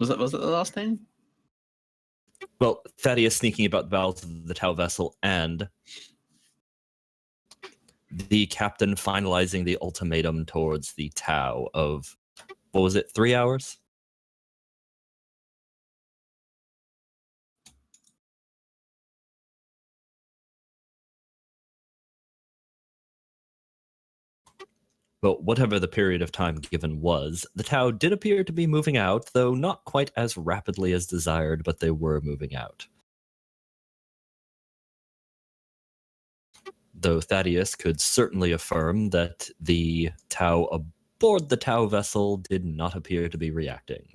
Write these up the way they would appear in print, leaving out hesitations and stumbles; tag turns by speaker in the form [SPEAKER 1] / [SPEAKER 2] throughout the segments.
[SPEAKER 1] Was it the last name?
[SPEAKER 2] Well, Thaddeus sneaking about the bowels of the Tau vessel, and the captain finalizing the ultimatum towards the Tau of, what was it, 3 hours? But whatever the period of time given was, the Tau did appear to be moving out, though not quite as rapidly as desired, but they were moving out. Though Thaddeus could certainly affirm that the Tau aboard the Tau vessel did not appear to be reacting.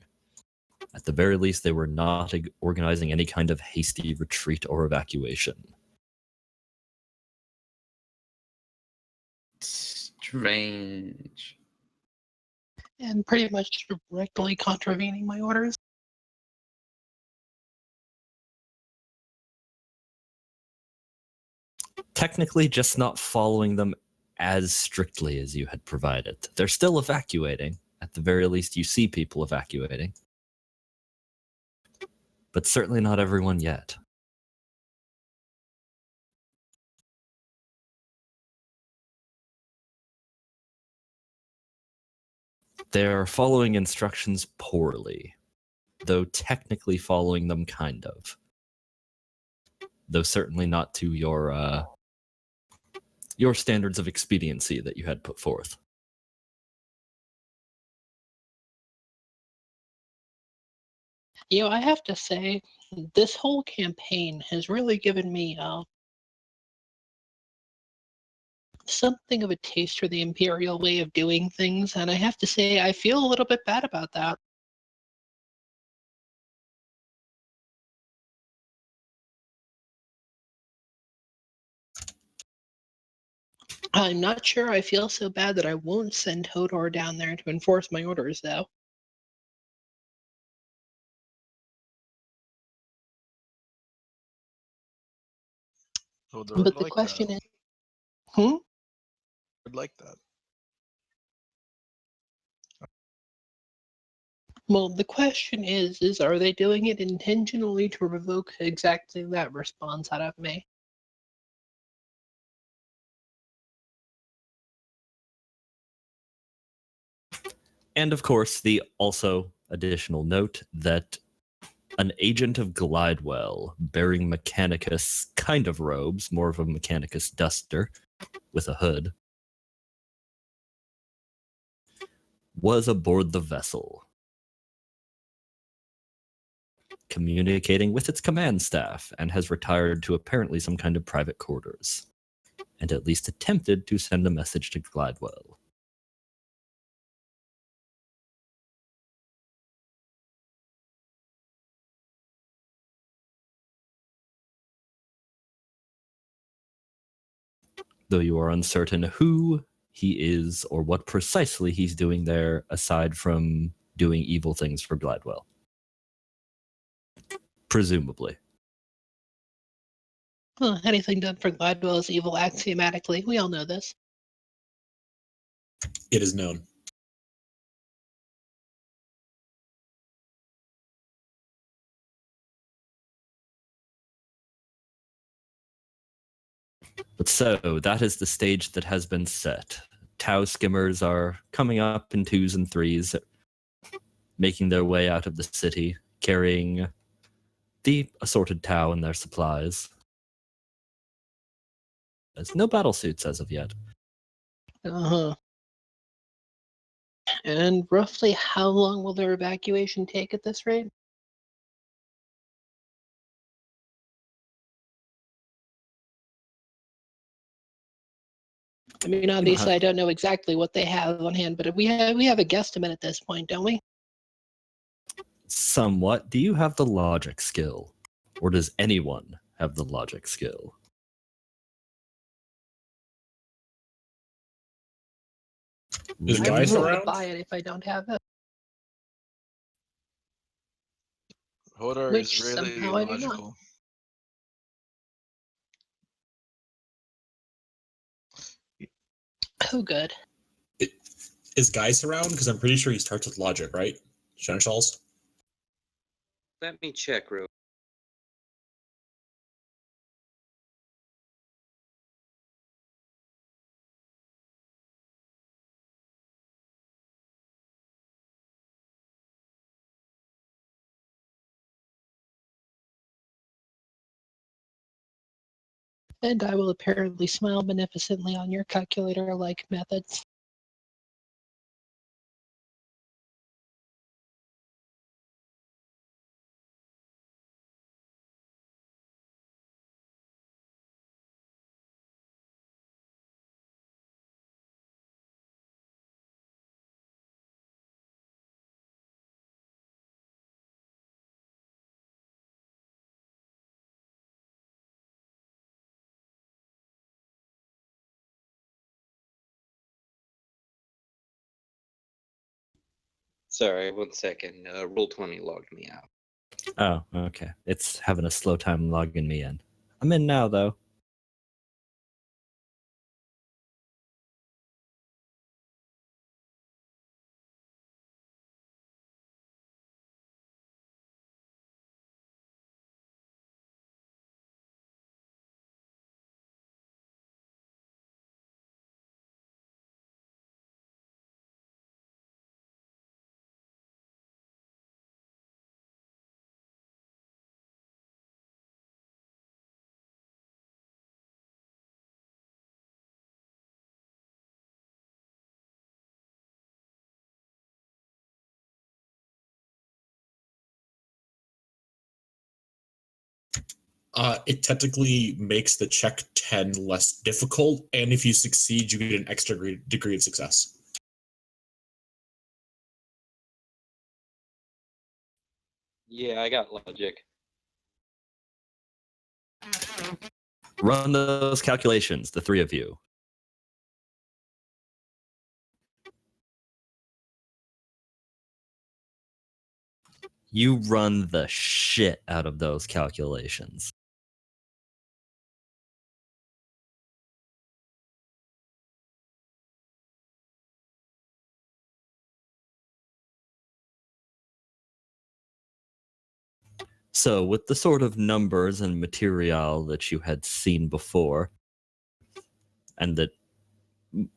[SPEAKER 2] At the very least, they were not organizing any kind of hasty retreat or evacuation.
[SPEAKER 1] Strange.
[SPEAKER 3] And pretty much directly contravening my orders.
[SPEAKER 2] Technically, just not following them as strictly as you had provided. They're still evacuating. At the very least, you see people evacuating. But certainly not everyone yet. They're following instructions poorly, though technically following them kind of. Though certainly not to your standards of expediency that you had put forth.
[SPEAKER 3] You know, I have to say, this whole campaign has really given me something of a taste for the Imperial way of doing things, and I have to say, I feel a little bit bad about that. I'm not sure I feel so bad that I won't send Hodor down there to enforce my orders, though.
[SPEAKER 4] Hodor
[SPEAKER 3] But the
[SPEAKER 4] like
[SPEAKER 3] question
[SPEAKER 4] that.
[SPEAKER 3] is,
[SPEAKER 4] Would like that.
[SPEAKER 3] Well, the question is are they doing it intentionally to provoke exactly that response out of me?
[SPEAKER 2] And of course, the also additional note that an agent of Glidewell, bearing Mechanicus kind of robes, more of a Mechanicus duster, with a hood, was aboard the vessel, communicating with its command staff, and has retired to apparently some kind of private quarters, and at least attempted to send a message to Glidewell. Though you are uncertain who he is or what precisely he's doing there, aside from doing evil things for Glidewell. Presumably.
[SPEAKER 3] Well, anything done for Glidewell is evil axiomatically. We all know this.
[SPEAKER 5] It is known.
[SPEAKER 2] But so, that is the stage that has been set. Tau skimmers are coming up in 2s and 3s, making their way out of the city, carrying the assorted Tau and their supplies. There's no battle suits as of yet.
[SPEAKER 3] Uh-huh. And roughly how long will their evacuation take at this rate? I mean, obviously, I don't know exactly what they have on hand, but we have a guesstimate at this point, don't we?
[SPEAKER 2] Somewhat. Do you have the logic skill? Or does anyone have the logic skill?
[SPEAKER 5] Is
[SPEAKER 3] I
[SPEAKER 5] Guys
[SPEAKER 3] will
[SPEAKER 5] around?
[SPEAKER 3] buy it if I don't have it.
[SPEAKER 4] Hodor
[SPEAKER 3] Which
[SPEAKER 4] is really
[SPEAKER 3] somehow I do not.
[SPEAKER 4] logical.
[SPEAKER 3] Oh, good.
[SPEAKER 5] Is Guys around? Because I'm pretty sure he starts with logic, right? Seneschals?
[SPEAKER 6] Let me check real.
[SPEAKER 3] And I will apparently smile beneficently on your calculator-like methods.
[SPEAKER 6] Sorry, 1 second. Roll 20 logged me out.
[SPEAKER 2] Oh, okay. It's having a slow time logging me in. I'm in now, though.
[SPEAKER 5] It technically makes the check 10 less difficult, and if you succeed, you get an extra degree of success.
[SPEAKER 6] Yeah, I got logic.
[SPEAKER 2] Run those calculations, the three of you. You run the shit out of those calculations. So, with the sort of numbers and material that you had seen before, and that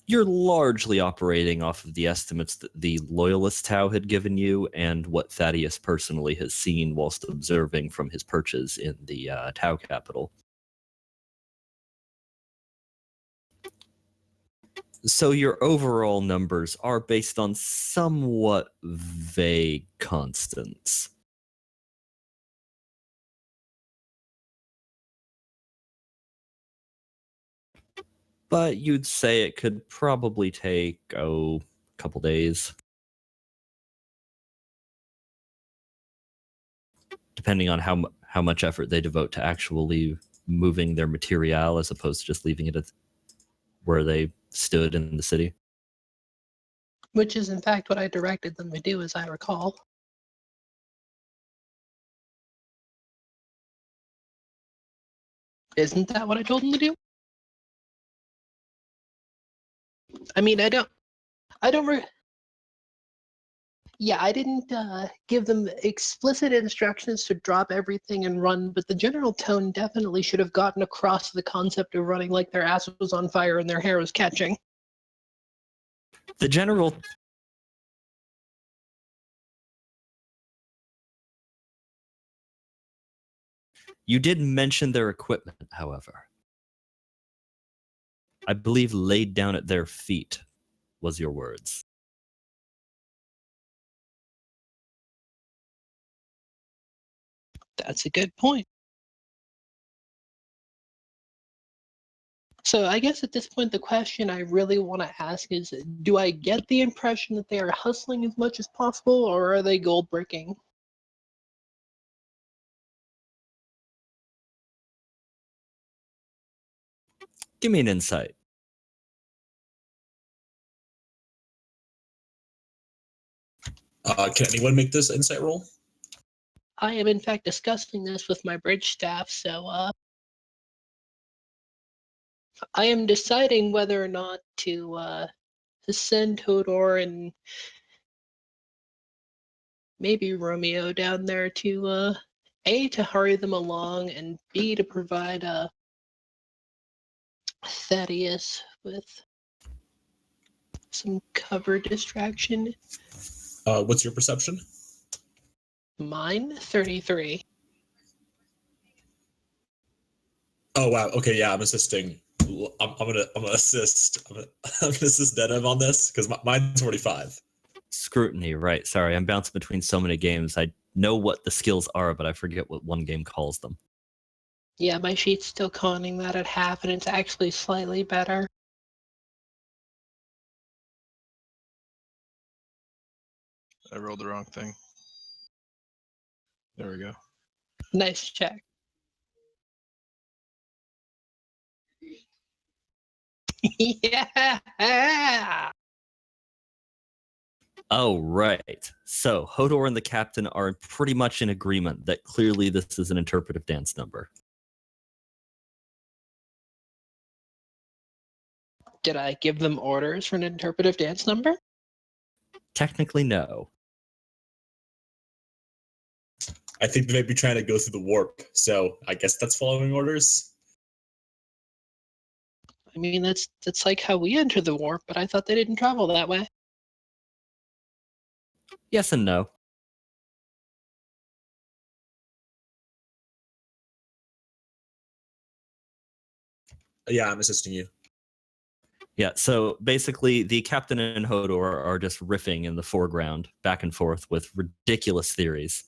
[SPEAKER 2] you're largely operating off of the estimates that the Loyalist Tau had given you and what Thaddeus personally has seen whilst observing from his perches in the Tau capital. So your overall numbers are based on somewhat vague constants. But you'd say it could probably take, a couple days. Depending on how much effort they devote to actually moving their material as opposed to just leaving it at where they stood in the city.
[SPEAKER 3] Which is, in fact, what I directed them to do, as I recall. Isn't that what I told them to do? I mean, I don't. Yeah, I didn't give them explicit instructions to drop everything and run, but the general tone definitely should have gotten across the concept of running like their ass was on fire and their hair was catching.
[SPEAKER 2] The general... You did mention their equipment, however. I believe laid down at their feet was your words.
[SPEAKER 3] That's a good point. So I guess at this point, the question I really want to ask is, do I get the impression that they are hustling as much as possible, or are they gold bricking?
[SPEAKER 2] Give me an insight.
[SPEAKER 5] Can anyone make this insight roll?
[SPEAKER 3] I am in fact discussing this with my bridge staff, so I am deciding whether or not to send Hodor and maybe Romeo down there to A, to hurry them along, and B, to provide Thaddeus with some cover distraction.
[SPEAKER 5] What's your perception?
[SPEAKER 3] Mine, 33.
[SPEAKER 5] Oh wow. Okay, yeah, I'm assisting. I'm gonna assist. I'm gonna assist Denev on this because mine's 45.
[SPEAKER 2] Scrutiny, right. Sorry, I'm bouncing between so many games. I know what the skills are, but I forget what one game calls them.
[SPEAKER 3] Yeah, my sheet's still conning that at half, and it's actually slightly better.
[SPEAKER 4] I rolled the wrong thing. There we go.
[SPEAKER 3] Nice check. Yeah!
[SPEAKER 2] Oh, right. So Hodor and the captain are pretty much in agreement that clearly this is an interpretive dance number.
[SPEAKER 3] Did I give them orders for an interpretive dance number?
[SPEAKER 2] Technically, no.
[SPEAKER 5] I think they may be trying to go through the warp, so I guess that's following orders.
[SPEAKER 3] I mean, that's like how we enter the warp, but I thought they didn't travel that way.
[SPEAKER 2] Yes and no.
[SPEAKER 5] Yeah, I'm assisting you.
[SPEAKER 2] Yeah, so basically the captain and Hodor are just riffing in the foreground, back and forth with ridiculous theories.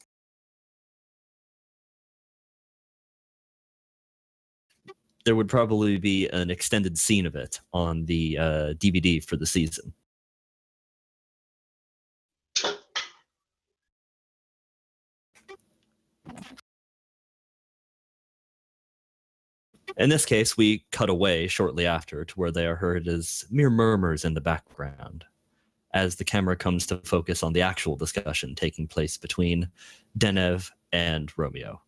[SPEAKER 2] There would probably be an extended scene of it on the DVD for the season. In this case, we cut away shortly after to where they are heard as mere murmurs in the background, as the camera comes to focus on the actual discussion taking place between Denev and Romeo.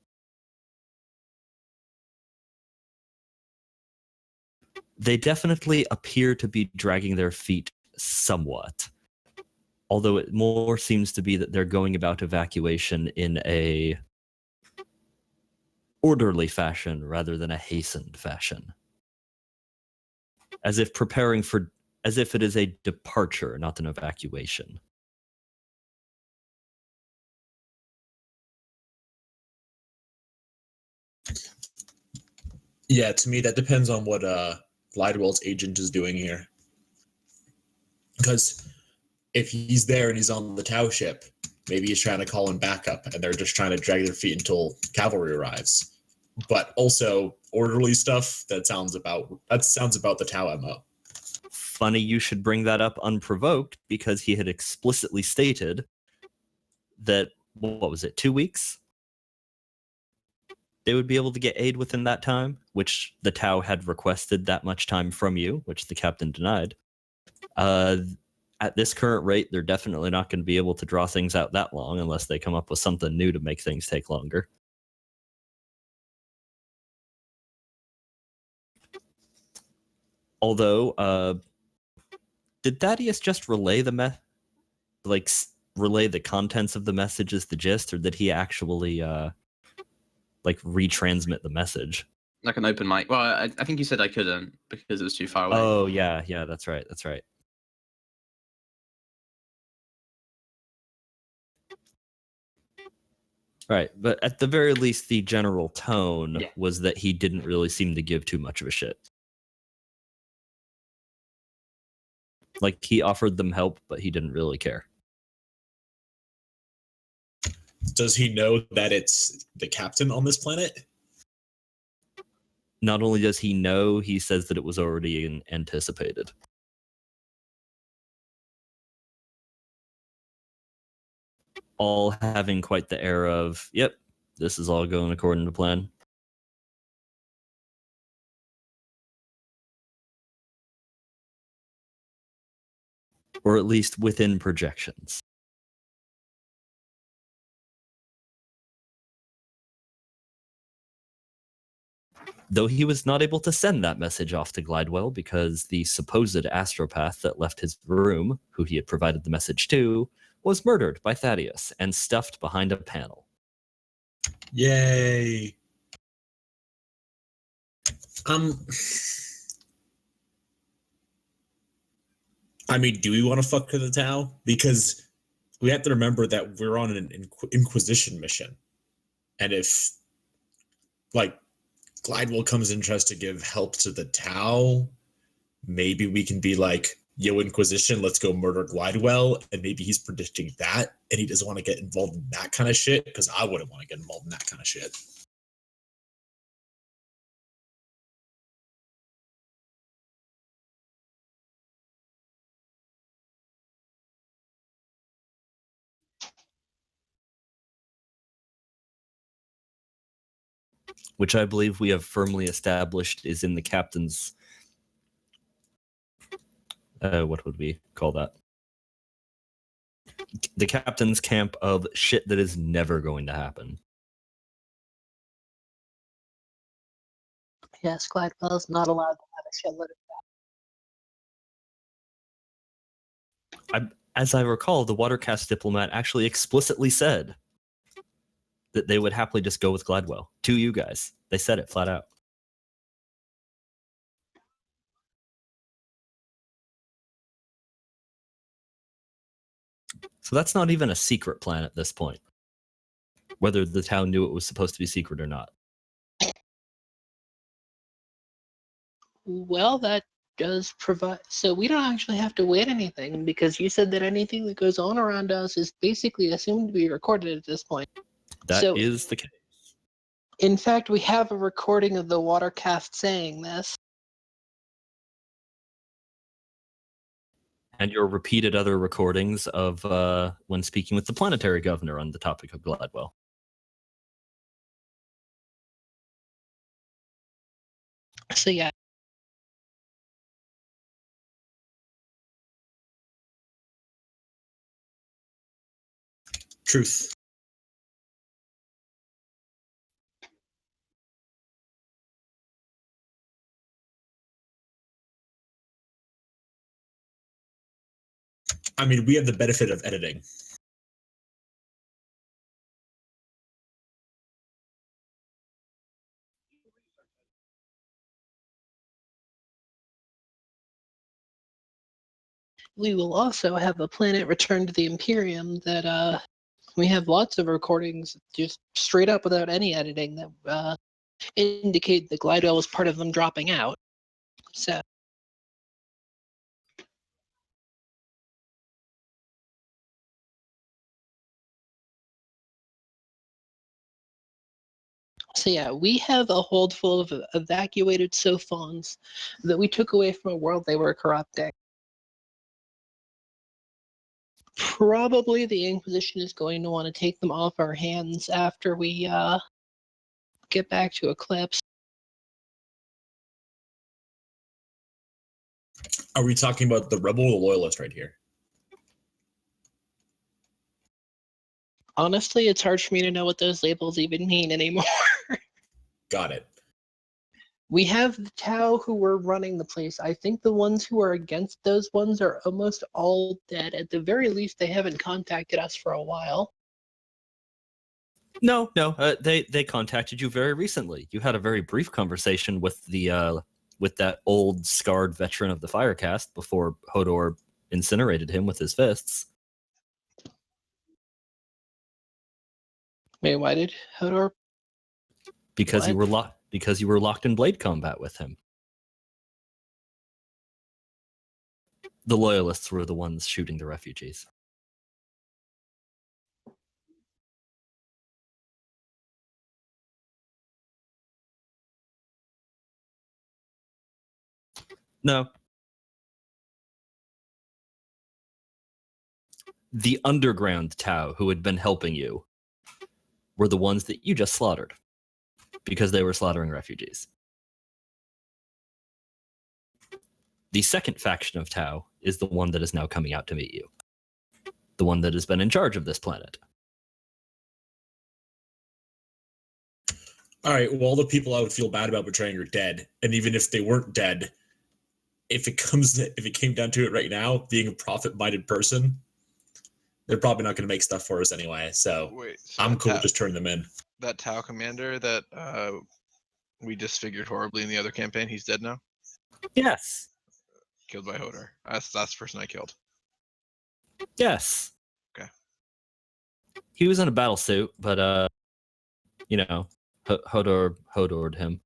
[SPEAKER 2] They definitely appear to be dragging their feet somewhat, although it more seems to be that they're going about evacuation in a orderly fashion rather than a hastened fashion. As if it is a departure, not an evacuation.
[SPEAKER 5] Yeah, to me that depends on what Glidewell's agent is doing here. Because if he's there and he's on the Tau ship, maybe he's trying to call in backup and they're just trying to drag their feet until cavalry arrives. But also orderly stuff, that sounds about the Tau MO.
[SPEAKER 2] Funny you should bring that up unprovoked, because he had explicitly stated that, what was it, 2 weeks? They would be able to get aid within that time, which the Tau had requested that much time from you, which the captain denied. At this current rate, they're definitely not going to be able to draw things out that long unless they come up with something new to make things take longer. Although, did Thaddeus just relay relay the contents of the message as the gist, or did he actually retransmit the message?
[SPEAKER 1] Like an open mic. Well, I think you said I couldn't because it was too far away.
[SPEAKER 2] Oh yeah, that's right. Right, but at the very least, the general tone was that he didn't really seem to give too much of a shit. Like, he offered them help, but he didn't really care.
[SPEAKER 5] Does he know that it's the captain on this planet?
[SPEAKER 2] Not only does he know, he says that it was already anticipated. All having quite the air of, yep, this is all going according to plan. Or at least within projections. Though he was not able to send that message off to Glidewell because the supposed astropath that left his room, who he had provided the message to, was murdered by Thaddeus and stuffed behind a panel.
[SPEAKER 5] Yay. I mean, do we want to fuck to the Tau? Because we have to remember that we're on an Inquisition mission. And if, like, Glidewell comes and tries to give help to the Tau, maybe we can be like, yo, Inquisition, let's go murder Glidewell. And maybe he's predicting that, and he doesn't want to get involved in that kind of shit, because I wouldn't want to get involved in that kind of shit.
[SPEAKER 2] Which I believe we have firmly established is in the captain's... what would we call that? The captain's camp of shit that is never going to happen.
[SPEAKER 3] Yes, Glidewell is not allowed to have a shitload of
[SPEAKER 2] As I recall, the Watercast diplomat actually explicitly said that they would happily just go with Glidewell. To you guys. They said it flat out. So that's not even a secret plan at this point. Whether the town knew it was supposed to be secret or not.
[SPEAKER 3] Well, that does provide. So we don't actually have to wait anything, because you said that anything that goes on around us is basically assumed to be recorded at this point.
[SPEAKER 2] That is the case.
[SPEAKER 3] In fact, we have a recording of the Watercast saying this.
[SPEAKER 2] And your repeated other recordings of when speaking with the planetary governor on the topic of Glidewell.
[SPEAKER 3] So yeah.
[SPEAKER 5] Truth. I mean, we have the benefit of editing.
[SPEAKER 3] We will also have a planet return to the Imperium that we have lots of recordings just straight up without any editing that indicate that Glidewell was part of them dropping out. So yeah, we have a hold full of evacuated Sophons that we took away from a world they were corrupting. Probably the Inquisition is going to want to take them off our hands after we get back to Eclipse.
[SPEAKER 5] Are we talking about the rebel or the loyalist right here?
[SPEAKER 3] Honestly, it's hard for me to know what those labels even mean anymore.
[SPEAKER 5] Got it.
[SPEAKER 3] We have the Tau who were running the place. I think the ones who are against those ones are almost all dead. At the very least, they haven't contacted us for a while.
[SPEAKER 2] No, they contacted you very recently. You had a very brief conversation with the with that old scarred veteran of the Firecast before Hodor incinerated him with his fists.
[SPEAKER 3] Wait, why did Hodor?
[SPEAKER 2] Because you
[SPEAKER 3] What?
[SPEAKER 2] were locked in blade combat with him. The loyalists were the ones shooting the refugees. No. The underground Tau who had been helping you were the ones that you just slaughtered because they were slaughtering refugees. The second faction of Tau is the one that is now coming out to meet you. The one that has been in charge of this planet.
[SPEAKER 5] All right, well, all the people I would feel bad about betraying are dead. And even if they weren't dead, if it came down to it right now, being a profit-minded person, they're probably not going to make stuff for us anyway. So
[SPEAKER 4] Wait, so
[SPEAKER 5] I'm
[SPEAKER 4] that
[SPEAKER 5] cool
[SPEAKER 4] Tau,
[SPEAKER 5] just turning them in.
[SPEAKER 4] that Tau commander that we disfigured horribly in the other campaign, he's dead now?
[SPEAKER 2] Yes.
[SPEAKER 4] Killed by Hodor. That's the person I killed.
[SPEAKER 2] Yes.
[SPEAKER 4] Okay.
[SPEAKER 2] He was in a battle suit, but Hodor'd him.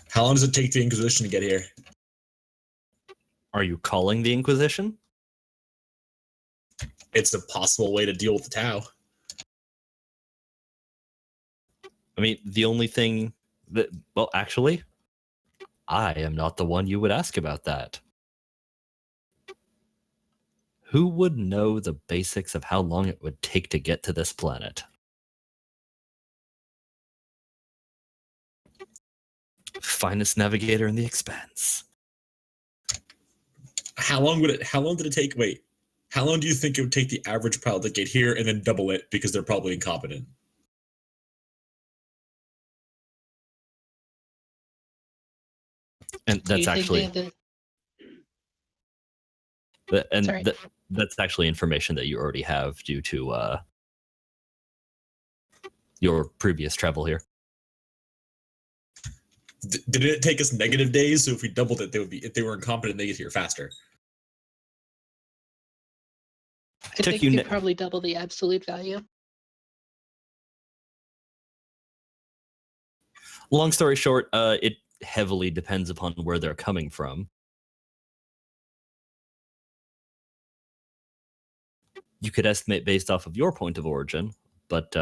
[SPEAKER 5] How long does it take the Inquisition to get here?
[SPEAKER 2] Are you calling the Inquisition?
[SPEAKER 5] It's a possible way to deal with the Tau.
[SPEAKER 2] I mean, the only thing that, well, actually, I am not the one you would ask about that. Who would know the basics of how long it would take to get to this planet? Finest navigator in the expanse.
[SPEAKER 5] How long did it take? Wait, how long do you think it would take the average pilot to get here and then double it because they're probably incompetent?
[SPEAKER 2] And
[SPEAKER 3] Do you
[SPEAKER 2] that's
[SPEAKER 3] think
[SPEAKER 2] actually
[SPEAKER 3] they have
[SPEAKER 2] and
[SPEAKER 3] Sorry.
[SPEAKER 2] that's actually information that you already have due to your previous travel here.
[SPEAKER 5] Did it take us negative days? So if we doubled it, they would be, if they were incompetent, they get here faster.
[SPEAKER 3] I think
[SPEAKER 2] you
[SPEAKER 3] you
[SPEAKER 2] ne-
[SPEAKER 3] probably double the absolute value.
[SPEAKER 2] Long story short, it heavily depends upon where they're coming from. You could estimate based off of your point of origin, but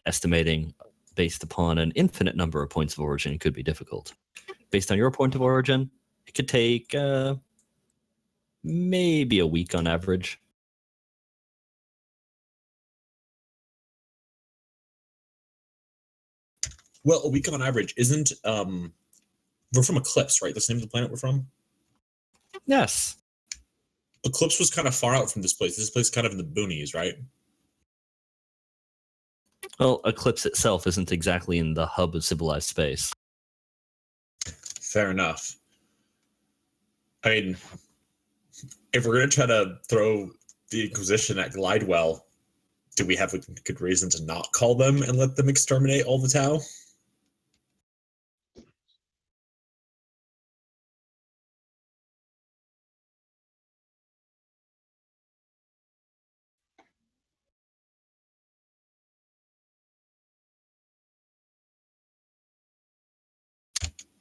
[SPEAKER 2] estimating based upon an infinite number of points of origin could be difficult. Based on your point of origin, it could take maybe a week on average.
[SPEAKER 5] Well, a week on average isn't. We're from Eclipse, right? That's the name of the planet we're from.
[SPEAKER 2] Yes.
[SPEAKER 5] Eclipse was kind of far out from this place. This place is kind of in the boonies, right?
[SPEAKER 2] Well, Eclipse itself isn't exactly in the hub of civilized space.
[SPEAKER 5] Fair enough. I mean, if we're going to try to throw the Inquisition at Glidewell, do we have a good reason to not call them and let them exterminate all the Tau?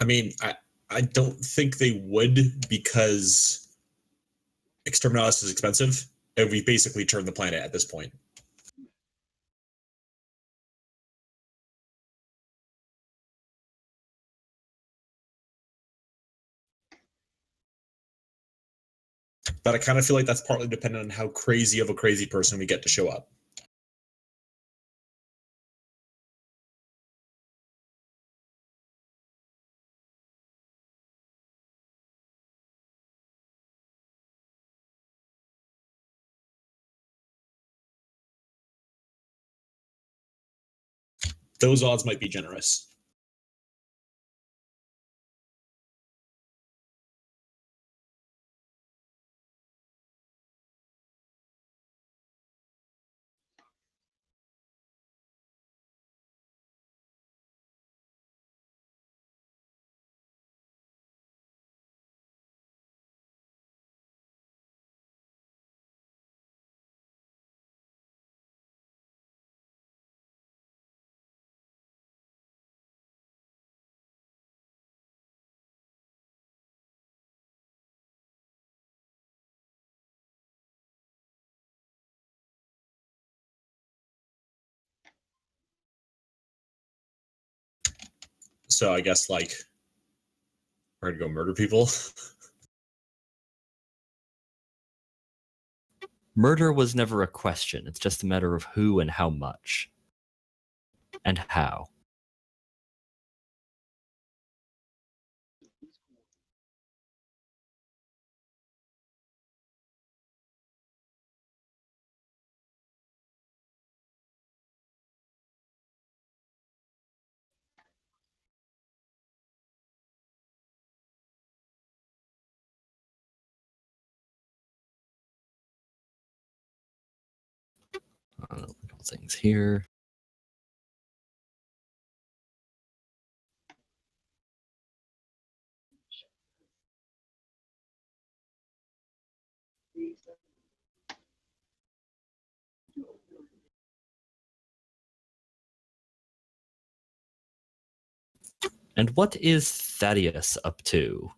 [SPEAKER 5] I mean, I don't think they would, because Exterminatus is expensive, and we basically turned the planet at this point. But I kind of feel like that's partly dependent on how crazy of a crazy person we get to show up. Those odds might be generous. So I guess, like, we're gonna go murder people.
[SPEAKER 2] Murder was never a question. It's just a matter of who and how much. And how. A couple things here. And what is Thaddeus up to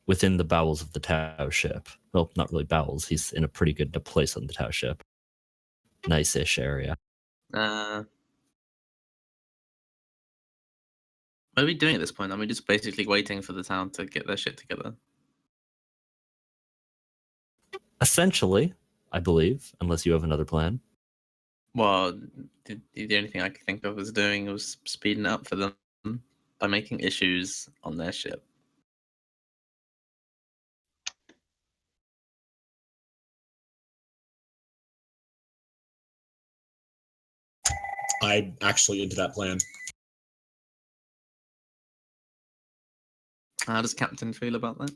[SPEAKER 2] within the bowels of the Tau ship? Well, not really bowels. He's in a pretty good place on the Tau ship. Nice-ish area.
[SPEAKER 1] What are we doing at this point? Are we just basically waiting for the town to get their shit together?
[SPEAKER 2] Essentially, I believe, unless you have another plan.
[SPEAKER 1] Well, the only thing I could think of was doing was speeding it up for them by making issues on their ship.
[SPEAKER 5] I'm actually into that plan.
[SPEAKER 1] How does Captain feel about that?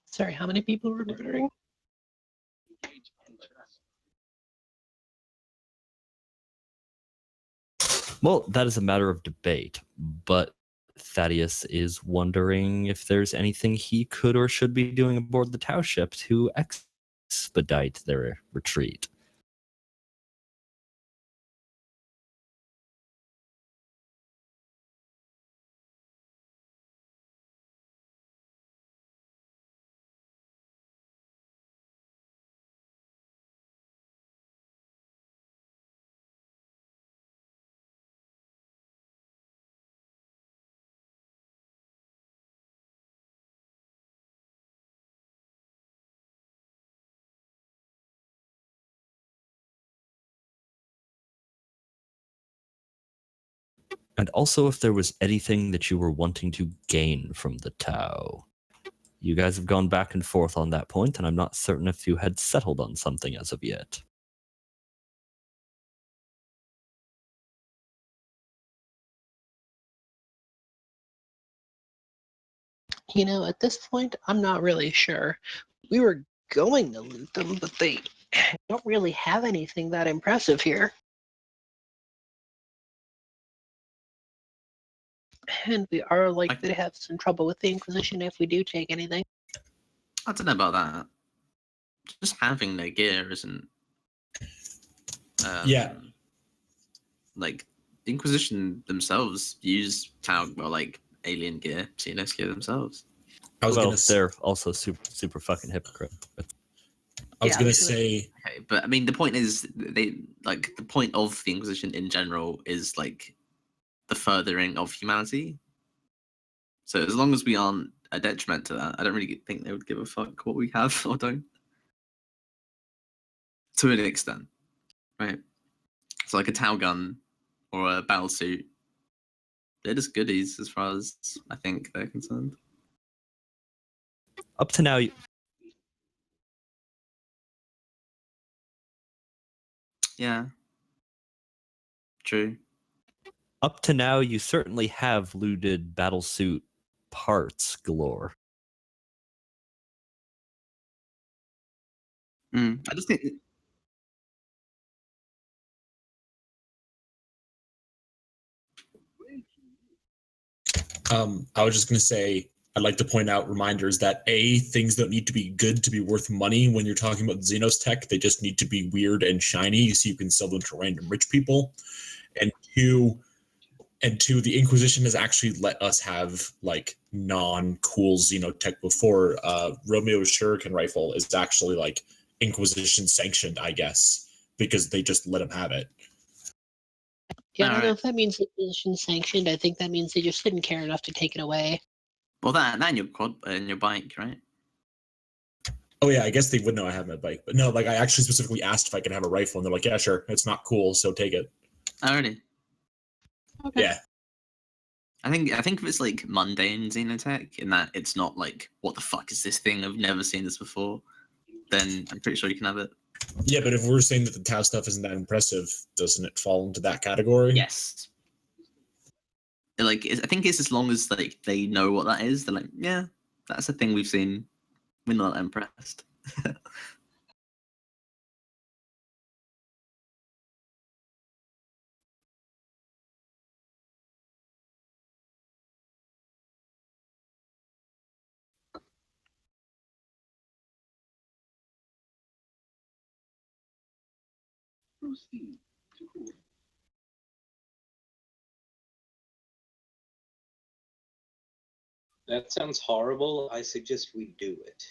[SPEAKER 3] Sorry, how many people were murdering?
[SPEAKER 2] Well, that is a matter of debate, but Thaddeus is wondering if there's anything he could or should be doing aboard the Tau ship to expedite their retreat. And also if there was anything that you were wanting to gain from the Tau. You guys have gone back and forth on that point, and I'm not certain if you had settled on something as of yet.
[SPEAKER 3] You know, at this point, I'm not really sure. We were going to loot them, but they don't really have anything that impressive here. And we are likely to have some trouble with the Inquisition if we do take anything.
[SPEAKER 1] I don't know about that. Just having their gear isn't.
[SPEAKER 5] Yeah.
[SPEAKER 1] Like the Inquisition themselves use Tau, well, like alien gear, CNS gear themselves.
[SPEAKER 5] I was
[SPEAKER 2] Well,
[SPEAKER 5] gonna.
[SPEAKER 2] they're also super fucking hypocrite.
[SPEAKER 5] I was
[SPEAKER 3] Yeah,
[SPEAKER 5] gonna
[SPEAKER 3] I was gonna-
[SPEAKER 5] say.
[SPEAKER 1] Okay, but I mean, the point is, they like the point of the Inquisition in general is like the furthering of humanity. So as long as we aren't a detriment to that, I don't really think they would give a fuck what we have or don't. To an extent, right? So like a Tau gun or a battle suit, they're just goodies as far as I think they're concerned.
[SPEAKER 2] Up to now,
[SPEAKER 1] Yeah. True.
[SPEAKER 2] you certainly have looted battlesuit parts galore.
[SPEAKER 1] I just think.
[SPEAKER 5] I was just gonna say. I'd like to point out reminders that things don't need to be good to be worth money when you're talking about Xenos tech. They just need to be weird and shiny so you can sell them to random rich people. And two, the Inquisition has actually let us have like non-cool Xenotech before. Romeo's Shuriken rifle is actually like Inquisition sanctioned, I guess, because they just let him have it.
[SPEAKER 3] Yeah, I don't know
[SPEAKER 1] Alright.
[SPEAKER 3] if that means the Inquisition sanctioned. I think that means they just didn't care enough to take it away.
[SPEAKER 1] Well, that and your quad and your bike, right?
[SPEAKER 5] Oh yeah, I guess they would know I have my bike, but no, like I actually specifically asked if I could have a rifle, and they're like, "Yeah, sure. It's not cool, so take it."
[SPEAKER 1] Already.
[SPEAKER 3] Okay.
[SPEAKER 5] Yeah,
[SPEAKER 1] I think if it's like mundane Xenotech in that it's not like what the fuck is this thing? I've never seen this before. Then I'm pretty sure you can have it.
[SPEAKER 5] yeah, but if we're saying that the Tau stuff isn't that impressive, doesn't it fall into that category?
[SPEAKER 1] Yes. like I think it's as long as like they know what that is, they're like, yeah, that's a thing we've seen. We're not impressed.
[SPEAKER 6] That sounds horrible. I suggest we do it.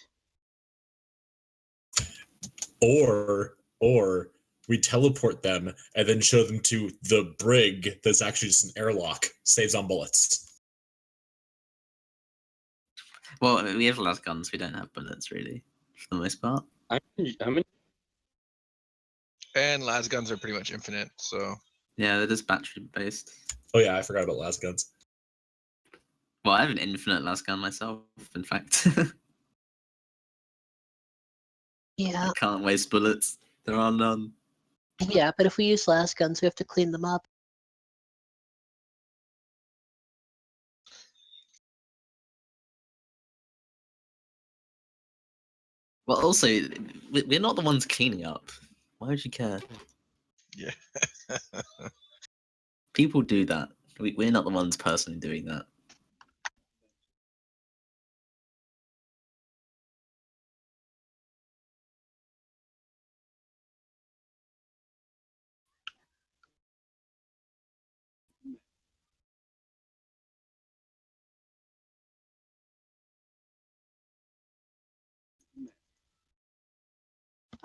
[SPEAKER 5] Or we teleport them and then show them to the brig that's actually just an airlock. Saves on bullets.
[SPEAKER 1] Well, we have las guns. We don't have bullets really, for the most part.
[SPEAKER 6] I'm
[SPEAKER 4] And las guns are pretty much infinite, so
[SPEAKER 1] Yeah, they're just battery based.
[SPEAKER 5] Oh yeah, I forgot about las guns.
[SPEAKER 1] Well, I have an infinite las gun myself. In fact,
[SPEAKER 3] Yeah,
[SPEAKER 1] I can't waste bullets. There are none.
[SPEAKER 3] yeah, but if we use last guns, we have to clean them up.
[SPEAKER 1] Well, also, we're not the ones cleaning up. Why would you care?
[SPEAKER 4] yeah.
[SPEAKER 1] People do that. We're not the ones personally doing that.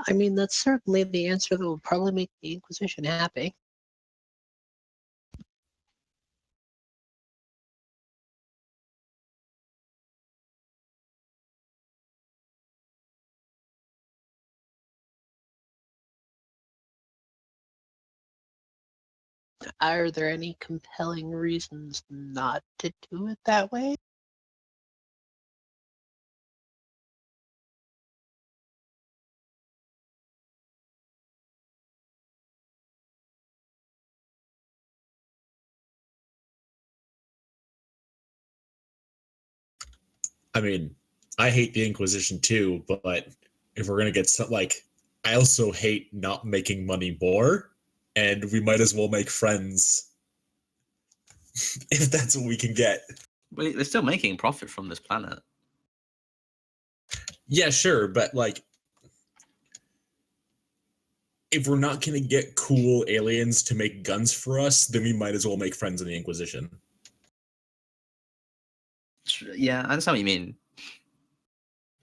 [SPEAKER 3] I mean, that's certainly the answer that will probably make the Inquisition happy. Are there any compelling reasons not to do it that way?
[SPEAKER 5] I mean, I hate the Inquisition too, but if we're gonna get some, like, I also hate not making money more, and we might as well make friends if that's what we can get.
[SPEAKER 1] Well, they're still making profit from this planet.
[SPEAKER 5] Yeah, sure, but like, if we're not gonna get cool aliens to make guns for us, then we might as well make friends in the Inquisition.
[SPEAKER 1] Yeah, I understand what you mean.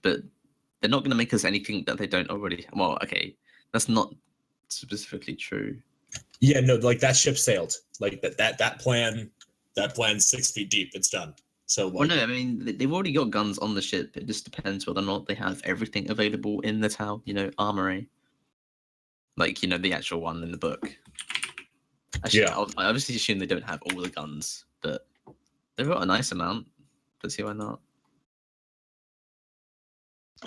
[SPEAKER 1] But they're not going to make us anything that they don't already. Well, okay, that's not specifically true.
[SPEAKER 5] Yeah, no, like that ship sailed. Like that plan's 6 feet deep. It's done. So like,
[SPEAKER 1] Well, no, I mean they've already got guns on the ship. It just depends whether or not they have everything available in the town. Armory. Like the actual one in the book. Actually,
[SPEAKER 5] Yeah.
[SPEAKER 1] I obviously assume they don't have all the guns, but they've got a nice amount. Let's see why not.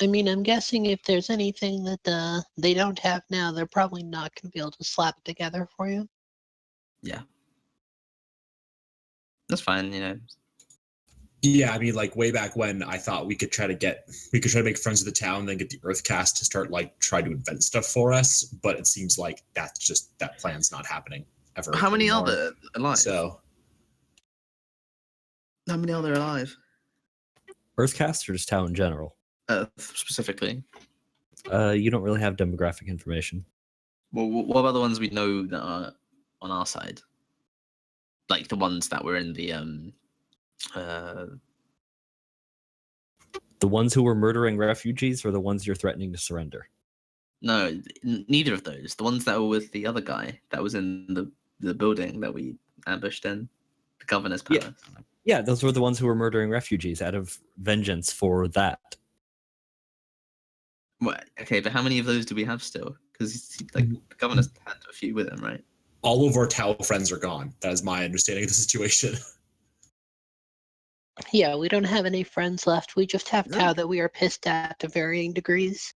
[SPEAKER 3] I mean, I'm guessing if there's anything that they don't have now, they're probably not going to be able to slap it together for you.
[SPEAKER 1] Yeah, that's fine.
[SPEAKER 5] Yeah, I mean, like way back when, I thought we could try to make friends with the town, then get the Earthcast to start try to invent stuff for us. But it seems like that plan's not happening ever.
[SPEAKER 1] How many
[SPEAKER 5] anymore.
[SPEAKER 1] are there alive?
[SPEAKER 5] So,
[SPEAKER 1] how many are there alive?
[SPEAKER 2] Earthcast or just town in general?
[SPEAKER 1] Specifically.
[SPEAKER 2] You don't really have demographic information.
[SPEAKER 1] Well, what about the ones we know that are on our side? Like the ones that were in the
[SPEAKER 2] The ones who were murdering refugees or the ones you're threatening to surrender?
[SPEAKER 1] No, neither of those. The ones that were with the other guy that was in the building that we ambushed in, the governor's
[SPEAKER 2] Yeah.
[SPEAKER 1] palace.
[SPEAKER 2] Yeah, those were the ones who were murdering refugees out of vengeance for that.
[SPEAKER 1] Well, okay, but how many of those do we have still? Because the governor's had a few with him, right?
[SPEAKER 5] all of our Tau friends are gone. That is my understanding of the situation.
[SPEAKER 3] Yeah, we don't have any friends left. We just have
[SPEAKER 1] No.
[SPEAKER 3] Tau that we are pissed at to varying degrees.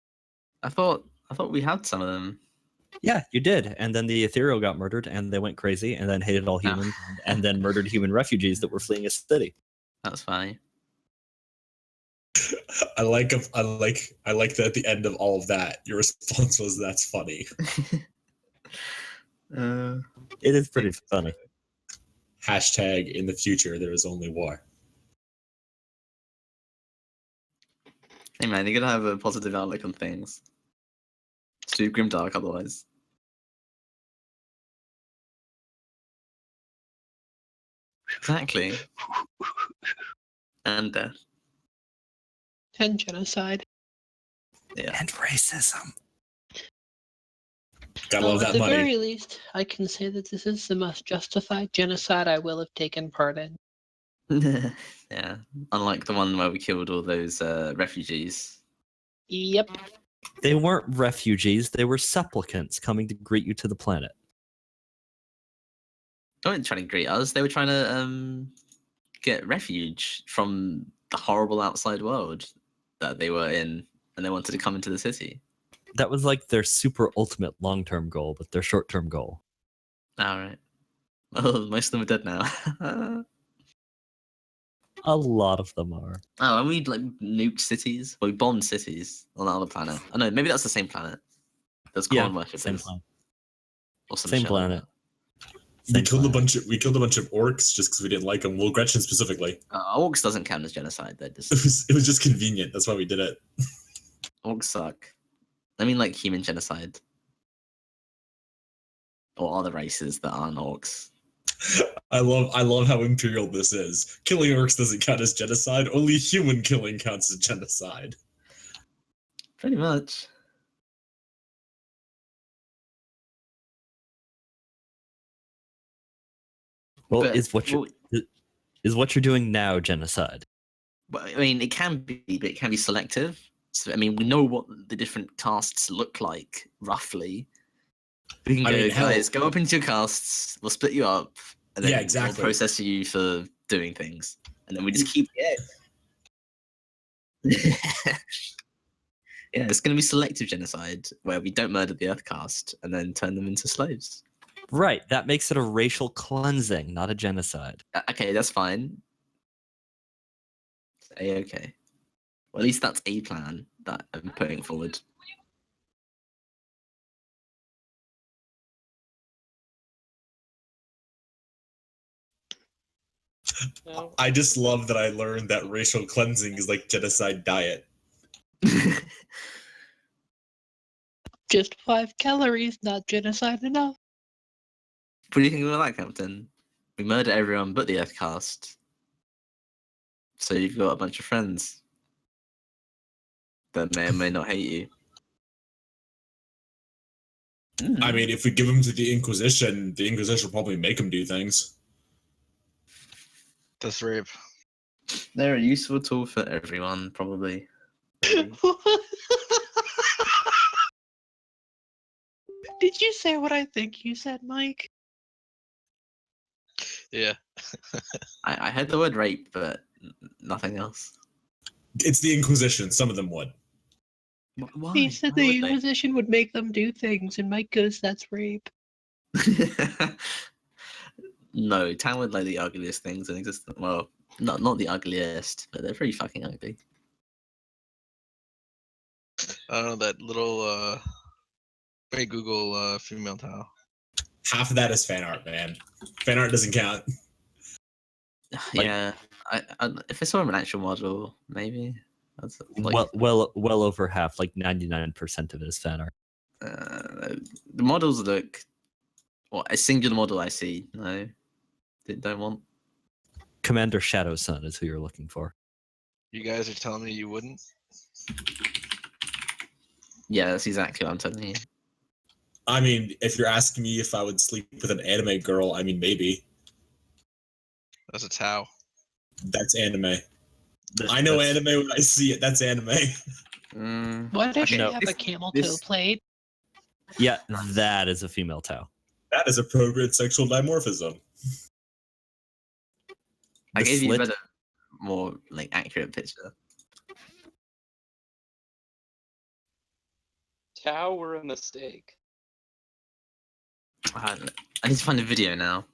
[SPEAKER 1] I thought we had some of them.
[SPEAKER 2] Yeah, you did. And then the ethereal got murdered, and they went crazy, and then hated all humans, and then murdered human refugees that were fleeing a city.
[SPEAKER 1] That's funny.
[SPEAKER 5] I like that at the end of all of that, your response was, "That's funny."
[SPEAKER 2] It is pretty funny.
[SPEAKER 5] Hashtag in the future there is only war.
[SPEAKER 1] Hey man, you gotta have a positive outlook on things. It's too grimdark otherwise. Exactly. And death.
[SPEAKER 3] And genocide.
[SPEAKER 1] Yeah.
[SPEAKER 2] And racism.
[SPEAKER 5] Gotta love
[SPEAKER 3] At
[SPEAKER 5] that
[SPEAKER 3] the
[SPEAKER 5] money.
[SPEAKER 3] very least, I can say that this is the most justified genocide I will have taken part in.
[SPEAKER 1] Yeah. Unlike the one where we killed all those refugees.
[SPEAKER 3] Yep.
[SPEAKER 2] They weren't refugees, they were supplicants coming to greet you to the planet.
[SPEAKER 1] They weren't trying to greet us. They were trying to get refuge from the horrible outside world that they were in, and they wanted to come into the city.
[SPEAKER 2] That was like their super ultimate long-term goal, but their short-term goal.
[SPEAKER 1] All right. Well, most of them are dead now.
[SPEAKER 2] A lot of them are.
[SPEAKER 1] Oh, and we like nuked cities. Well, we bombed cities on another planet. Oh no, maybe that's the same planet. There's corn worshippers.
[SPEAKER 2] Same planet.
[SPEAKER 1] Or some
[SPEAKER 2] Same
[SPEAKER 1] shit like
[SPEAKER 2] planet.
[SPEAKER 5] We
[SPEAKER 2] Same
[SPEAKER 5] killed
[SPEAKER 2] planet.
[SPEAKER 5] we killed a bunch of orcs just because we didn't like them. Well, Gretchen specifically.
[SPEAKER 1] that. Orcs doesn't count as genocide. They're just
[SPEAKER 5] It was just convenient. That's why we did it.
[SPEAKER 1] orcs suck. I mean, like human genocide, or other races that aren't orcs.
[SPEAKER 5] I love how imperial this is. Killing orcs doesn't count as genocide. Only human killing counts as genocide.
[SPEAKER 1] Pretty much.
[SPEAKER 2] Well,
[SPEAKER 1] But-
[SPEAKER 2] is what you're doing now genocide?
[SPEAKER 1] But I mean, it can be, but it can be selective. So I mean, we know what the different castes look like roughly. We can
[SPEAKER 5] I
[SPEAKER 1] go,
[SPEAKER 5] mean, hell-
[SPEAKER 1] guys, go up into your castes. We'll split you up, and then
[SPEAKER 5] Yeah,
[SPEAKER 1] we'll
[SPEAKER 5] exactly.
[SPEAKER 1] process you for doing things, and then we just keep it. Yeah, it's going to be selective genocide where we don't murder the Earth caste and then turn them into slaves.
[SPEAKER 2] Right, that makes it a racial cleansing, not a genocide.
[SPEAKER 1] Okay, that's fine. Okay. Well, at least that's a plan that I'm putting forward.
[SPEAKER 6] No.
[SPEAKER 5] I just love that I learned that racial cleansing is like genocide diet.
[SPEAKER 3] Just 5 calories, not genocide enough.
[SPEAKER 1] What do you think about that, Captain? We murder everyone but the Earth caste. So you've got a bunch of friends that may or may not hate you.
[SPEAKER 5] I mean, if we give them to the Inquisition will probably make them do things.
[SPEAKER 4] That's rape.
[SPEAKER 1] They're a useful tool for everyone, probably. Maybe.
[SPEAKER 3] Did you say what I think you said, Mike?
[SPEAKER 4] Yeah.
[SPEAKER 1] I heard the word rape, but nothing else.
[SPEAKER 5] It's the Inquisition. Some of them would.
[SPEAKER 1] Why?
[SPEAKER 3] He said
[SPEAKER 1] Why
[SPEAKER 3] the
[SPEAKER 1] would they?
[SPEAKER 3] Inquisition would make them do things, and Mike goes, "That's rape."
[SPEAKER 1] No, Town would like the ugliest things in existence. Well, not the ugliest, but they're pretty fucking ugly.
[SPEAKER 4] I don't know that little. Wait, Google female Tau.
[SPEAKER 5] Half of that is fan art, man. Fan art doesn't count.
[SPEAKER 2] Like-
[SPEAKER 1] Yeah, if I saw him an actual model, maybe. That's like,
[SPEAKER 2] well over half, like 99% of it is fan art.
[SPEAKER 1] the models look. Well, a singular model I see. No, don't want.
[SPEAKER 2] Commander Shadow Sun is who you're looking for.
[SPEAKER 4] You guys are telling me you wouldn't?
[SPEAKER 1] Yeah, that's exactly what I'm telling you.
[SPEAKER 5] I mean, if you're asking me if I would sleep with an anime girl, I mean, maybe.
[SPEAKER 4] That's a Tau.
[SPEAKER 5] That's anime. I know
[SPEAKER 2] That's-
[SPEAKER 5] anime when I see it. That's anime.
[SPEAKER 1] Mm,
[SPEAKER 3] Why does she
[SPEAKER 2] No,
[SPEAKER 3] have
[SPEAKER 1] this-
[SPEAKER 3] a camel
[SPEAKER 1] this-
[SPEAKER 3] toe plate?
[SPEAKER 2] Yeah, that is a female Tau.
[SPEAKER 5] That is appropriate sexual dimorphism.
[SPEAKER 1] I
[SPEAKER 2] The
[SPEAKER 1] gave you a
[SPEAKER 2] slit-
[SPEAKER 1] better, more like accurate picture.
[SPEAKER 6] Tau were a mistake.
[SPEAKER 1] I need to find a video now.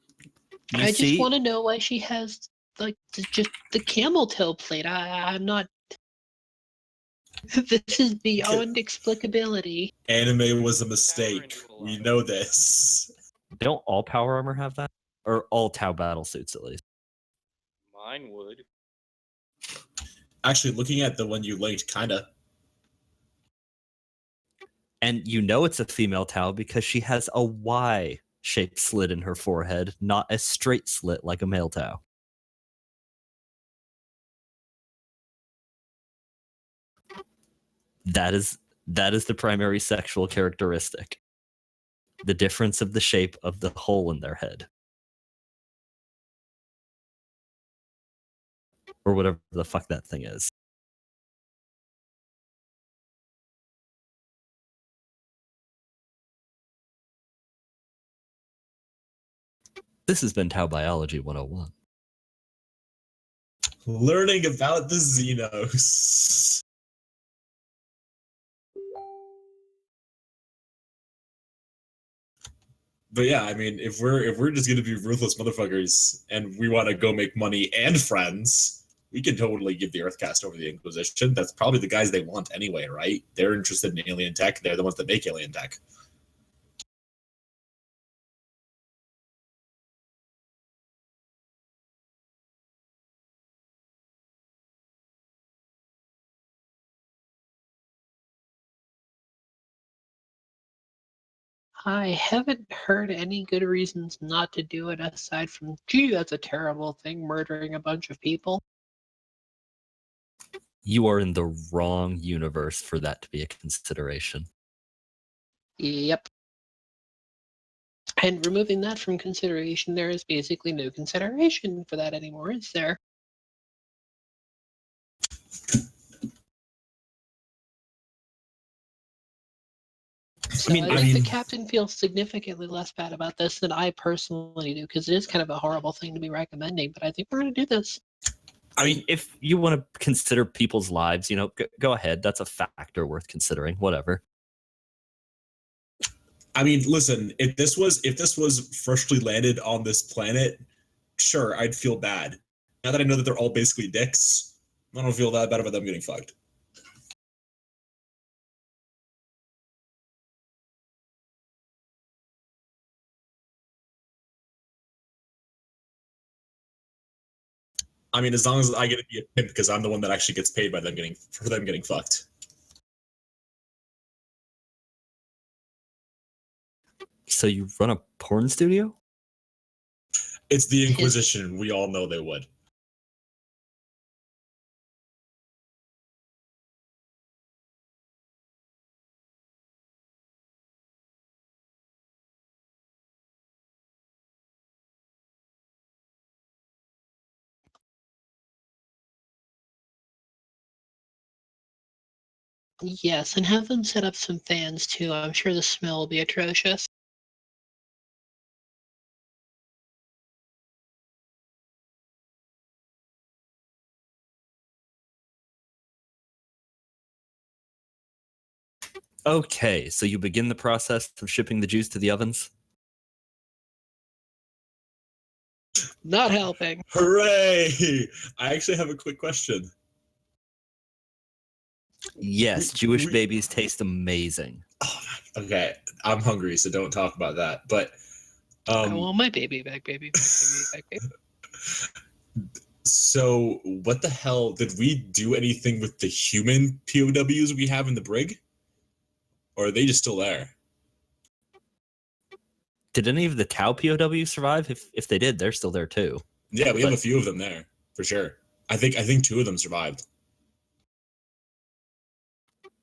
[SPEAKER 2] You
[SPEAKER 3] I
[SPEAKER 2] see,
[SPEAKER 3] just want to know why she has like just the camel toe plate. I'm not. This is beyond explicability.
[SPEAKER 5] Anime was a mistake. We know this.
[SPEAKER 2] don't all power armor have that? Or all Tau battle suits, at least?
[SPEAKER 6] Mine would.
[SPEAKER 5] Actually, looking at the one you linked, kinda.
[SPEAKER 2] And you know it's a female Tau because she has a Y-shaped slit in her forehead, not a straight slit like a male Tau. That is the primary sexual characteristic. The difference of the shape of the hole in their head. Or whatever the fuck that thing is. This has been Tau Biology 101.
[SPEAKER 5] Learning about the Xenos. But yeah, I mean, if we're just gonna be ruthless motherfuckers and we want to go make money and friends, we can totally give the Earthcast over the Inquisition. That's probably the guys they want anyway, right? They're interested in alien tech. They're the ones that make alien tech.
[SPEAKER 3] I haven't heard any good reasons not to do it aside from, gee, that's a terrible thing, murdering a bunch of people.
[SPEAKER 2] You are in the wrong universe for that to be a consideration.
[SPEAKER 3] Yep. And removing that from consideration, there is basically no consideration for that anymore, is there? So I think the captain feels significantly less bad about this than I personally do, because it is kind of a horrible thing to be recommending, but I think we're going to do this.
[SPEAKER 2] I mean, if you want to consider people's lives, you know, go ahead. That's a factor worth considering. Whatever.
[SPEAKER 5] I mean, listen, if this was freshly landed on this planet, sure, I'd feel bad. Now that I know that they're all basically dicks, I don't feel that bad about them getting fucked. I mean, as long as I get to be a pimp because I'm the one that actually gets paid by them getting fucked.
[SPEAKER 2] So you run a porn studio?
[SPEAKER 5] It's the Inquisition. We all know they would.
[SPEAKER 3] Yes, and have them set up some fans too. I'm sure the smell will be atrocious.
[SPEAKER 2] Okay, so you begin the process of shipping the juice to the ovens?
[SPEAKER 3] Not helping.
[SPEAKER 5] Hooray! I actually have a quick question.
[SPEAKER 2] Yes, Jewish babies taste amazing.
[SPEAKER 5] Oh, okay, I'm hungry, so don't talk about that. But
[SPEAKER 3] I want my baby back, baby back, baby.
[SPEAKER 5] So what the hell, did we do anything with the human POWs we have in the brig? Or are they just still there?
[SPEAKER 2] Did any of the Tau POWs survive? If they did, they're still there too.
[SPEAKER 5] Yeah, we have a few of them there, for sure. I think 2 of them survived.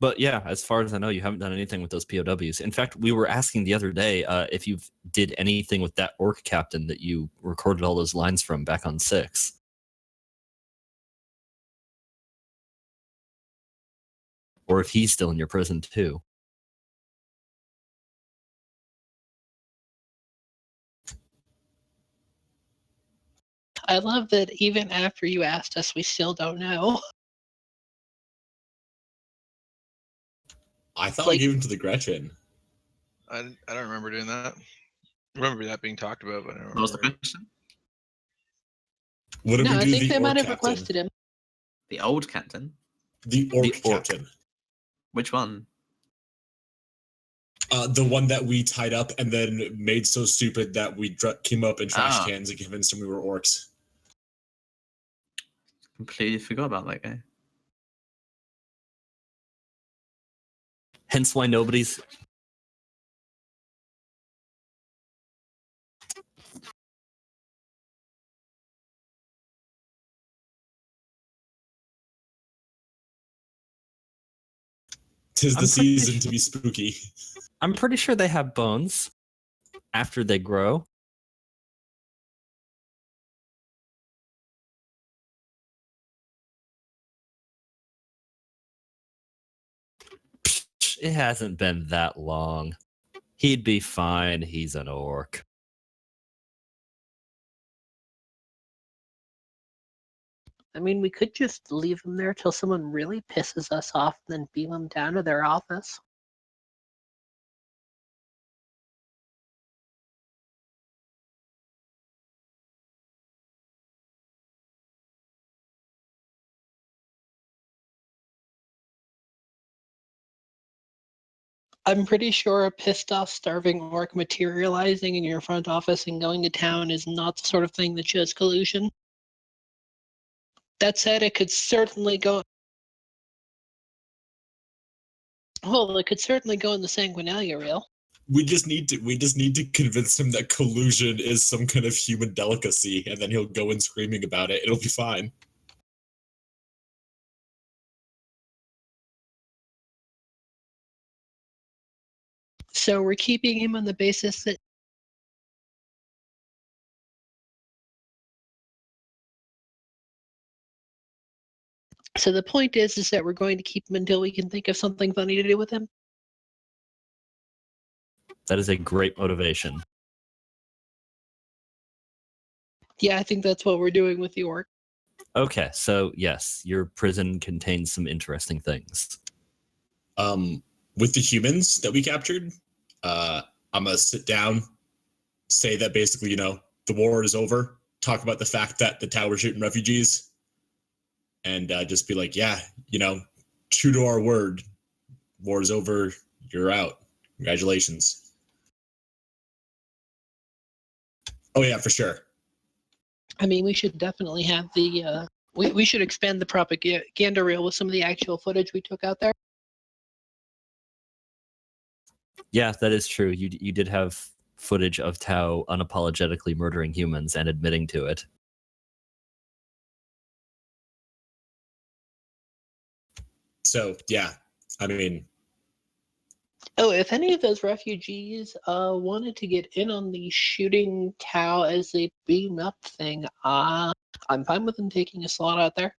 [SPEAKER 2] But yeah, as far as I know, you haven't done anything with those POWs. In fact, we were asking the other day if you did anything with that orc captain that you recorded all those lines from back on 6. Or if he's still in your prison too.
[SPEAKER 3] I love that even after you asked us, we still don't know.
[SPEAKER 5] I thought we gave him to the Gretchen.
[SPEAKER 4] I don't remember doing that. remember that being talked about, but I don't
[SPEAKER 1] What was the
[SPEAKER 4] remember.
[SPEAKER 1] question?
[SPEAKER 5] What did
[SPEAKER 3] No,
[SPEAKER 5] we
[SPEAKER 3] I
[SPEAKER 5] do
[SPEAKER 3] think
[SPEAKER 5] the
[SPEAKER 3] they
[SPEAKER 5] orc
[SPEAKER 3] might have
[SPEAKER 5] captain?
[SPEAKER 3] requested him.
[SPEAKER 1] The old captain?
[SPEAKER 5] The orc
[SPEAKER 2] The orc.
[SPEAKER 5] captain.
[SPEAKER 1] Which one?
[SPEAKER 5] The one that we tied up and then made so stupid that we came up in trash
[SPEAKER 1] Ah.
[SPEAKER 5] cans and convinced him we were orcs.
[SPEAKER 1] Completely forgot about that guy.
[SPEAKER 2] Hence why nobody's.
[SPEAKER 5] Tis
[SPEAKER 2] I'm
[SPEAKER 5] the
[SPEAKER 2] pretty
[SPEAKER 5] season
[SPEAKER 2] sure-
[SPEAKER 5] to be spooky.
[SPEAKER 2] I'm pretty sure they have bones after they grow. It hasn't been that long. He'd be fine. He's an orc.
[SPEAKER 3] I mean, we could just leave him there till someone really pisses us off, and then beam him down to their office. I'm pretty sure a pissed off, starving orc materializing in your front office and going to town is not the sort of thing that shows collusion. That said, it could certainly go. Well, it could certainly go in the Sanguinalia reel.
[SPEAKER 5] We just need to convince him that collusion is some kind of human delicacy, and then he'll go in screaming about it. It'll be fine.
[SPEAKER 3] So we're keeping him on the basis that. So the point is that we're going to keep him until we can think of something funny to do with him.
[SPEAKER 2] That is a great motivation.
[SPEAKER 3] Yeah, I think that's what we're doing with the orc.
[SPEAKER 2] Okay, so yes, your prison contains some interesting things.
[SPEAKER 5] With the humans that we captured, I'm gonna sit down, say that basically, the war is over, talk about the fact that the tower's shooting refugees, and just be like, yeah, true to our word, war is over, you're out. Congratulations. Oh yeah, for sure.
[SPEAKER 3] I mean, we should definitely have the. We should expand the propaganda reel with some of the actual footage we took out there.
[SPEAKER 2] Yeah, that is true. You did have footage of Tao unapologetically murdering humans and admitting to it.
[SPEAKER 5] So yeah, I mean,
[SPEAKER 3] Oh, if any of those refugees wanted to get in on the shooting cow as they beam up thing, I'm fine with them taking a slot out there.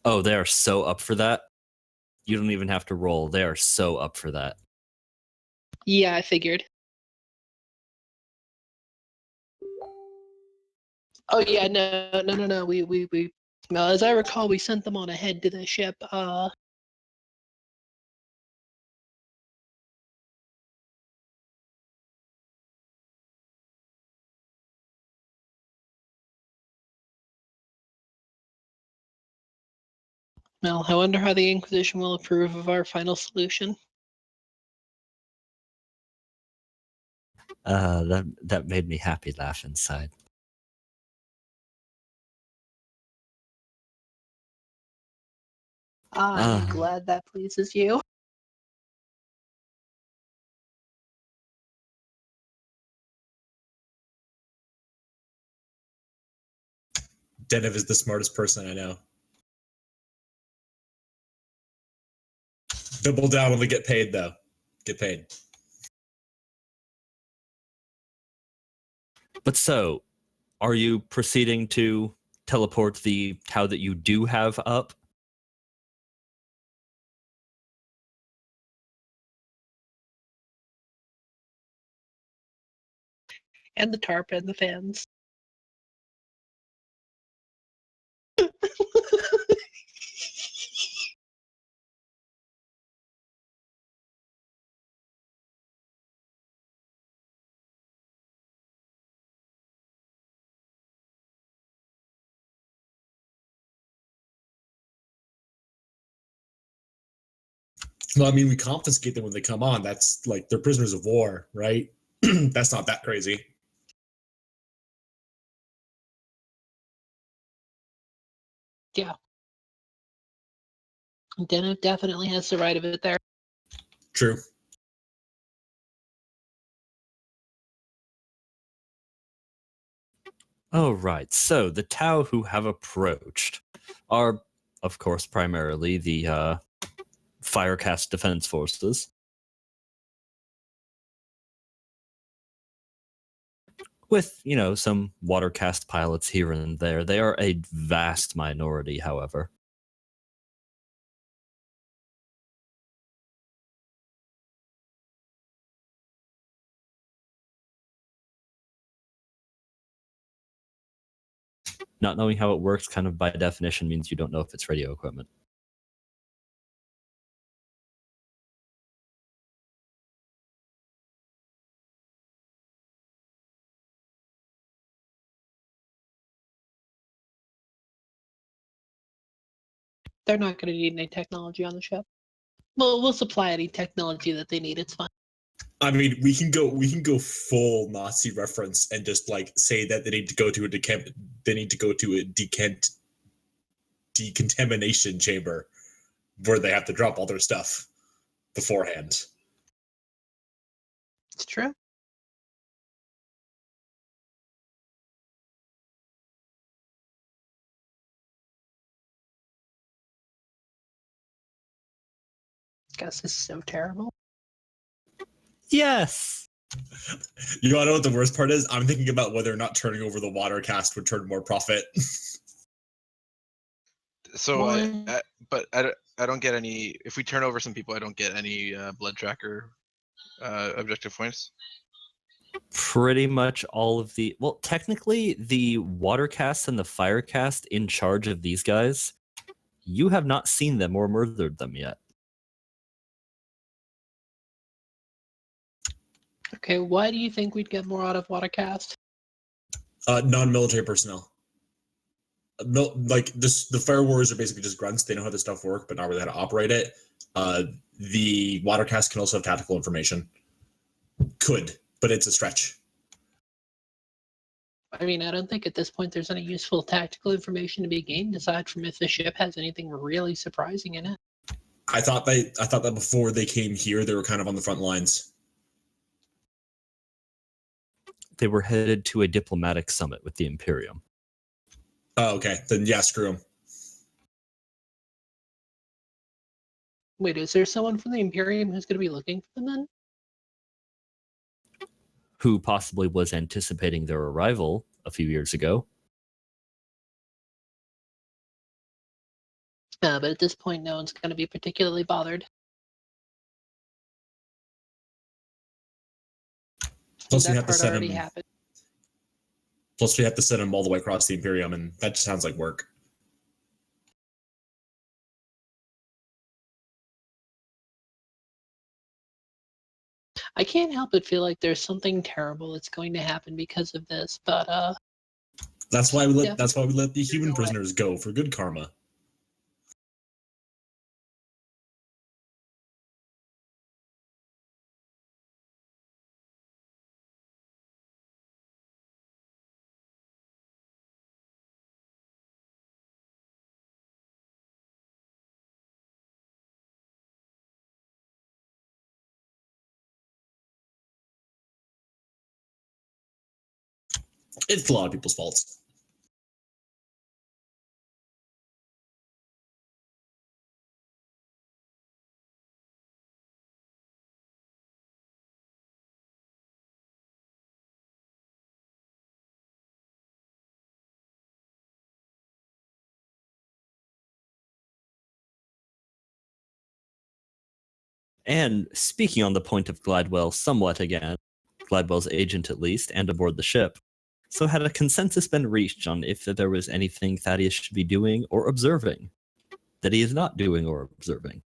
[SPEAKER 2] Oh, they are so up for that. You don't even have to roll. They are so up for that.
[SPEAKER 3] Yeah, I figured. Oh yeah, no. We well, as I recall, we sent them on ahead to the ship. Well, I wonder how the Inquisition will approve of our final solution.
[SPEAKER 2] That made me happy laugh inside.
[SPEAKER 3] I'm glad that pleases you.
[SPEAKER 5] Zennith is the smartest person I know. Double down on the get paid, though. Get paid.
[SPEAKER 2] But so, are you proceeding to teleport the Tao that you do have up?
[SPEAKER 3] And the tarp and the fans.
[SPEAKER 5] Well, I mean, we confiscate them when they come on. That's like they're prisoners of war, right? That's not that crazy.
[SPEAKER 3] Yeah. Zennith definitely has the right of it there.
[SPEAKER 5] True.
[SPEAKER 2] Oh, right. So the Tau who have approached are, of course, primarily the Firecast Defense Forces. With, some Watercast pilots here and there. They are a vast minority, however. Not knowing how it works kind of by definition means you don't know if it's radio equipment.
[SPEAKER 3] They're not going to need any technology on the ship. Well, we'll supply any technology that they need. It's fine.
[SPEAKER 5] I mean, we can go full Nazi reference and just like say that they need to go to a decontamination chamber where they have to drop all their stuff beforehand.
[SPEAKER 3] It's true. Gus is so terrible.
[SPEAKER 2] Yes!
[SPEAKER 5] You want to know what the worst part is? I'm thinking about whether or not turning over the water cast would turn more profit.
[SPEAKER 4] So
[SPEAKER 3] One.
[SPEAKER 4] but I don't get any. If we turn over some people, I don't get any blood tracker objective points.
[SPEAKER 2] Pretty much all of the... Well, technically, the Watercast and the Firecast in charge of these guys, you have not seen them or murdered them yet.
[SPEAKER 3] Okay, why do you think we'd get more out of Watercast?
[SPEAKER 5] Non-military personnel. Like this, the Fire Warriors are basically just grunts. They know how this stuff works, but not really how to operate it. The Watercast can also have tactical information. Could, but it's a stretch.
[SPEAKER 3] I mean, I don't think at this point there's any useful tactical information to be gained aside from if the ship has anything really surprising in it.
[SPEAKER 5] I thought that before they came here, they were kind of on the front lines.
[SPEAKER 2] They were headed to a diplomatic summit with the Imperium.
[SPEAKER 5] Oh, okay. Then yeah, screw them.
[SPEAKER 3] Wait, is there someone from the Imperium who's going to be looking for them then?
[SPEAKER 2] Who possibly was anticipating their arrival a few years ago.
[SPEAKER 3] But at this point, no one's going to be particularly bothered.
[SPEAKER 5] Plus, we
[SPEAKER 3] That
[SPEAKER 5] have to
[SPEAKER 3] part
[SPEAKER 5] send
[SPEAKER 3] already
[SPEAKER 5] them.
[SPEAKER 3] happened.
[SPEAKER 5] Plus, we have to send them all the way across the Imperium, and that just sounds like work.
[SPEAKER 3] I can't help but feel like there's something terrible that's going to happen because of this, but
[SPEAKER 5] That's why we let.
[SPEAKER 3] Yeah.
[SPEAKER 5] That's why we let the human
[SPEAKER 3] No way.
[SPEAKER 5] prisoners go for good karma. It's a lot of people's faults.
[SPEAKER 2] And speaking on the point of Gladwell somewhat again, Gladwell's agent at least, and aboard the ship, so had a consensus been reached on if there was anything Thaddeus should be doing or observing that he is not doing or observing?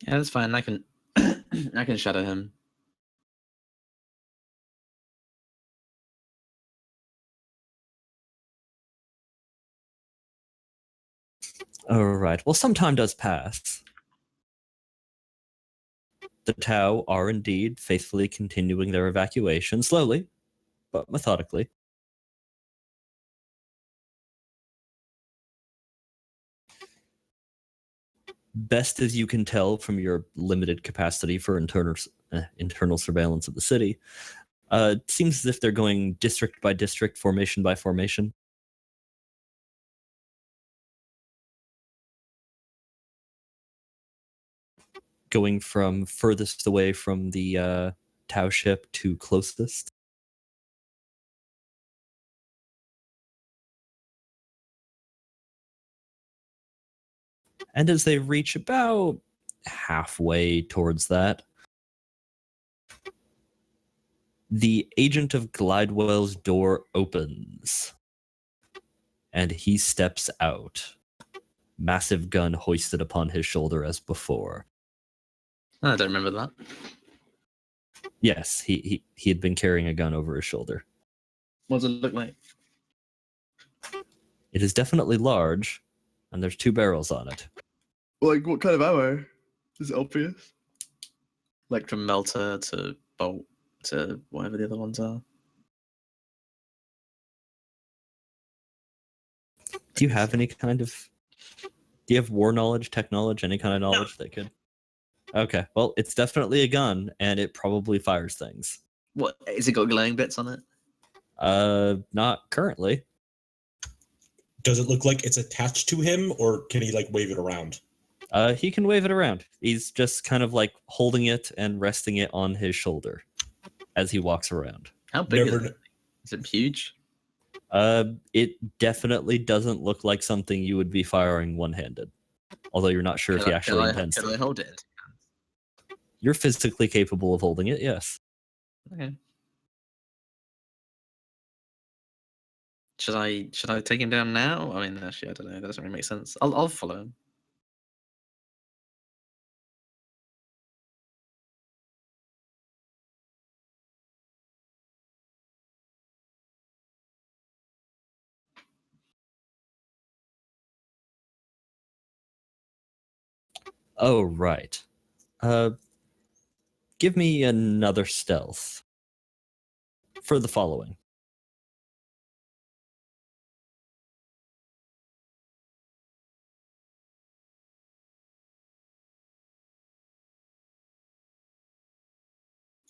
[SPEAKER 1] Yeah, that's fine. I can I can shadow him.
[SPEAKER 2] All right. Well, some time does pass. The Tau are indeed faithfully continuing their evacuation, slowly, but methodically. Best as you can tell from your limited capacity for internal surveillance of the city, it seems as if they're going district by district, formation by formation. Going from furthest away from the Tau ship to closest. And as they reach about halfway towards that, the agent of Glidewell's door opens, and he steps out, massive gun hoisted upon his shoulder as before.
[SPEAKER 1] Oh, I don't remember that.
[SPEAKER 2] Yes, he had been carrying a gun over his shoulder.
[SPEAKER 1] What does it look like?
[SPEAKER 2] It is definitely large, and there's 2 barrels on it.
[SPEAKER 1] Like, what kind of ammo? Is it obvious? Like from melter to bolt to whatever the other ones are.
[SPEAKER 2] Do you have any kind of... Do you have war knowledge, tech knowledge, any kind of knowledge that could... Okay, well, it's definitely a gun, and it probably fires things.
[SPEAKER 1] What, is it got glowing bits on it?
[SPEAKER 2] Not currently.
[SPEAKER 5] Does it look like it's attached to him, or can he like wave it around?
[SPEAKER 2] He can wave it around. He's just kind of like holding it and resting it on his shoulder as he walks around.
[SPEAKER 1] How big
[SPEAKER 5] Never
[SPEAKER 1] is it? Is it huge?
[SPEAKER 2] It definitely doesn't look like something you would be firing one-handed. Although you're not sure if he actually intends
[SPEAKER 1] Can
[SPEAKER 2] to.
[SPEAKER 1] I hold it?
[SPEAKER 2] You're physically capable of holding it, yes.
[SPEAKER 1] Okay. Should I take him down now? I mean, actually, I don't know. That doesn't really make sense. I'll follow him.
[SPEAKER 2] Oh, right. Give me another stealth for the following.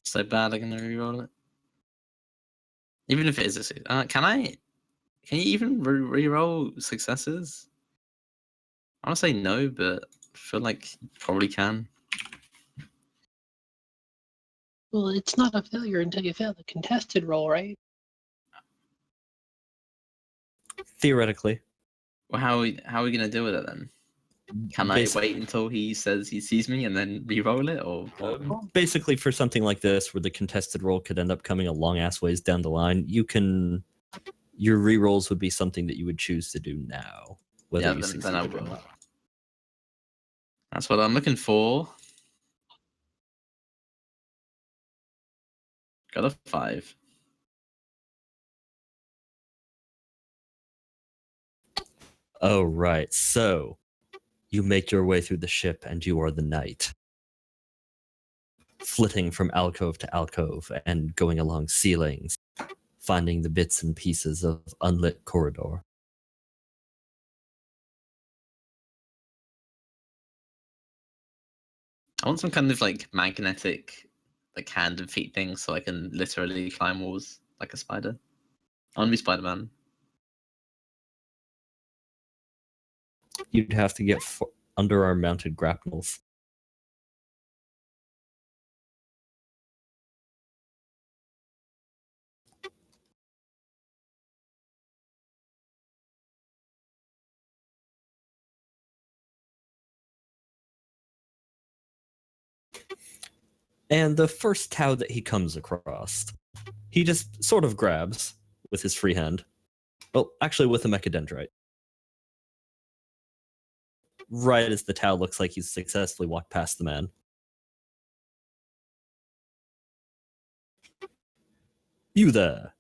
[SPEAKER 1] So bad, I'm gonna reroll it. Even if it is a success, can you even reroll successes? I want to say no, but I feel like you probably can.
[SPEAKER 3] Well, it's not a failure until you fail the contested roll, right?
[SPEAKER 2] Theoretically.
[SPEAKER 1] Well, how are we gonna deal with it then? Can I wait until he says he sees me and then re-roll it, or what?
[SPEAKER 2] Basically, for something like this, where the contested roll could end up coming a long ass ways down the line, your re-rolls would be something that you would choose to do now. Whether
[SPEAKER 1] Yeah,
[SPEAKER 2] you
[SPEAKER 1] then I
[SPEAKER 2] succeed or
[SPEAKER 1] will.
[SPEAKER 2] not.
[SPEAKER 1] That's what I'm looking for. Got a 5.
[SPEAKER 2] Oh, right. So, you make your way through the ship and you are the knight. Flitting from alcove to alcove and going along ceilings, finding the bits and pieces of unlit corridor.
[SPEAKER 1] I want some kind of like magnetic, like hand and feet thing, so I can literally climb walls like a spider. I want to be Spider-Man.
[SPEAKER 2] You'd have to get underarm mounted grapnels. And the first Tau that he comes across, he just sort of grabs with his free hand. Well, actually with a mechadendrite. right as the Tau looks like he's successfully walked past the man. You there.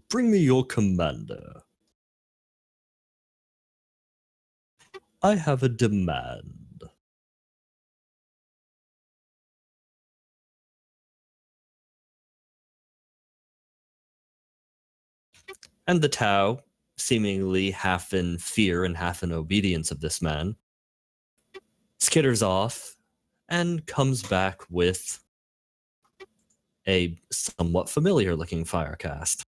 [SPEAKER 2] Bring me your commander. I have a demand. And the Tau, seemingly half in fear and half in obedience of this man, skitters off and comes back with a somewhat familiar looking firecast.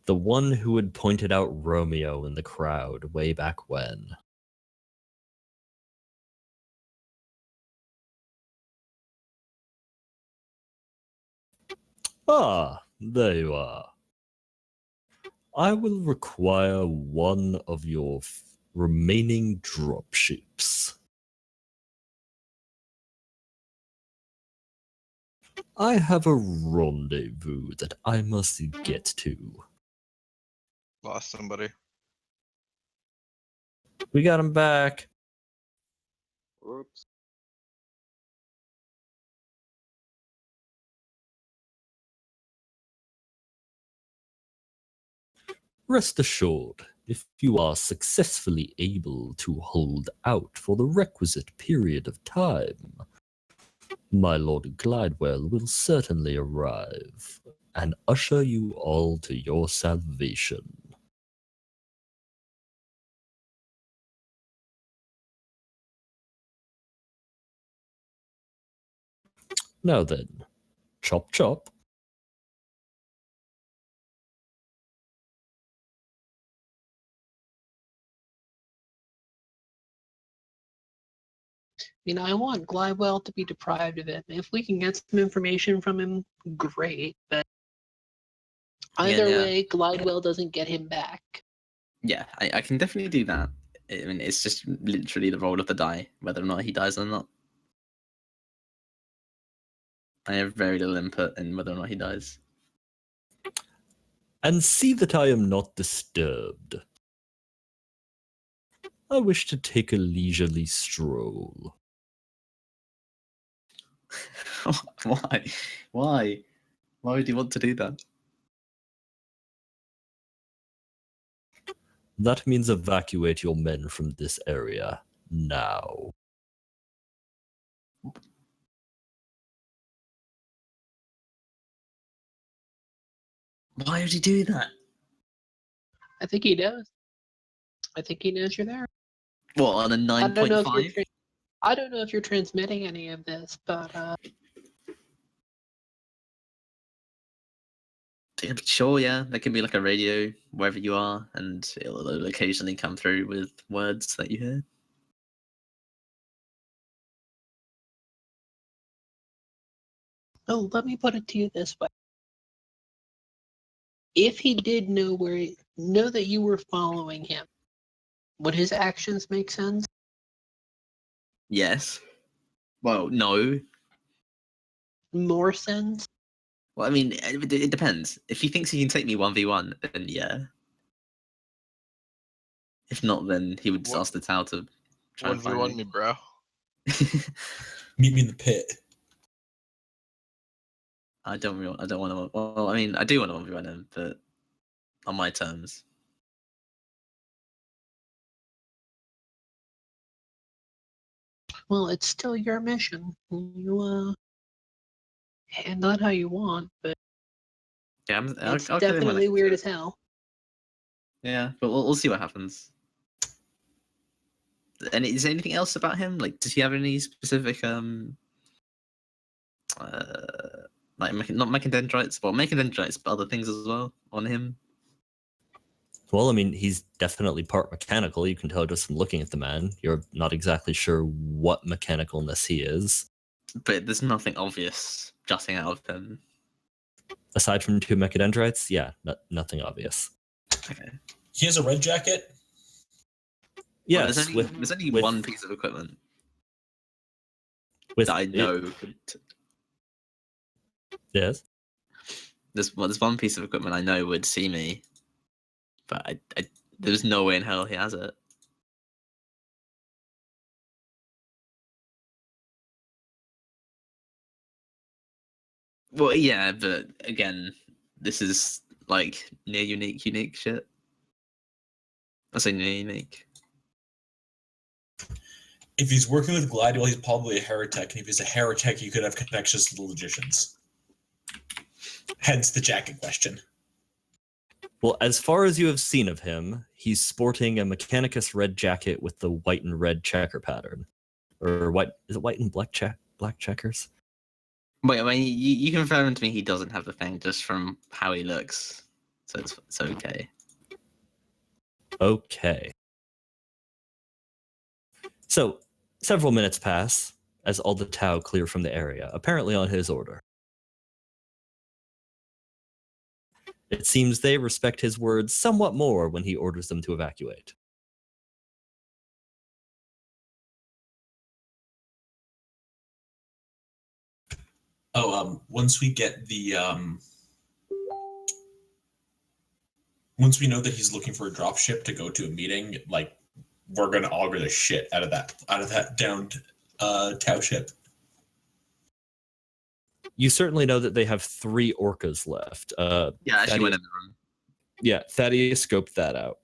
[SPEAKER 2] The one who had pointed out Romeo in the crowd way back when. Ah, there you are. I will require one of your remaining dropships. I have a rendezvous that I must get to.
[SPEAKER 4] Lost somebody.
[SPEAKER 2] We got him back.
[SPEAKER 6] Whoops.
[SPEAKER 2] Rest assured, if you are successfully able to hold out for the requisite period of time, my Lord Glidewell will certainly arrive and usher you all to your salvation. Now then, chop chop.
[SPEAKER 3] I want Glidewell to be deprived of it. If we can get some information from him, great. But either
[SPEAKER 1] yeah.
[SPEAKER 3] way, Glidewell doesn't get him back.
[SPEAKER 1] Yeah, I can definitely do that. I mean, it's just literally the roll of the die, whether or not he dies or not. I have very little input in whether or not he dies.
[SPEAKER 2] And see that I am not disturbed. I wish to take a leisurely stroll.
[SPEAKER 1] Why? Why? Why would you want to do that?
[SPEAKER 2] That means evacuate your men from this area now.
[SPEAKER 1] Why would you do that?
[SPEAKER 3] I think he does. I think he knows you're there.
[SPEAKER 1] What, on a
[SPEAKER 3] I don't know if
[SPEAKER 1] 9.5?
[SPEAKER 3] you're I don't know if you're transmitting any of this, but
[SPEAKER 1] Sure, yeah. There can be like a radio wherever you are, and it'll occasionally come through with words that you hear.
[SPEAKER 3] oh, let me put it to you this way. If he did know know that you were following him, would his actions make sense?
[SPEAKER 1] Yes. Well, no.
[SPEAKER 3] More sense?
[SPEAKER 1] Well, I mean, it depends. If he thinks he can take me 1v1, then yeah. If not, then he would just ask the Tau to try and find
[SPEAKER 4] 1v1
[SPEAKER 1] me.
[SPEAKER 4] me, bro.
[SPEAKER 5] Meet me in the pit.
[SPEAKER 1] I don't want to. Well, I mean, I do want to 1v1 him, but on my terms.
[SPEAKER 3] Well, it's still your mission. You handle it how you want, but
[SPEAKER 1] Yeah,
[SPEAKER 3] it's
[SPEAKER 1] I'll kill him when I
[SPEAKER 3] definitely
[SPEAKER 1] can
[SPEAKER 3] weird
[SPEAKER 1] do
[SPEAKER 3] as
[SPEAKER 1] it.
[SPEAKER 3] hell.
[SPEAKER 1] Yeah, but we'll see what happens. And is there anything else about him? Like, does he have any specific like not mechadendrites, well, mechadendrites, but other things as well on him?
[SPEAKER 2] Well, I mean, he's definitely part mechanical. You can tell just from looking at the man. You're not exactly sure what mechanicalness he is.
[SPEAKER 1] But there's nothing obvious jutting out of him.
[SPEAKER 2] Aside from 2 mechadendrites, yeah, nothing obvious.
[SPEAKER 1] Okay.
[SPEAKER 5] He has a red jacket.
[SPEAKER 1] Well,
[SPEAKER 2] Yes,
[SPEAKER 1] there's only
[SPEAKER 2] with-
[SPEAKER 1] one piece of equipment
[SPEAKER 2] with
[SPEAKER 1] that I
[SPEAKER 2] it-
[SPEAKER 1] know could.
[SPEAKER 2] yes.
[SPEAKER 1] there's one piece of equipment I know would see me, but there's no way in hell he has it. Well, yeah, but again, this is like near unique shit. I say near unique.
[SPEAKER 5] If he's working with Gladiol, he's probably a heretic, and if he's a heretic, he could have connections to the logicians. Hence the jacket question.
[SPEAKER 2] Well, as far as you have seen of him, he's sporting a Mechanicus red jacket with the white and red checker pattern. Or what is it, white and black checkers?
[SPEAKER 1] Wait, I mean, you confirmed to me he doesn't have the thing just from how he looks, so it's okay.
[SPEAKER 2] Okay. So, several minutes pass as all the Tau clear from the area, apparently on his order. It seems they respect his words somewhat more when he orders them to evacuate.
[SPEAKER 5] Once we get the once we know that he's looking for a dropship to go to a meeting, like, we're gonna auger the shit out of that downed Tau ship.
[SPEAKER 2] You certainly know that they have 3 orcas left.
[SPEAKER 1] Yeah, I actually went in the room.
[SPEAKER 2] Yeah, Thaddeus scoped that out.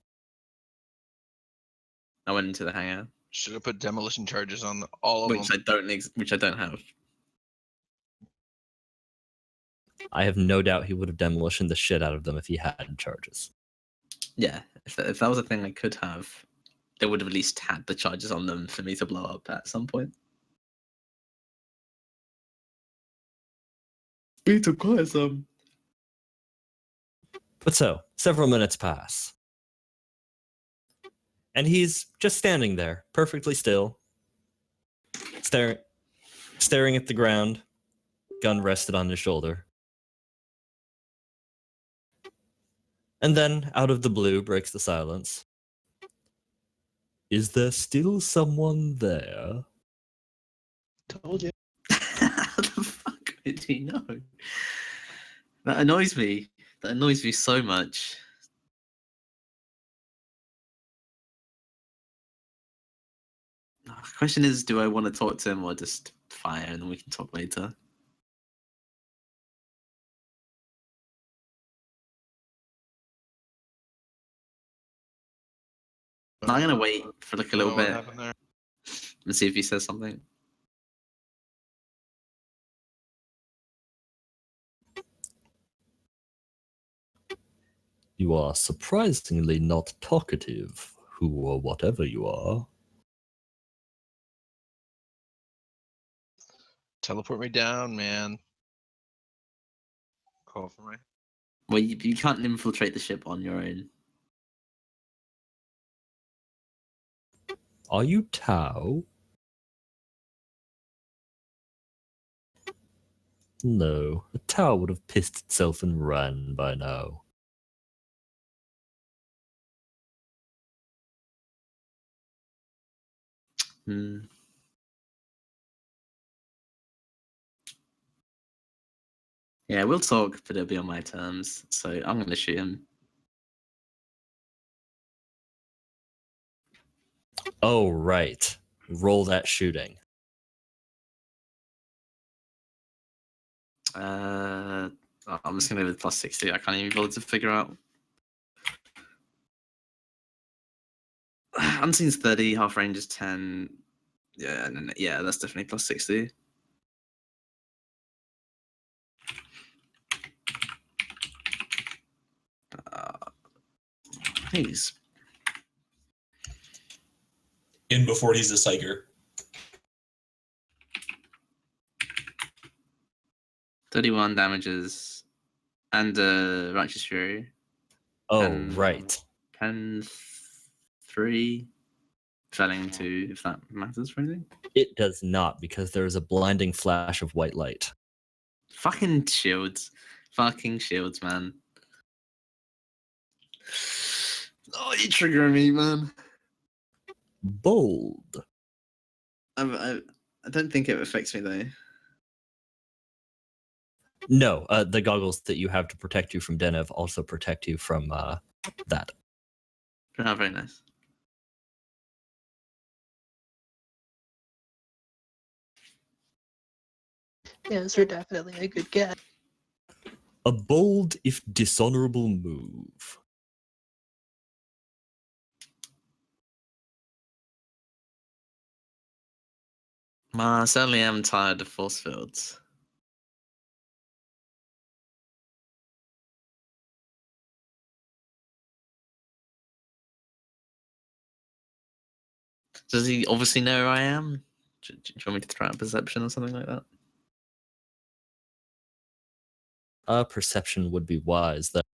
[SPEAKER 1] I went into the hangar,
[SPEAKER 4] Should have put demolition charges on all of
[SPEAKER 1] which
[SPEAKER 4] them.
[SPEAKER 1] I don't have.
[SPEAKER 2] I have no doubt he would have demolitioned the shit out of them if he had charges.
[SPEAKER 1] Yeah, if that was a thing I could have, they would have at least had the charges on them for me to blow up at some point. We took quite some.
[SPEAKER 2] But so, several minutes pass. And he's just standing there, perfectly still, staring at the ground, gun rested on his shoulder. And then, out of the blue, breaks the silence. Is there still someone there?
[SPEAKER 3] Told you.
[SPEAKER 1] How the fuck did he know? That annoys me. That annoys me so much. The question is, do I want to talk to him or just fire and then we can talk later? I'm gonna wait for like a little
[SPEAKER 4] What
[SPEAKER 1] bit
[SPEAKER 4] happened there?
[SPEAKER 1] and see if he says something.
[SPEAKER 2] You are surprisingly not talkative, who or whatever you are.
[SPEAKER 4] Teleport me down, man. Call for me.
[SPEAKER 1] Well, you can't infiltrate the ship on your own.
[SPEAKER 2] Are you Tau? No, a Tau would have pissed itself and ran by now.
[SPEAKER 1] Hmm. Yeah, we'll talk, but it'll be on my terms. So I'm gonna shoot him.
[SPEAKER 2] Oh, right. Roll that shooting.
[SPEAKER 1] I'm just gonna go with plus 60. I can't even bother to figure out. Unseen's 30, half range is 10. Yeah, and then, yeah, that's definitely plus 60. Please.
[SPEAKER 5] In before he's a psyker.
[SPEAKER 1] 31 damages and Righteous Fury.
[SPEAKER 2] Oh,
[SPEAKER 1] And-
[SPEAKER 2] right.
[SPEAKER 1] 3. Felling 2, if that matters for anything.
[SPEAKER 2] It does not, because there is a blinding flash of white light.
[SPEAKER 1] Fucking shields. Fucking shields, man. Oh, you're triggering me, man.
[SPEAKER 2] Bold.
[SPEAKER 1] I don't think it affects me, though.
[SPEAKER 2] No, the goggles that you have to protect you from Denev also protect you from that.
[SPEAKER 1] Oh, very nice.
[SPEAKER 3] Yeah, those are definitely a good get.
[SPEAKER 2] A bold, if dishonorable move.
[SPEAKER 1] I certainly am tired of force fields. Does he obviously know who I am? Do you want me to throw out perception or something like that?
[SPEAKER 2] Perception would be wise. That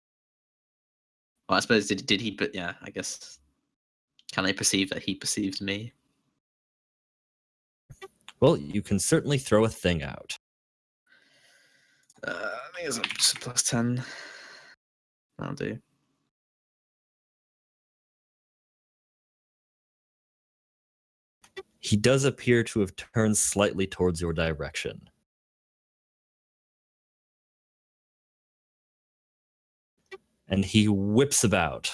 [SPEAKER 1] Well, I suppose did he? But yeah, I guess. Can I perceive that he perceived me?
[SPEAKER 2] well, you can certainly throw a thing out.
[SPEAKER 1] I think it's a plus 10. That'll do.
[SPEAKER 2] He does appear to have turned slightly towards your direction. And he whips about,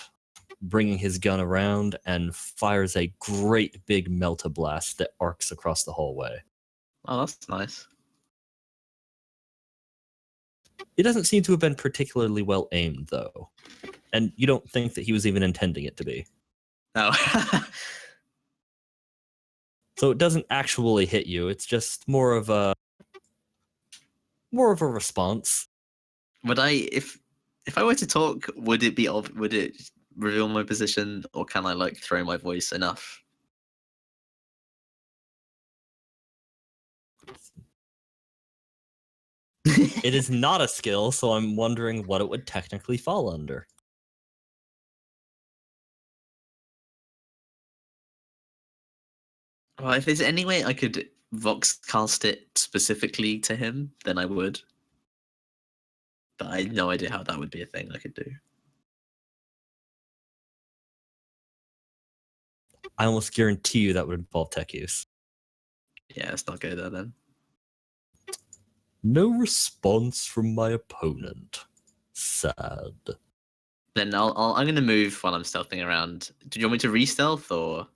[SPEAKER 2] bringing his gun around and fires a great big melt-a-blast that arcs across the hallway.
[SPEAKER 1] Oh, that's nice.
[SPEAKER 2] It doesn't seem to have been particularly well aimed, though. And you don't think that he was even intending it to be.
[SPEAKER 1] No.
[SPEAKER 2] So it doesn't actually hit you. It's just more of a response.
[SPEAKER 1] Would I, if I were to talk, would it reveal my position, or can I like throw my voice enough?
[SPEAKER 2] It is not a skill, so I'm wondering what it would technically fall under.
[SPEAKER 1] Well, if there's any way I could vox cast it specifically to him, then I would. But I had no idea how that would be a thing I could do.
[SPEAKER 2] I almost guarantee you that would involve tech use.
[SPEAKER 1] Yeah, let's not go there then.
[SPEAKER 2] No response from my opponent. Sad.
[SPEAKER 1] Then I'm gonna move while I'm stealthing around. Do you want me to re-stealth or?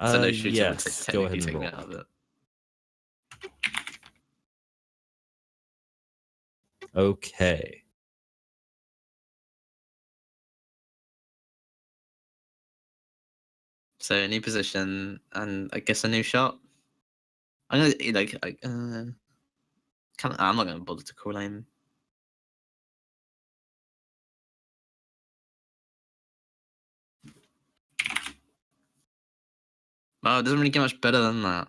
[SPEAKER 1] So no shooter would
[SPEAKER 2] Yes,
[SPEAKER 1] technically
[SPEAKER 2] go ahead and
[SPEAKER 1] take me
[SPEAKER 2] roll.
[SPEAKER 1] out of it.
[SPEAKER 2] Okay.
[SPEAKER 1] So a new position and I guess a new shot. I'm gonna like I'm not gonna bother to call aim. Well, it doesn't really get much better than that.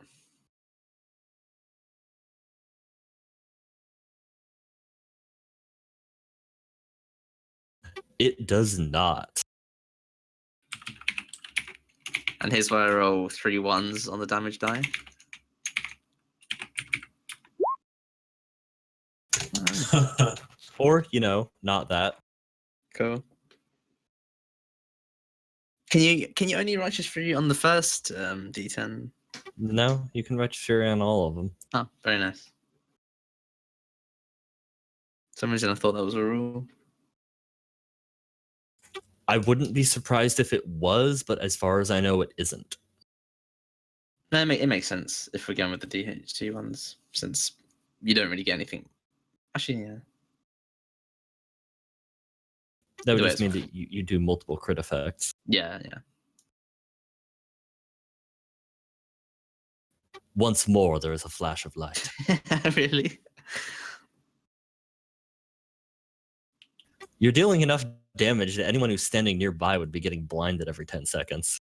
[SPEAKER 2] It does not.
[SPEAKER 1] And here's where I roll 3 ones on the damage die.
[SPEAKER 2] Or, not that.
[SPEAKER 1] Cool. Can you only righteous free on the first D10?
[SPEAKER 2] No, you can register on all of them.
[SPEAKER 1] Oh, very nice. For some reason I thought that was a rule.
[SPEAKER 2] I wouldn't be surprised if it was, but as far as I know, it isn't.
[SPEAKER 1] No, it makes sense if we're going with the DHT ones, since you don't really get anything. Actually, yeah.
[SPEAKER 2] That would
[SPEAKER 1] The way
[SPEAKER 2] just mean
[SPEAKER 1] it's-
[SPEAKER 2] that you do multiple crit effects.
[SPEAKER 1] Yeah.
[SPEAKER 2] Once more, there is a flash of light.
[SPEAKER 1] Really?
[SPEAKER 2] You're dealing enough damage that anyone who's standing nearby would be getting blinded every 10 seconds.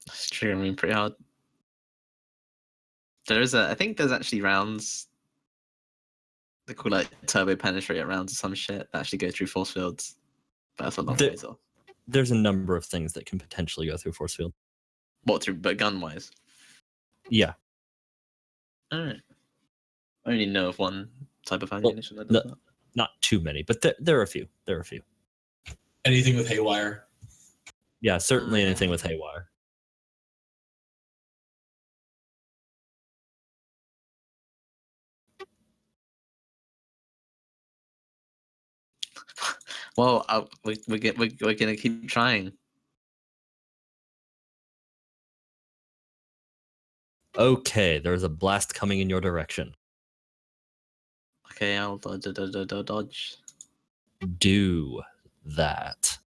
[SPEAKER 1] It's triggering me pretty hard. I think there's actually rounds. They call like turbo penetrate rounds or some shit that actually go through force fields. But that's a long ways off.
[SPEAKER 2] There's a number of things that can potentially go through force field.
[SPEAKER 1] What through, but gun wise?
[SPEAKER 2] Yeah.
[SPEAKER 1] Alright. I only know of one type of ammunition that does that.
[SPEAKER 2] Not too many, but there are a few.
[SPEAKER 5] Anything with haywire.
[SPEAKER 2] Yeah, certainly anything with haywire.
[SPEAKER 1] Well, we're gonna keep trying.
[SPEAKER 2] Okay, there's a blast coming in your direction.
[SPEAKER 1] Okay, I'll dodge.
[SPEAKER 2] Do that.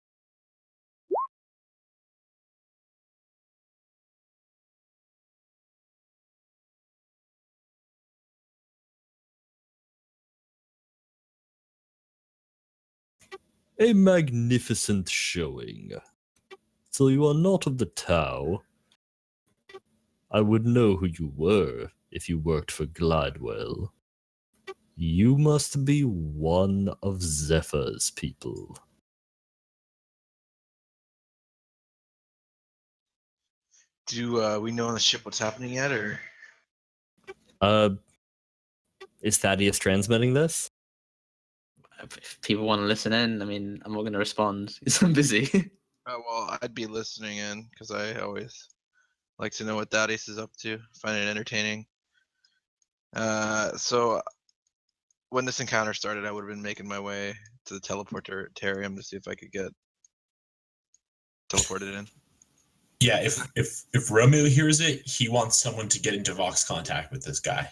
[SPEAKER 2] A magnificent showing. So you are not of the Tau. I would know who you were if you worked for Glidewell. You must be one of Zephyr's people.
[SPEAKER 4] Do we know on the ship what's happening yet, or?
[SPEAKER 2] Is Thaddeus transmitting this?
[SPEAKER 1] If people want to listen in, I mean, I'm not gonna respond because I'm busy.
[SPEAKER 4] Well, I'd be listening in because I always like to know what Thaddeus is up to. Find it entertaining. So when this encounter started, I would have been making my way to the teleportarium to see if I could get teleported in.
[SPEAKER 5] Yeah, if Romeo hears it, he wants someone to get into Vox contact with this guy.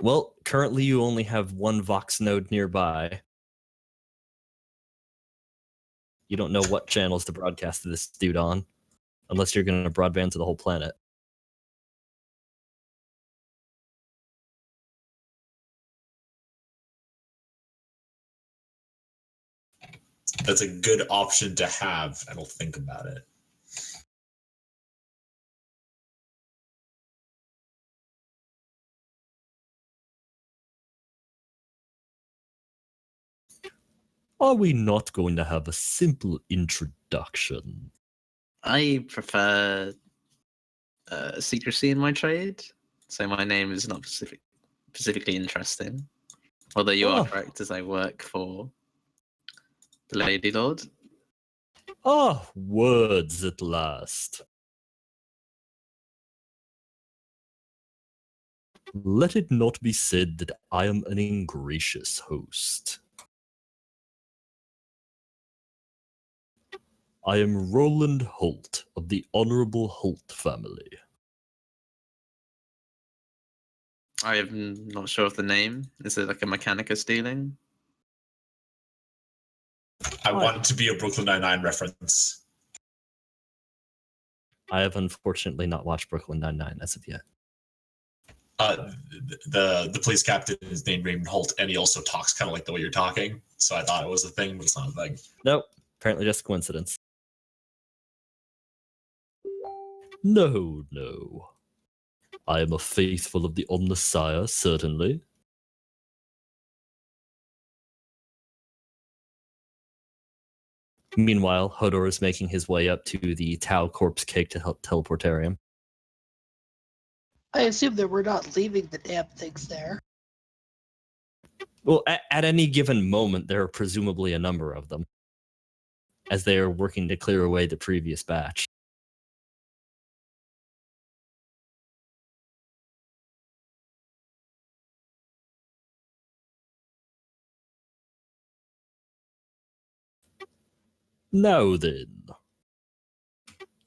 [SPEAKER 2] Well, currently you only have one Vox node nearby. You don't know what channels to broadcast to this dude on, unless you're going to broadband to the whole planet.
[SPEAKER 5] That's a good option to have, and I'll think about it.
[SPEAKER 2] Are we not going to have a simple introduction?
[SPEAKER 1] I prefer secrecy in my trade, so my name is not specifically interesting. Although you are correct, as I work for the Lady Lord.
[SPEAKER 2] Ah, words at last. Let it not be said that I am an ingracious host. I am Roland Holt of the Honorable Holt family.
[SPEAKER 1] I am not sure of the name. Is it like a Mechanica stealing?
[SPEAKER 5] I want it to be a Brooklyn Nine-Nine reference.
[SPEAKER 2] I have unfortunately not watched Brooklyn Nine-Nine as of yet.
[SPEAKER 5] The police captain is named Raymond Holt, and he also talks kind of like the way you're talking. So I thought it was a thing, but it's not a thing.
[SPEAKER 2] Nope, apparently just a coincidence. No. I am a faithful of the Omnissiah, certainly. Meanwhile, Hodor is making his way up to the Tau corpse cake to help teleportarium.
[SPEAKER 3] I assume that we're not leaving the damn things there.
[SPEAKER 2] Well, at any given moment, there are presumably a number of them, as they are working to clear away the previous batch. Now then,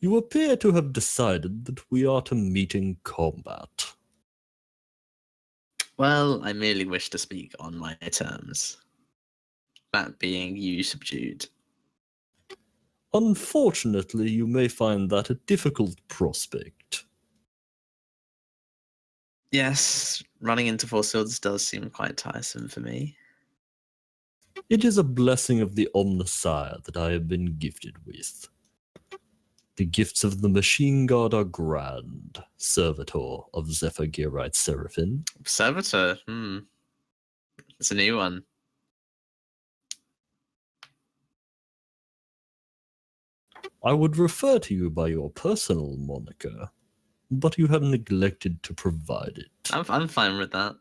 [SPEAKER 2] you appear to have decided that we are to meet in combat.
[SPEAKER 1] Well, I merely wish to speak on my terms. That being you subdued.
[SPEAKER 2] Unfortunately, you may find that a difficult prospect.
[SPEAKER 1] Yes, running into force fields does seem quite tiresome for me.
[SPEAKER 2] It is a blessing of the Omnissiah that I have been gifted with. The gifts of the Machine God are grand, Servitor of Zephyr Gearite Seraphim.
[SPEAKER 1] Servitor, it's a new one.
[SPEAKER 2] I would refer to you by your personal moniker, but you have neglected to provide it.
[SPEAKER 1] I'm fine with that.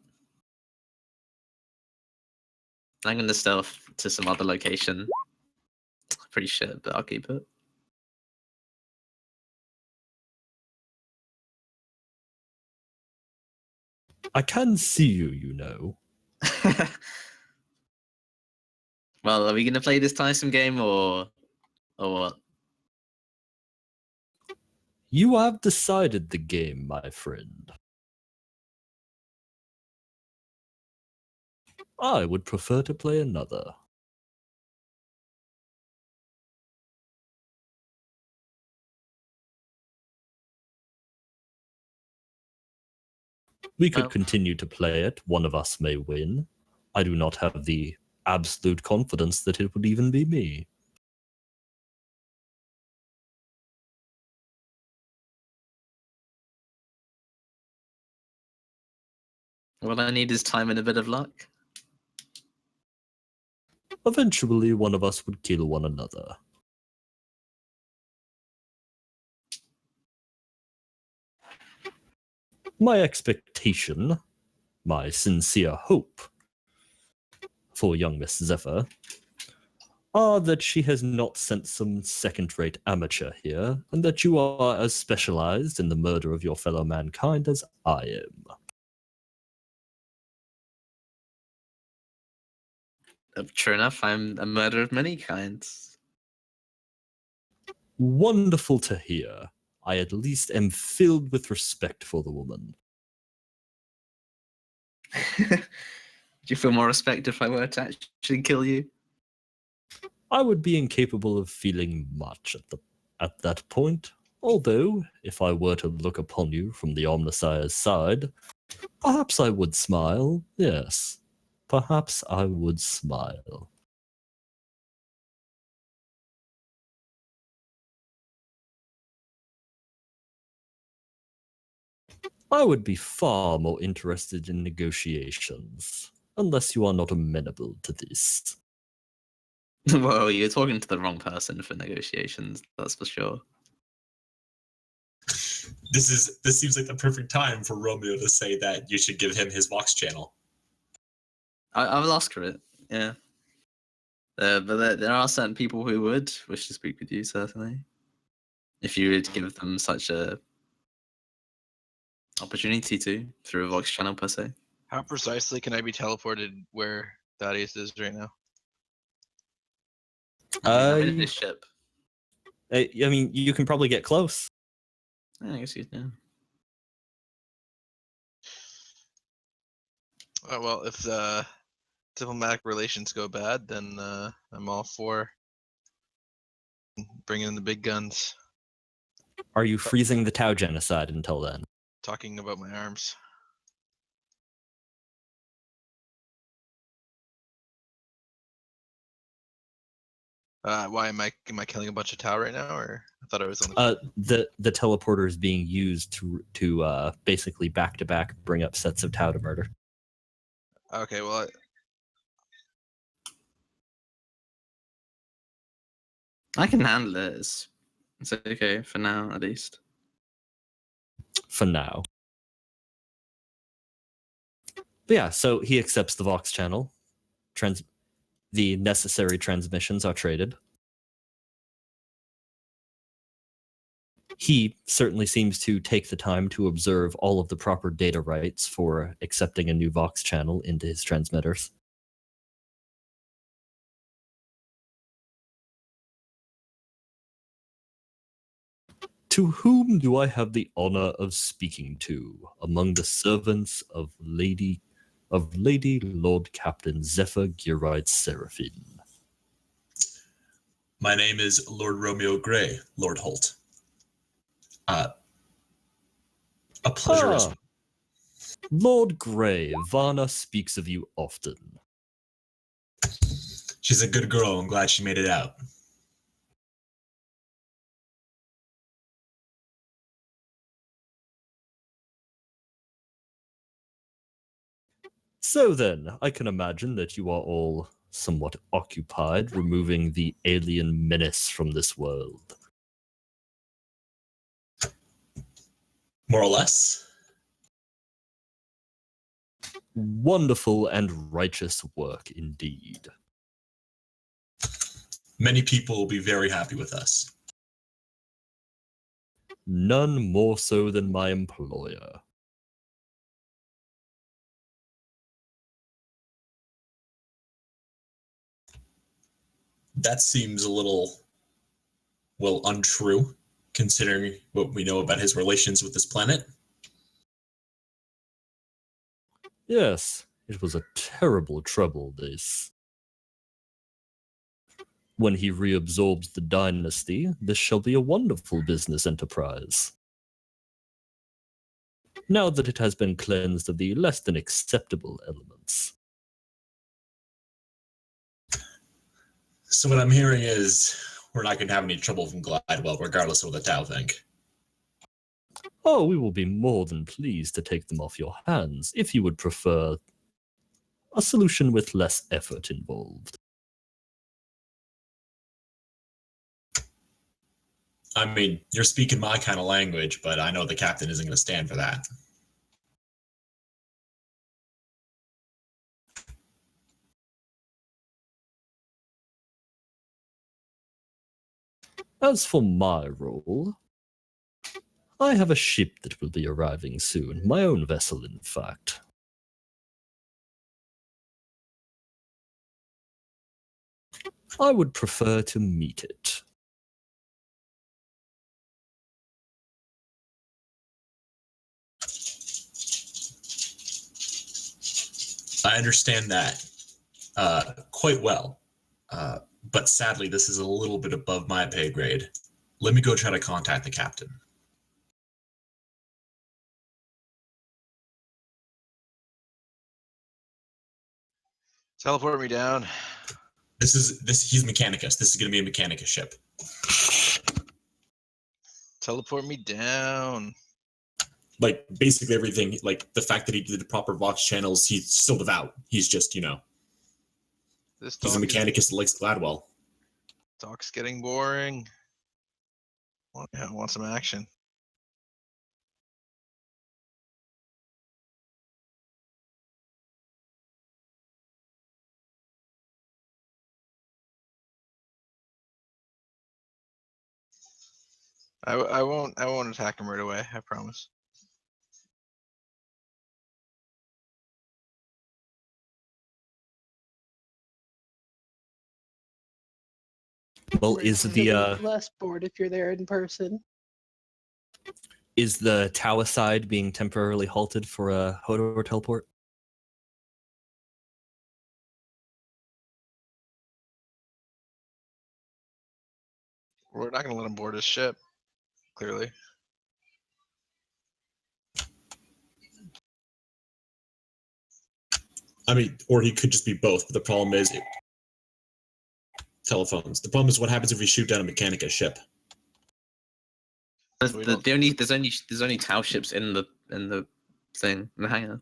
[SPEAKER 1] I'm gonna stealth to some other location. Pretty shit, but I'll keep it.
[SPEAKER 2] I can see you, you know.
[SPEAKER 1] Well, are we gonna play this tiresome game or what?
[SPEAKER 2] You have decided the game, my friend. I would prefer to play another. We could
[SPEAKER 1] Well-
[SPEAKER 2] continue to play it. One of us may win. I do not have the absolute confidence that it would even be me.
[SPEAKER 1] What I need is time and a bit of luck.
[SPEAKER 2] Eventually, one of us would kill one another. My expectation, my sincere hope for young Miss Zephyr are that she has not sent some second-rate amateur here, and that you are as specialized in the murder of your fellow mankind as I am.
[SPEAKER 1] True enough, I'm a murderer of many kinds.
[SPEAKER 2] Wonderful to hear. I at least am filled with respect for the woman.
[SPEAKER 1] Do you feel more respect if I were to actually kill you?
[SPEAKER 2] I would be incapable of feeling much at that point. Although, if I were to look upon you from the Omnissiah's side, perhaps I would smile. Yes, perhaps I would smile. I would be far more interested in negotiations, unless you are not amenable to this.
[SPEAKER 1] Whoa, you're talking to the wrong person for negotiations, that's for sure.
[SPEAKER 5] This seems like the perfect time for Romeo to say that you should give him his Vox channel.
[SPEAKER 1] I will ask for it, yeah. But there are certain people who would wish to speak with you, certainly. If you would give them such a opportunity to, through a Vox channel per se.
[SPEAKER 4] How precisely can I be teleported where Thaddeus is right now?
[SPEAKER 1] I'm in his ship.
[SPEAKER 2] I mean, you can probably get close.
[SPEAKER 1] Yeah, I guess you can.
[SPEAKER 4] Well, if the diplomatic relations go bad, then I'm all for bringing in the big guns.
[SPEAKER 2] Are you freezing the Tau genocide until then?
[SPEAKER 4] Talking about my arms. Why am I killing a bunch of Tau right now? Or I thought I was on the.
[SPEAKER 2] The teleporter is being used to basically back to back bring up sets of Tau to murder.
[SPEAKER 4] Okay, well,
[SPEAKER 1] I can handle it. It's okay for now, at least.
[SPEAKER 2] For now. But yeah, so he accepts the Vox channel. The necessary transmissions are traded. He certainly seems to take the time to observe all of the proper data rights for accepting a new Vox channel into his transmitters. To whom do I have the honor of speaking to among the servants of Lady Lord Captain Zephyr Giride Seraphine?
[SPEAKER 5] My name is Lord Romeo Gray, Lord Holt. A pleasure as
[SPEAKER 2] Ah, Lord Gray, Varna speaks of you often.
[SPEAKER 5] she's a good girl. I'm glad she made it out.
[SPEAKER 2] So then, I can imagine that you are all somewhat occupied removing the alien menace from this world.
[SPEAKER 5] More or less.
[SPEAKER 2] Wonderful and righteous work indeed.
[SPEAKER 5] Many people will be very happy with us.
[SPEAKER 2] None more so than my employer.
[SPEAKER 5] That seems a little, well, untrue, considering what we know about his relations with this planet.
[SPEAKER 2] Yes, it was a terrible trouble, this. When he reabsorbs the dynasty, this shall be a wonderful business enterprise. Now that it has been cleansed of the less than acceptable elements.
[SPEAKER 5] So what I'm hearing is we're not going to have any trouble from Glidewell, regardless of what the Tau think.
[SPEAKER 2] Oh, we will be more than pleased to take them off your hands, if you would prefer a solution with less effort involved.
[SPEAKER 5] I mean, you're speaking my kind of language, but I know the captain isn't going to stand for that.
[SPEAKER 2] As for my role, I have a ship that will be arriving soon, my own vessel, in fact. I would prefer to meet it.
[SPEAKER 5] I understand that quite well, but sadly, this is a little bit above my pay grade. Let me go try to contact the captain.
[SPEAKER 4] Teleport me down.
[SPEAKER 5] He's Mechanicus. This is going to be a Mechanicus ship.
[SPEAKER 4] Teleport me down.
[SPEAKER 5] Like, basically everything, like, the fact that he did the proper Vox channels, he's still devout. He's just, he's a Mechanicus that likes Gladwell.
[SPEAKER 4] Talk's getting boring. I want some action. I won't attack him right away, I promise.
[SPEAKER 2] Well, is the
[SPEAKER 3] less bored if you're there in person.
[SPEAKER 2] Is the Tau side being temporarily halted for a Hodor teleport?
[SPEAKER 4] We're not gonna let him board his ship, clearly.
[SPEAKER 5] I mean, or he could just be both, but the problem is telephones. The problem is what happens if we shoot down a Mechanicus ship?
[SPEAKER 1] There's only Tau ships in the thing, in the hangar.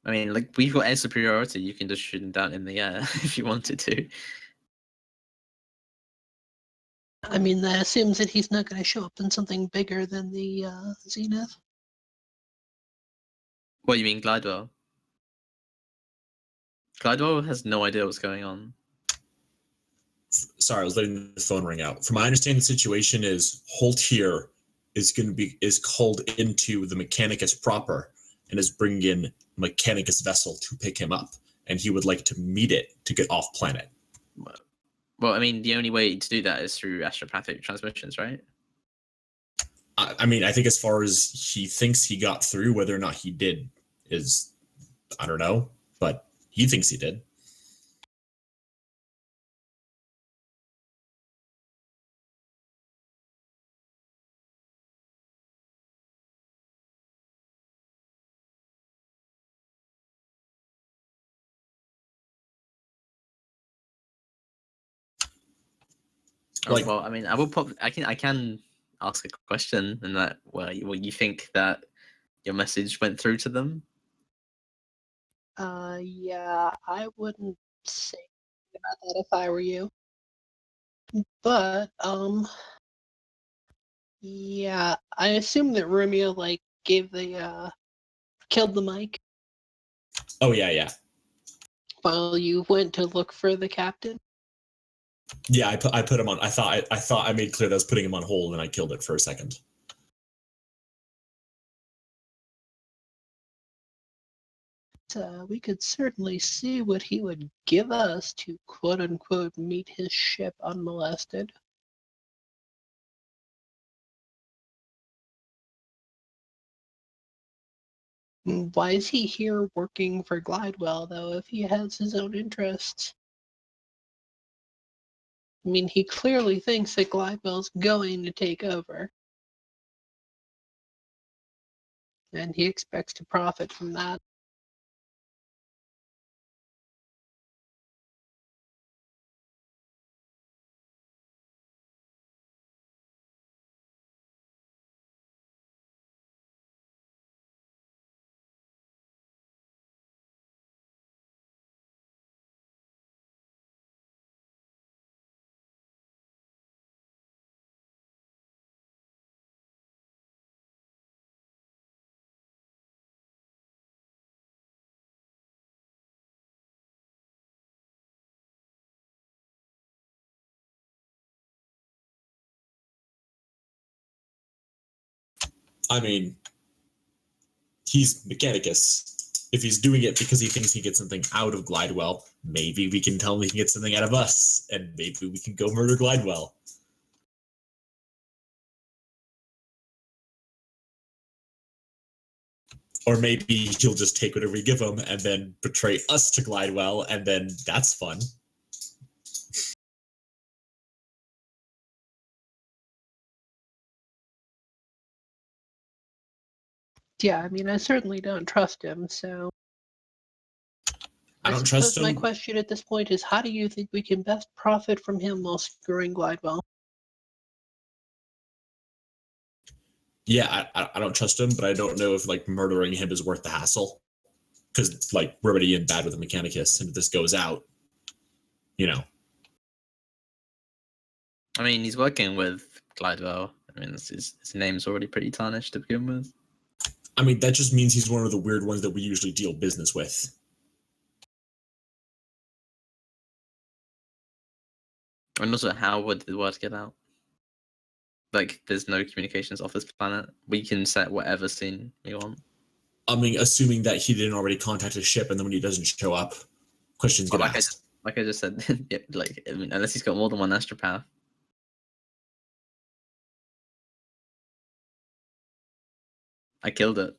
[SPEAKER 1] I mean, like, we've got air superiority. You can just shoot them down in the air if you wanted to.
[SPEAKER 3] I mean, that assumes that he's not going to show up in something bigger than the Zennith.
[SPEAKER 1] What, you mean Glidewell? Glidewell has no idea what's going on.
[SPEAKER 5] Sorry, I was letting the phone ring out. From my understanding, the situation is Holt here is called into the Mechanicus proper and is bringing in Mechanicus vessel to pick him up, and he would like to meet it to get off planet.
[SPEAKER 1] Well, I mean, the only way to do that is through astropathic transmissions, right?
[SPEAKER 5] I mean, I think as far as he thinks he got through, whether or not he did is, I don't know, but he thinks he did. Like,
[SPEAKER 1] Well, I mean, I can ask a question, and that you think that your message went through to them.
[SPEAKER 3] Yeah, I wouldn't say about that if I were you. But, yeah, I assume that Romeo, like, gave the, killed the mic
[SPEAKER 5] oh yeah.
[SPEAKER 3] while you went to look for the captain.
[SPEAKER 5] Yeah, I put him on. I thought I made clear that I was putting him on hold, and I killed it for a second.
[SPEAKER 3] we could certainly see what he would give us to quote unquote meet his ship unmolested. Why is he here working for Glidewell, though, if he has his own interests? I mean, he clearly thinks that Glidewell's going to take over. And he expects to profit from that.
[SPEAKER 5] I mean, he's Mechanicus. If he's doing it because he thinks he gets something out of Glidewell, maybe we can tell him he can get something out of us, and maybe we can go murder Glidewell. Or maybe he'll just take whatever we give him and then betray us to Glidewell, and then that's fun.
[SPEAKER 3] Yeah, I mean, I certainly don't trust him, so...
[SPEAKER 5] I don't trust
[SPEAKER 3] suppose my
[SPEAKER 5] him.
[SPEAKER 3] question at this point is, how do you think we can best profit from him while screwing Glidewell?
[SPEAKER 5] Yeah, I don't trust him, but I don't know if like murdering him is worth the hassle. Because like we're already in bad with the Mechanicus, and if this goes out, you know.
[SPEAKER 1] I mean, he's working with Glidewell. I mean, his name's already pretty tarnished to begin with.
[SPEAKER 5] I mean, that just means he's one of the weird ones that we usually deal business with.
[SPEAKER 1] And also, how would the word get out? Like, there's no communications off this planet. We can set whatever scene we want.
[SPEAKER 5] I mean, assuming that he didn't already contact his ship, and then when he doesn't show up, questions get asked.
[SPEAKER 1] Like I just said, yeah, like, I mean, unless he's got more than one astropath. I killed it.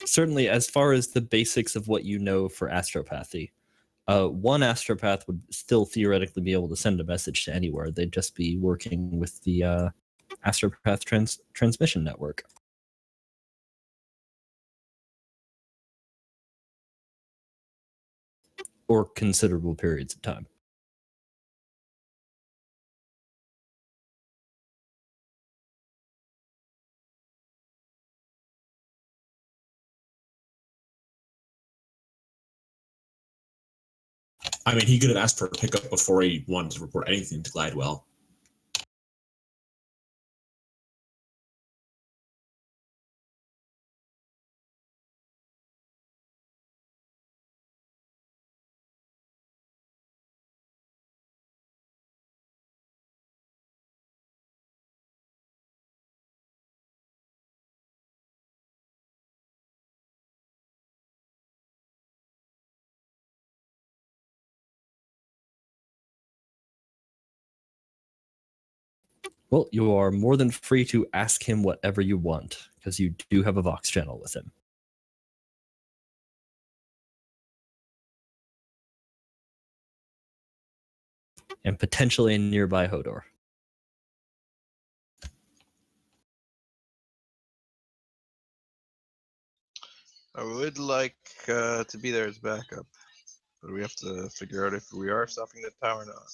[SPEAKER 2] Certainly, as far as the basics of what you know for astropathy, one astropath would still theoretically be able to send a message to anywhere. They'd just be working with the astropath transmission network. Or considerable periods of time.
[SPEAKER 5] I mean, he could have asked for a pickup before he wanted to report anything to Glidewell.
[SPEAKER 2] Well, you are more than free to ask him whatever you want, because you do have a Vox channel with him. And potentially a nearby Hodor.
[SPEAKER 4] I would like to be there as backup, but we have to figure out if we are stopping the tower or not,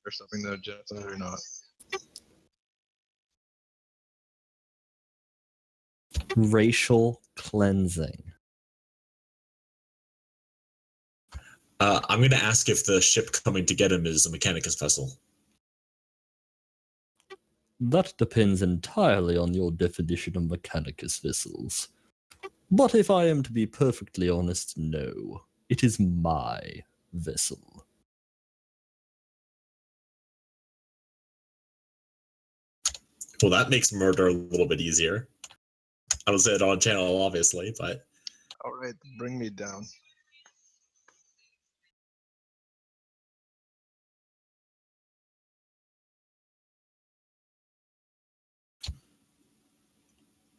[SPEAKER 4] or stopping the genocide or not.
[SPEAKER 2] Racial cleansing.
[SPEAKER 5] I'm going to ask if the ship coming to get him is a Mechanicus vessel.
[SPEAKER 2] That depends entirely on your definition of mechanicus vessels. But if I am to be perfectly honest, no. It is my vessel.
[SPEAKER 5] Well, that makes murder a little bit easier. I don't say it on channel, obviously, but
[SPEAKER 4] All right, bring me down.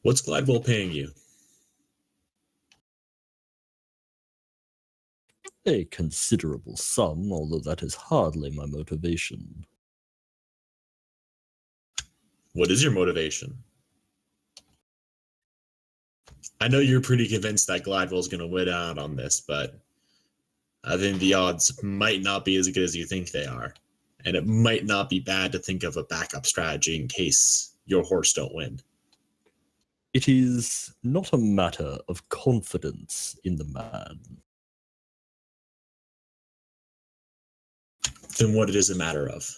[SPEAKER 5] what's Gladwell paying you?
[SPEAKER 2] A considerable sum, although that is hardly my motivation.
[SPEAKER 5] What is your motivation? I know you're pretty convinced that Gladwell's going to win out on this, but I think the odds might not be as good as you think they are. And it might not be bad to think of a backup strategy in case your horse don't win.
[SPEAKER 2] It is not a matter of confidence in the man.
[SPEAKER 5] Then what it is a matter of?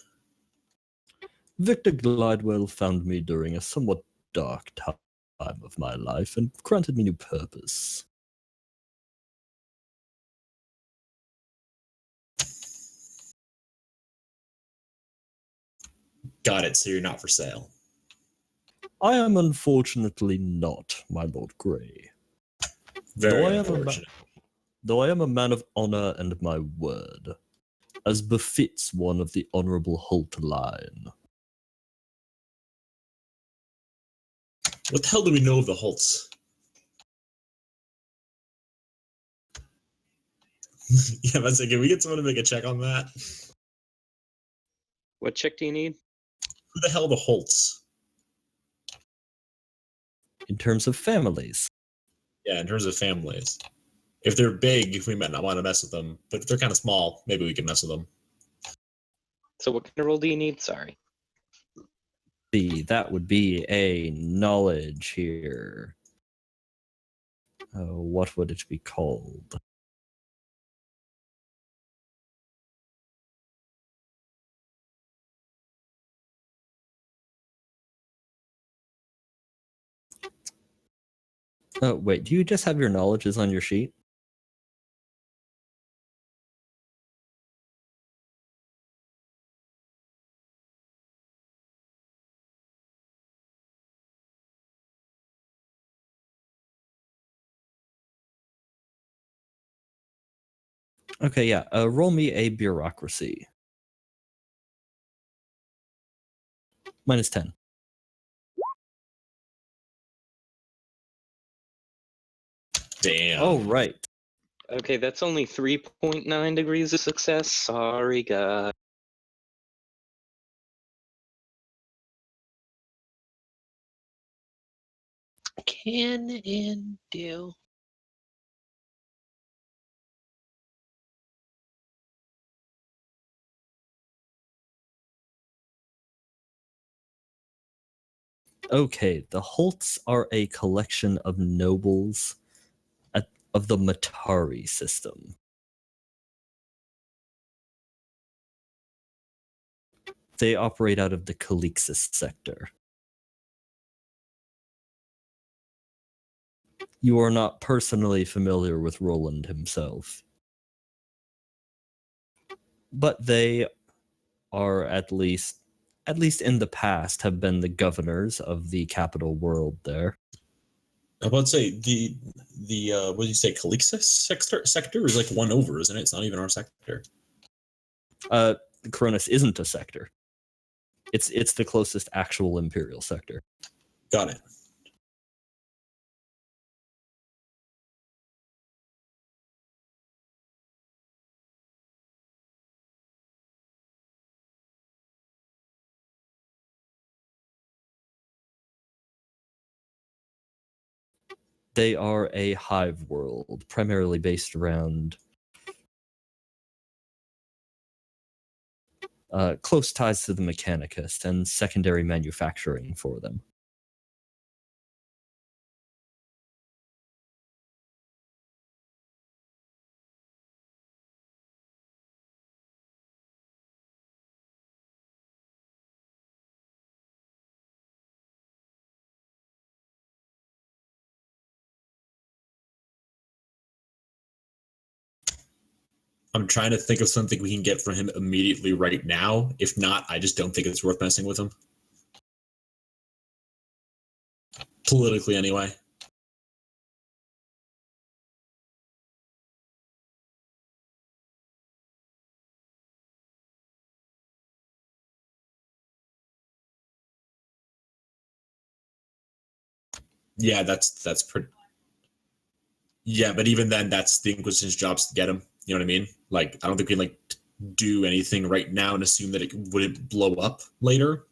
[SPEAKER 2] Victor Glidewell found me during a somewhat dark time of my life and granted me new purpose.
[SPEAKER 5] Got it, so you're not for sale.
[SPEAKER 2] I am unfortunately not, my Lord Grey.
[SPEAKER 5] Very
[SPEAKER 2] Though I am a
[SPEAKER 5] unfortunate.
[SPEAKER 2] Though I am a man of honor and my word, as befits one of the Honorable Holt line.
[SPEAKER 5] What the hell do we know of the Holtz? Yeah, but can we get someone to make a check on that?
[SPEAKER 6] What check do you need?
[SPEAKER 5] Who the hell are the Holtz?
[SPEAKER 2] In terms of families,
[SPEAKER 5] Yeah, in terms of families. If they're big, we might not want to mess with them. But if they're kind of small, maybe we can mess with them.
[SPEAKER 6] So what kind of roll do you need? Sorry.
[SPEAKER 2] that would be a knowledge here. What would it be called? Wait, do you just have your knowledges on your sheet? Okay, yeah. Roll me a bureaucracy. -10.
[SPEAKER 5] Damn.
[SPEAKER 2] Oh, right.
[SPEAKER 6] Okay, that's only 3.9 degrees of success. Sorry, God.
[SPEAKER 3] Can and do.
[SPEAKER 2] Okay, the Holts are a collection of nobles of the Matari system. They operate out of the Calixis sector. You are not personally familiar with Roland himself, but they are at least in the past have been the governors of the capital world there.
[SPEAKER 5] I was about to say the what did you say, Calixis sector is like one over, isn't it? It's not even our sector.
[SPEAKER 2] Cronus isn't a sector. It's the closest actual imperial sector.
[SPEAKER 5] Got it.
[SPEAKER 2] They are a hive world, primarily based around close ties to the Mechanicus and secondary manufacturing for them.
[SPEAKER 5] I'm trying to think of something we can get from him immediately right now. If not, I just don't think it's worth messing with him. Politically, anyway. Yeah, that's pretty. Yeah, but even then, that's the Inquisition's jobs to get him. You know what I mean? Like, I don't think we can like do anything right now and assume that it wouldn't blow up later.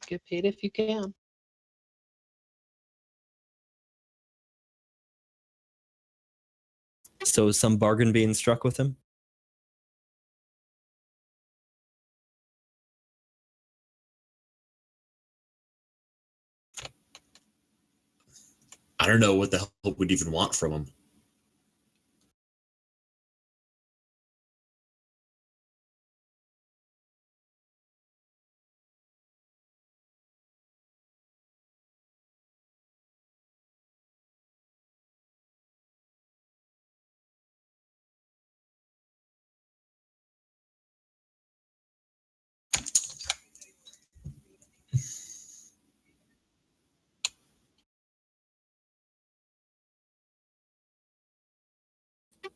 [SPEAKER 3] Get paid if you can.
[SPEAKER 2] So is some bargain being struck with him?
[SPEAKER 5] I don't know what the hell we'd even want from him.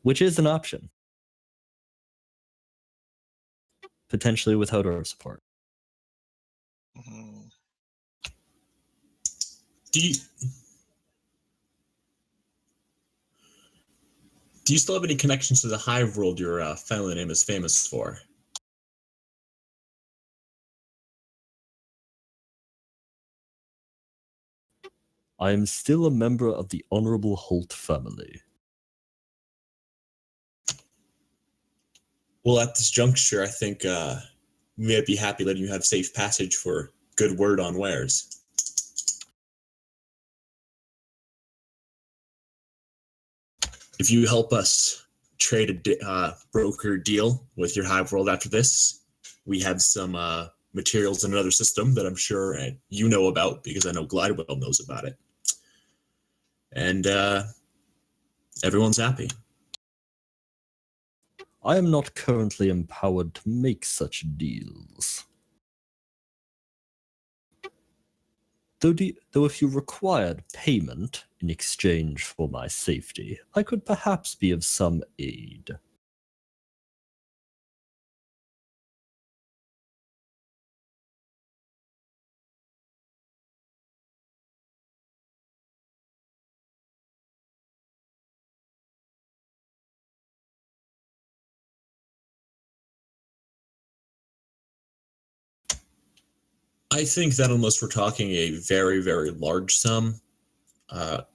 [SPEAKER 2] Which is an option. Potentially with Hodor support.
[SPEAKER 4] Mhm.
[SPEAKER 5] Do you still have any connections to the Hive world your family name is famous for?
[SPEAKER 2] I am still a member of the Honorable Holt family.
[SPEAKER 5] Well, at this juncture, I think we might be happy letting you have safe passage for good word on wares. If you help us trade a broker deal with your Hive world after this, we have some materials in another system that I'm sure you know about because I know Glidewell knows about it. And everyone's happy.
[SPEAKER 2] I am not currently empowered to make such deals. Though if you required payment in exchange for my safety, I could perhaps be of some aid.
[SPEAKER 5] I think that unless we're talking a very, very large sum,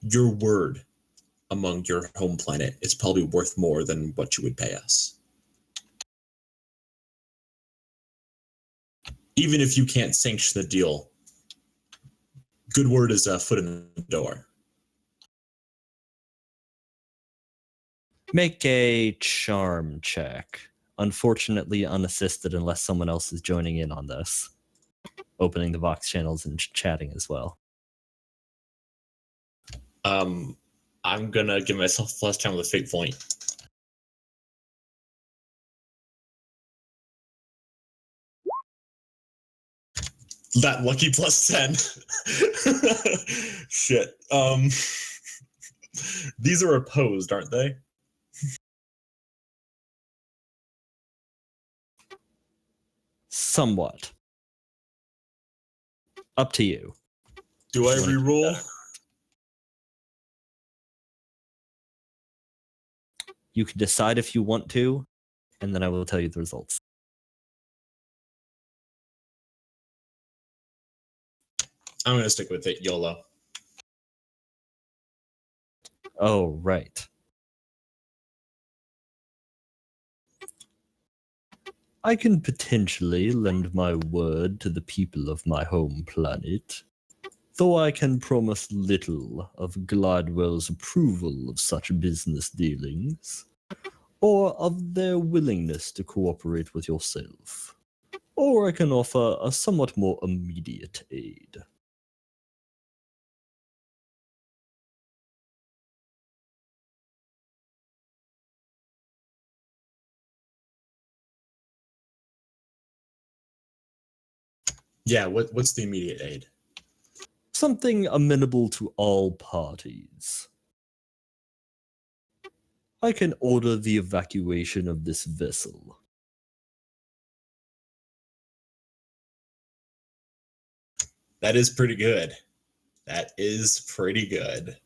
[SPEAKER 5] your word among your home planet is probably worth more than what you would pay us. Even if you can't sanction the deal, good word is a foot in the door.
[SPEAKER 2] Make a charm check. Unfortunately unassisted unless someone else is joining in on this. Opening the Vox channels and chatting as well.
[SPEAKER 5] I'm gonna give myself plus 10 with a fate point. That lucky plus 10. Shit. These are opposed, aren't they?
[SPEAKER 2] Somewhat. Up to you.
[SPEAKER 5] Do I
[SPEAKER 2] You wanna keep
[SPEAKER 5] reroll?
[SPEAKER 2] that? You can decide if you want to, and then I will tell you the results.
[SPEAKER 5] I'm gonna stick with it, YOLO.
[SPEAKER 2] Oh, right. I can potentially lend my word to the people of my home planet though I can promise little of Gladwell's approval of such business dealings, or of their willingness to cooperate with yourself. Or I can offer a somewhat more immediate aid.
[SPEAKER 5] Yeah, what's the immediate aid?
[SPEAKER 2] Something amenable to all parties. I can order the evacuation of this vessel.
[SPEAKER 5] That is pretty good. That is pretty good.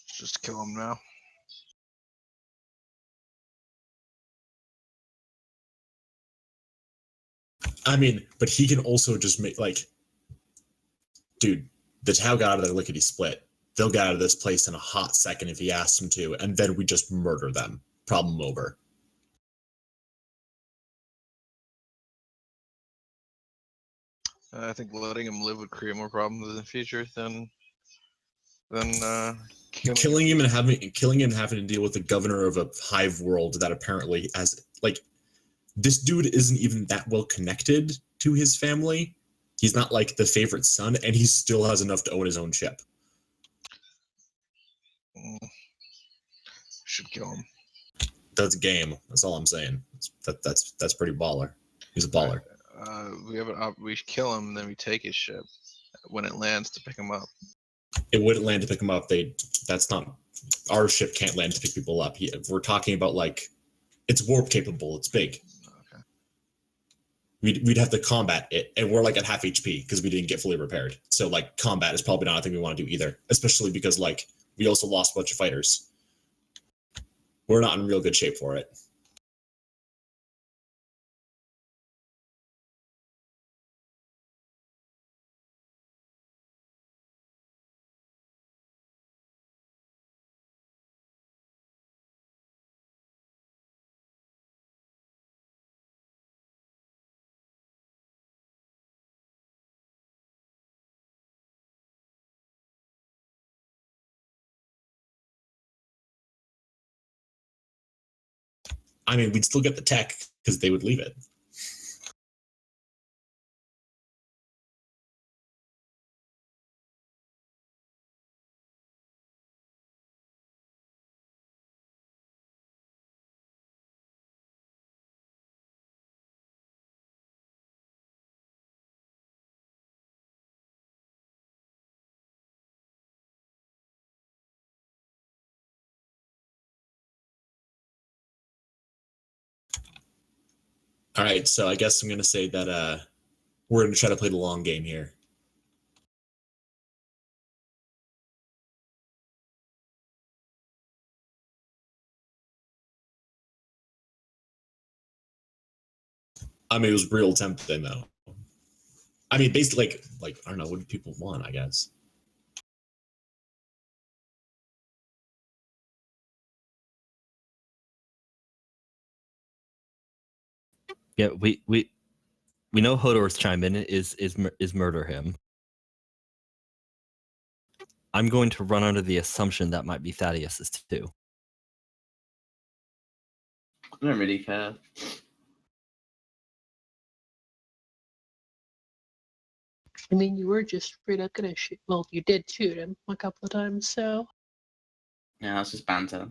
[SPEAKER 4] Just kill him now.
[SPEAKER 5] I mean, but he can also just make, like, dude, the Tau got out of their lickety split. They'll get out of this place in a hot second if he asks them to, and then we just murder them. Problem over.
[SPEAKER 4] I think letting him live would create more problems in the future than
[SPEAKER 5] Killing him and having to deal with the governor of a hive world that apparently has, like, this dude isn't even that well connected to his family. He's not like the favorite son, and he still has enough to own his own ship.
[SPEAKER 4] Should kill him.
[SPEAKER 5] That's game. That's all I'm saying. That's pretty baller. He's a baller.
[SPEAKER 4] We kill him, then we take his ship when it lands to pick him up.
[SPEAKER 5] It wouldn't land to pick him up. That's not, our ship can't land to pick people up. We're talking about, like, it's warp capable. It's big.
[SPEAKER 4] Okay.
[SPEAKER 5] We'd have to combat it, and we're like at half HP because we didn't get fully repaired. So, like, combat is probably not a thing we want to do either, especially because, like, we also lost a bunch of fighters. We're not in real good shape for it. I mean, we'd still get the tech because they would leave it. All right, so I guess I'm going to say that we're going to try to play the long game here. I mean, it was real tempting, though. I mean, basically, like I don't know, what do people want, I guess?
[SPEAKER 2] Yeah, we know Hodor's chime in is murder him. I'm going to run under the assumption that might be Thaddeus's too.
[SPEAKER 1] I don't really care.
[SPEAKER 3] I mean, you were just straight up gonna shoot. Well, you did shoot him a couple of times, so.
[SPEAKER 1] Yeah, that's just banter.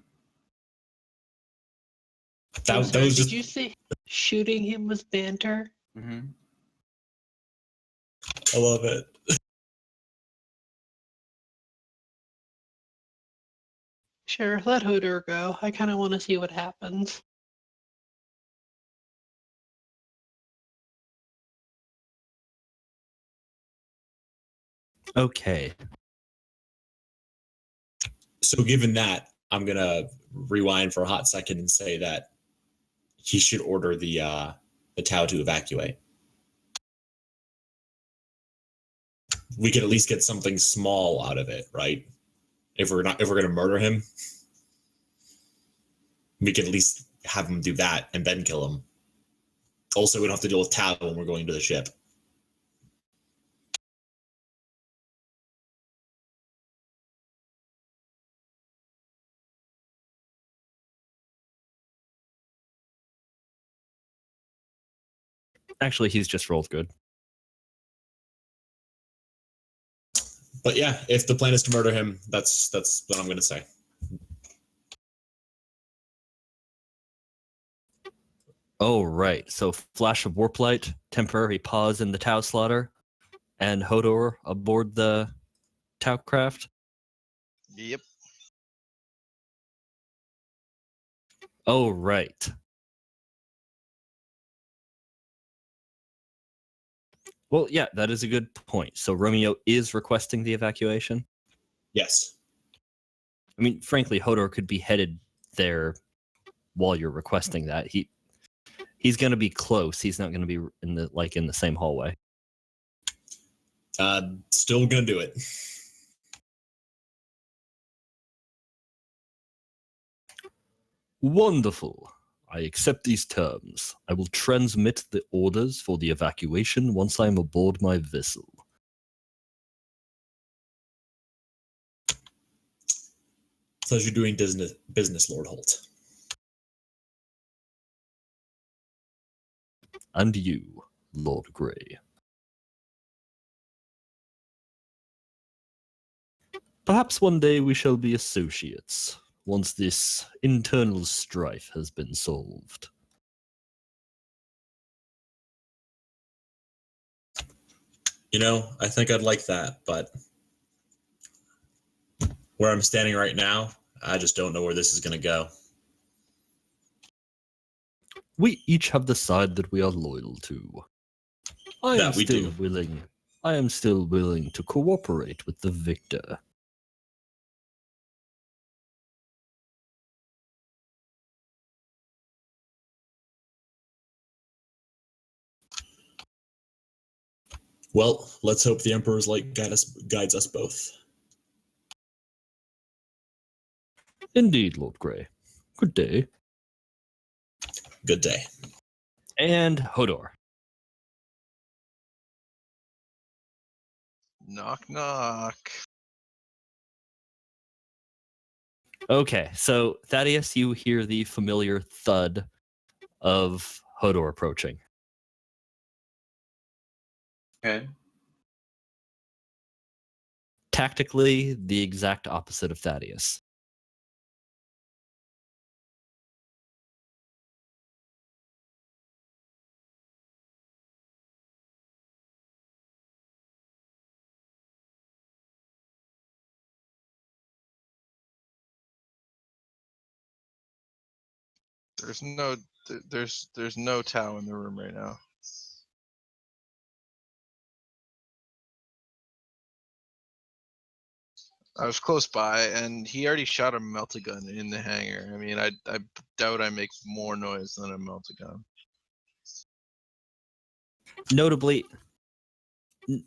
[SPEAKER 5] That was
[SPEAKER 3] Did
[SPEAKER 5] just.
[SPEAKER 3] you say shooting him was banter?
[SPEAKER 1] Mm-hmm.
[SPEAKER 5] I love it.
[SPEAKER 3] Sure, let Hodor go. I kind of want to see what happens.
[SPEAKER 2] Okay.
[SPEAKER 5] So, given that, I'm gonna rewind for a hot second and say that he should order the Tau to evacuate. we can at least get something small out of it, right? If we're gonna murder him, we can at least have him do that and then kill him. Also, we don't have to deal with Tao when we're going to the ship.
[SPEAKER 2] Actually, he's just rolled good.
[SPEAKER 5] But yeah, if the plan is to murder him, that's what I'm gonna say.
[SPEAKER 2] Oh, right. So, flash of warp light, temporary pause in the Tau slaughter, and Hodor aboard the Tau craft.
[SPEAKER 4] Yep.
[SPEAKER 2] Oh, right. Well, yeah, that is a good point. So Romeo is requesting the evacuation.
[SPEAKER 5] Yes.
[SPEAKER 2] I mean, frankly, Hodor could be headed there while you're requesting that. He's going to be close. He's not going to be in the same hallway.
[SPEAKER 5] Still gonna do it.
[SPEAKER 2] Wonderful. I accept these terms. I will transmit the orders for the evacuation once I am aboard my vessel.
[SPEAKER 5] Pleasure doing business, Lord Holt.
[SPEAKER 2] And you, Lord Grey. Perhaps one day we shall be associates, once this internal strife has been solved.
[SPEAKER 5] You know, I think I'd like that, but where I'm standing right now, I just don't know where this is going to go.
[SPEAKER 2] We each have the side that we are loyal to. I am still willing to cooperate with the victor.
[SPEAKER 5] Well, let's hope the Emperor's light guides us both.
[SPEAKER 2] Indeed, Lord Grey. Good day.
[SPEAKER 5] Good day.
[SPEAKER 2] And Hodor.
[SPEAKER 4] Knock, knock.
[SPEAKER 2] Okay, so Thaddeus, you hear the familiar thud of Hodor approaching.
[SPEAKER 1] Okay.
[SPEAKER 2] Tactically, the exact opposite of Thaddeus.
[SPEAKER 4] There's no there's no Tau in the room right now. I was close by, and he already shot a melt-a-gun in the hangar. I mean, I doubt I make more noise than a melt-a-gun.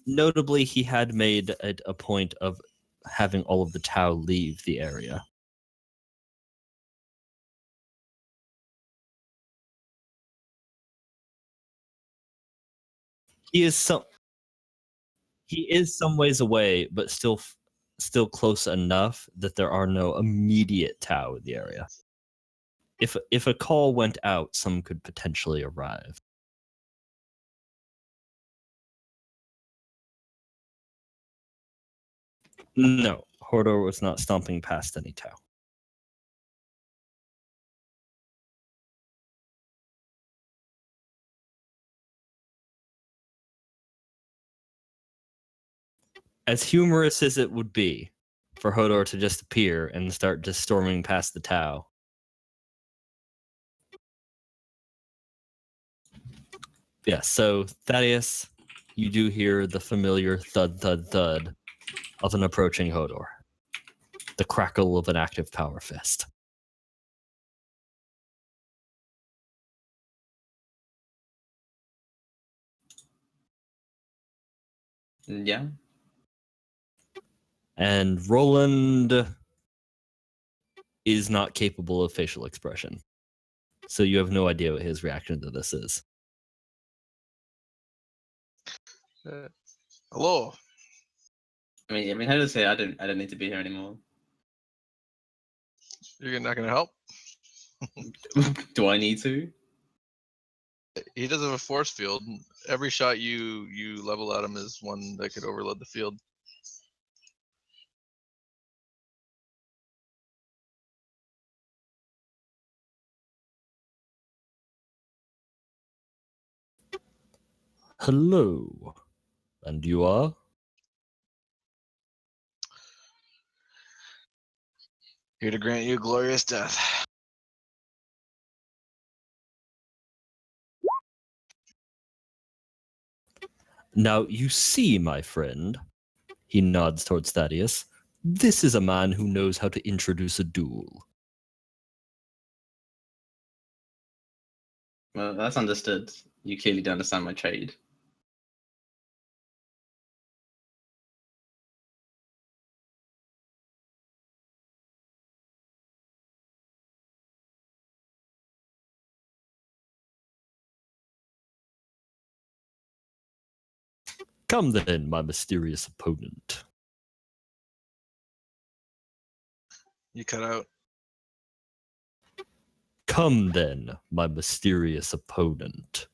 [SPEAKER 2] Notably, he had made a point of having all of the Tau leave the area. He is some ways away, but still close enough that there are no immediate Tau in the area. If a call went out, some could potentially arrive. No, Hodor was not stomping past any Tau. As humorous as it would be for Hodor to just appear and start just storming past the Tau, yeah, so Thaddeus, you do hear the familiar thud, thud, thud of an approaching Hodor. The crackle of an active power fist.
[SPEAKER 1] Yeah.
[SPEAKER 2] And Roland is not capable of facial expression. So you have no idea what his reaction to this is.
[SPEAKER 4] Hello.
[SPEAKER 1] I mean, how to say I don't need to be here anymore.
[SPEAKER 4] You're not gonna help?
[SPEAKER 1] Do I need to?
[SPEAKER 4] He does have a force field. Every shot you level at him is one that could overload the field.
[SPEAKER 2] Hello. And you are?
[SPEAKER 4] Here to grant you a glorious death.
[SPEAKER 2] Now, you see, my friend, he nods towards Thaddeus, this is a man who knows how to introduce a duel.
[SPEAKER 1] Well, that's understood. You clearly don't understand my trade.
[SPEAKER 2] Come then, my mysterious opponent.
[SPEAKER 4] You cut out.
[SPEAKER 2] Come then, my mysterious opponent.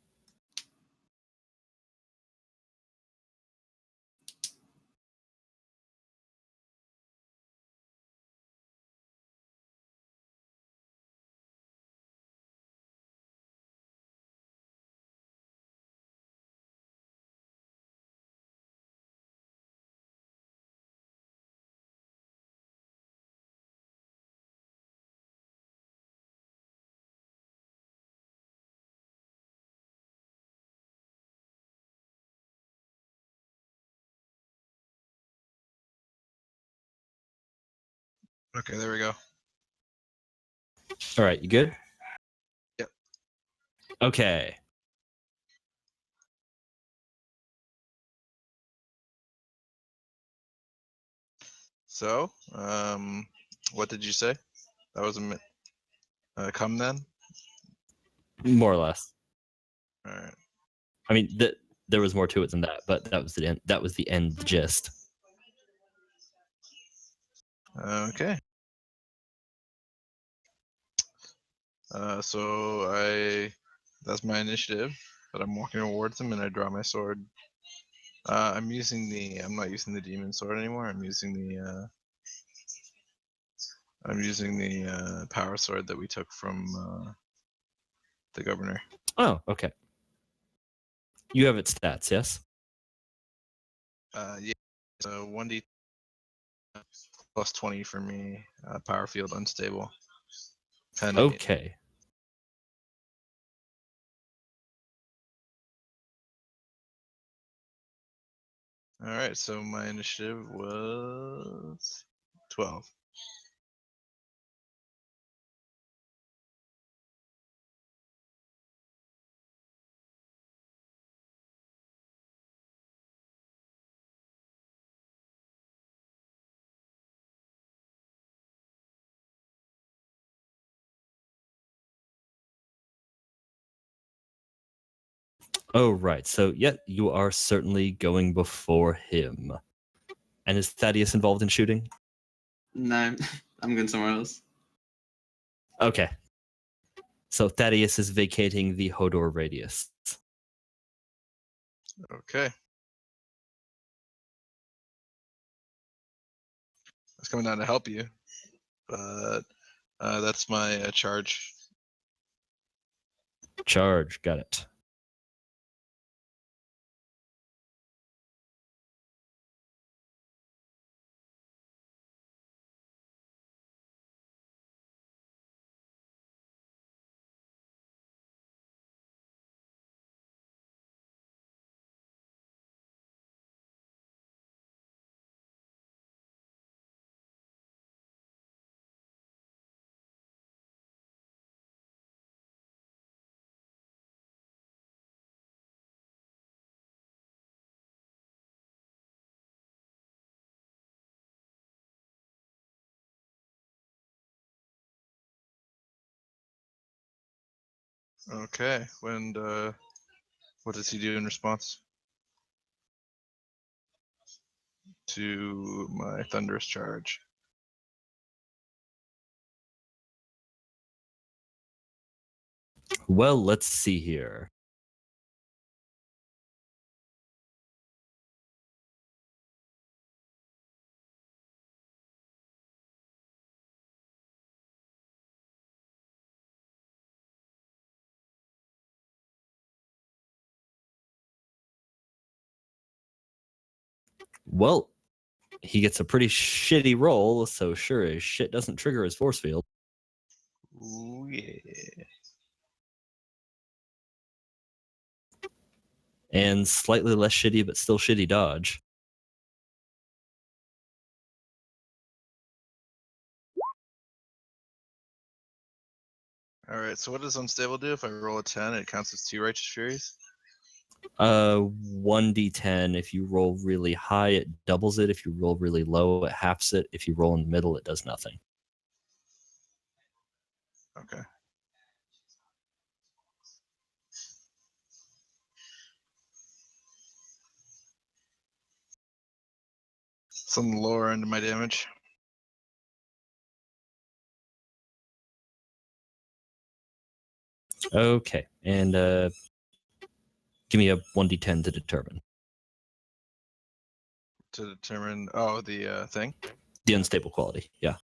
[SPEAKER 4] Okay, there we go.
[SPEAKER 2] All right, you good?
[SPEAKER 4] Yep.
[SPEAKER 2] Okay.
[SPEAKER 4] So, what did you say? That was come then.
[SPEAKER 2] More or less.
[SPEAKER 4] All right.
[SPEAKER 2] I mean, there was more to it than that, but that was the end. That was the end gist.
[SPEAKER 4] Okay. So that's my initiative, but I'm walking towards him and I draw my sword. I'm not using the demon sword anymore. I'm using the power sword that we took from the governor.
[SPEAKER 2] Oh, okay. You have its stats, yes?
[SPEAKER 4] Yeah. So 1d plus 20 for me. Power field unstable. 10.
[SPEAKER 2] Okay.
[SPEAKER 4] All right. So my initiative was 12.
[SPEAKER 2] Oh, right. So, yeah, you are certainly going before him. And is Thaddeus involved in shooting?
[SPEAKER 1] No, I'm going somewhere else.
[SPEAKER 2] Okay. So Thaddeus is vacating the Hodor radius.
[SPEAKER 4] Okay. I was coming down to help you, but that's my charge.
[SPEAKER 2] Charge, got it.
[SPEAKER 4] Okay. What does he do in response to my thunderous charge?
[SPEAKER 2] Well, let's see here. Well, he gets a pretty shitty roll, so sure as shit doesn't trigger his force field.
[SPEAKER 4] Ooh, yeah.
[SPEAKER 2] And slightly less shitty, but still shitty dodge.
[SPEAKER 4] All right. So what does unstable do? If I roll a 10, it counts as 2 righteous furies.
[SPEAKER 2] 1d10. If you roll really high, it doubles it. If you roll really low, it halves it. If you roll in the middle, it does nothing.
[SPEAKER 4] Okay. It's on the lower end of my damage.
[SPEAKER 2] Okay, and give me a 1d10 to determine.
[SPEAKER 4] To determine, the thing.
[SPEAKER 2] The unstable quality, yeah.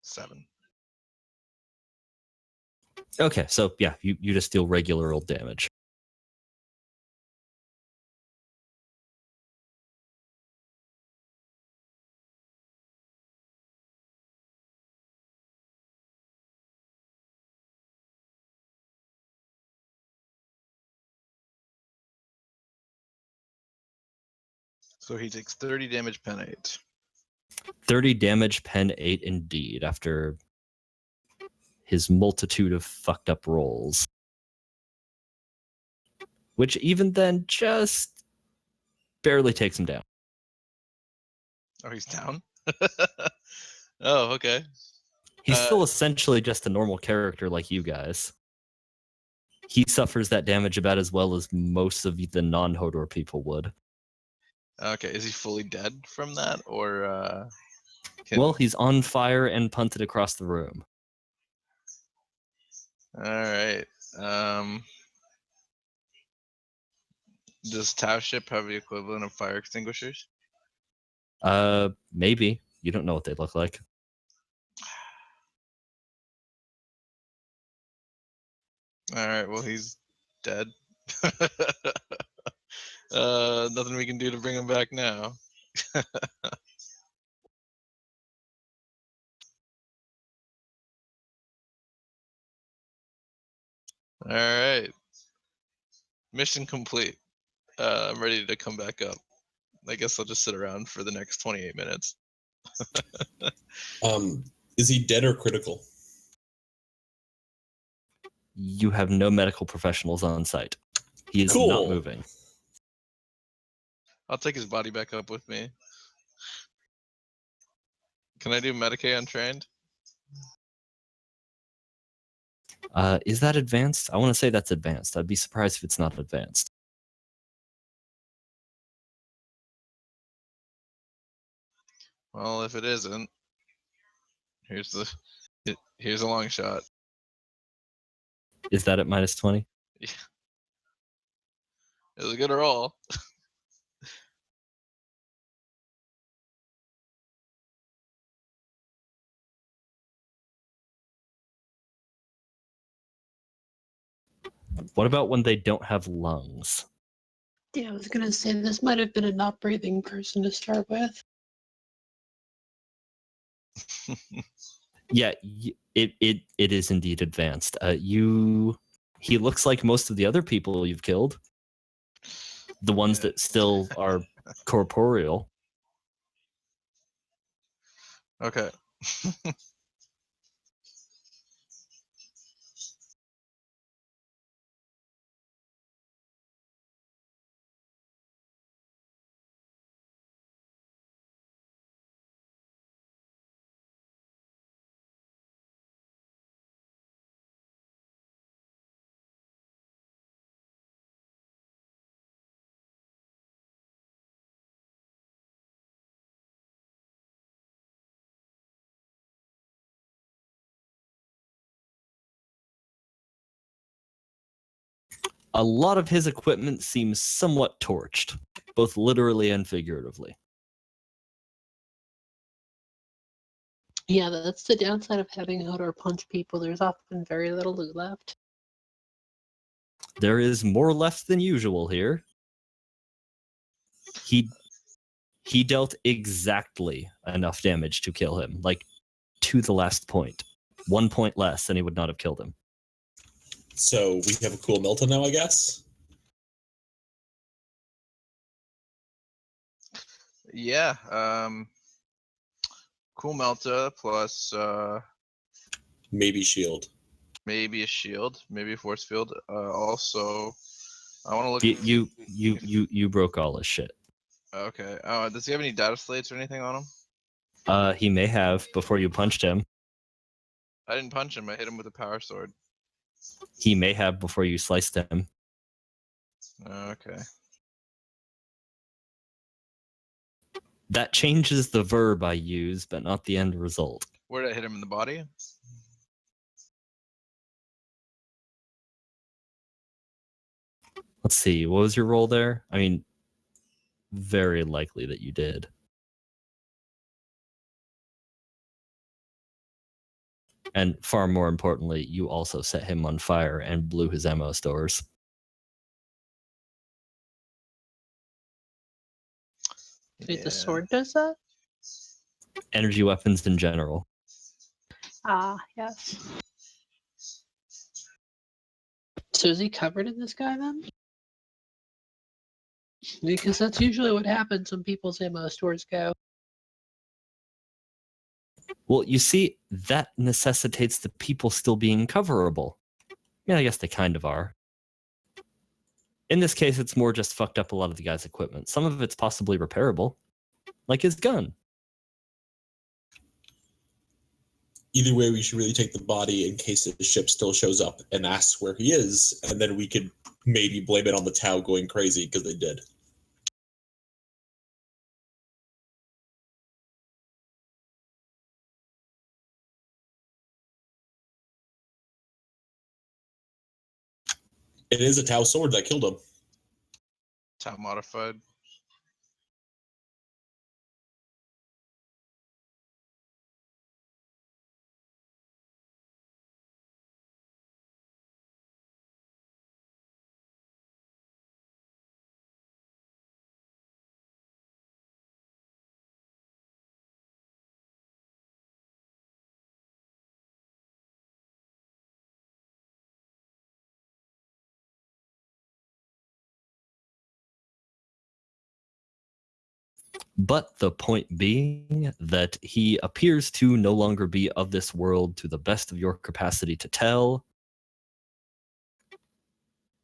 [SPEAKER 4] Seven.
[SPEAKER 2] Okay, so yeah, you just deal regular old damage.
[SPEAKER 4] So he takes 30 damage pen 8.
[SPEAKER 2] 30 damage, pen 8 indeed, after his multitude of fucked up rolls. Which even then just barely takes him down.
[SPEAKER 4] Oh, he's down? Oh, okay.
[SPEAKER 2] He's still essentially just a normal character like you guys. He suffers that damage about as well as most of the non-Hodor people would.
[SPEAKER 4] Okay, is he fully dead from that, or
[SPEAKER 2] Well, he's on fire and punted across the room.
[SPEAKER 4] all right. Does Tau ship have the equivalent of fire extinguishers?
[SPEAKER 2] Maybe. You don't know what they look like.
[SPEAKER 4] All right. Well, he's dead. Nothing we can do to bring him back now. All right. Mission complete. I'm ready to come back up. I guess I'll just sit around for the next 28 minutes.
[SPEAKER 5] Is he dead or critical?
[SPEAKER 2] You have no medical professionals on site. He is
[SPEAKER 5] Cool.
[SPEAKER 2] not moving.
[SPEAKER 4] I'll take his body back up with me. Can I do Medicaid untrained?
[SPEAKER 2] Is that advanced? I want to say that's advanced. I'd be surprised if it's not advanced.
[SPEAKER 4] Well, if it isn't, here's a long shot.
[SPEAKER 2] Is that at minus 20?
[SPEAKER 4] Yeah. It was a good roll.
[SPEAKER 2] What about when they don't have lungs?
[SPEAKER 3] Yeah, I was gonna say this might have been a not breathing person to start with.
[SPEAKER 2] Yeah, it is indeed advanced. He looks like most of the other people you've killed. The ones
[SPEAKER 4] Yeah.
[SPEAKER 2] that still are corporeal.
[SPEAKER 4] Okay.
[SPEAKER 2] A lot of his equipment seems somewhat torched, both literally and figuratively.
[SPEAKER 3] Yeah, that's the downside of having Hodor punch people. There's often very little loot left.
[SPEAKER 2] There is more left than usual here. He dealt exactly enough damage to kill him, like to the last point. 1 point less, and he would not have killed him.
[SPEAKER 5] So we have a cool Milton now, I guess.
[SPEAKER 4] Yeah. Cool Melta plus
[SPEAKER 5] Maybe shield.
[SPEAKER 4] maybe a shield, maybe a force field. Also, I want to look.
[SPEAKER 2] You broke all his shit.
[SPEAKER 4] Okay. Does he have any data slates or anything on him?
[SPEAKER 2] He may have before you punched him.
[SPEAKER 4] I didn't punch him. I hit him with a power sword.
[SPEAKER 2] He may have before you sliced him.
[SPEAKER 4] Okay.
[SPEAKER 2] That changes the verb I use, but not the end result.
[SPEAKER 4] Where did I hit him in the body?
[SPEAKER 2] Let's see. What was your roll there? I mean, very likely that you did. And far more importantly, you also set him on fire and blew his ammo stores.
[SPEAKER 3] Wait, the sword does that?
[SPEAKER 2] Energy weapons in general.
[SPEAKER 3] Ah, yes. So is he covered in this guy then? Because that's usually what happens when people's ammo stores go.
[SPEAKER 2] Well, you see, that necessitates the people still being coverable. Yeah, I guess they kind of are. In this case, it's more just fucked up a lot of the guy's equipment. Some of it's possibly repairable, like his gun.
[SPEAKER 5] Either way, we should really take the body in case the ship still shows up and asks where he is, and then we could maybe blame it on the Tau going crazy because they did. It is a Tau sword that killed him.
[SPEAKER 4] Tau modified.
[SPEAKER 2] But the point being that he appears to no longer be of this world to the best of your capacity to tell.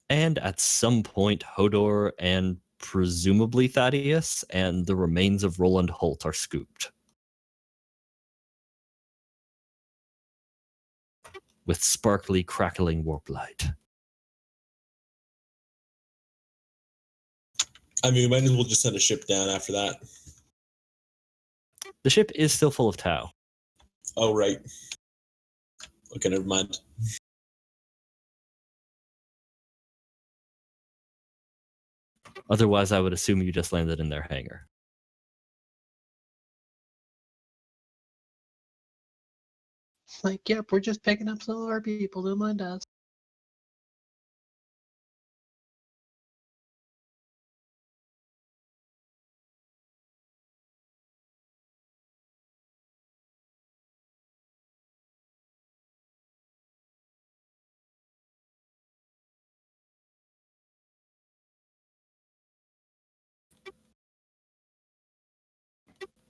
[SPEAKER 2] And at some point, Hodor and presumably Thaddeus and the remains of Roland Holt are scooped. With sparkly, crackling warp light.
[SPEAKER 5] I mean, we might as well just send a ship down after that.
[SPEAKER 2] The ship is still full of Tau.
[SPEAKER 5] Oh, right. Okay, never mind.
[SPEAKER 2] Otherwise, I would assume you just landed in their hangar.
[SPEAKER 3] Like, yep, we're just picking up some of our people. Don't mind us.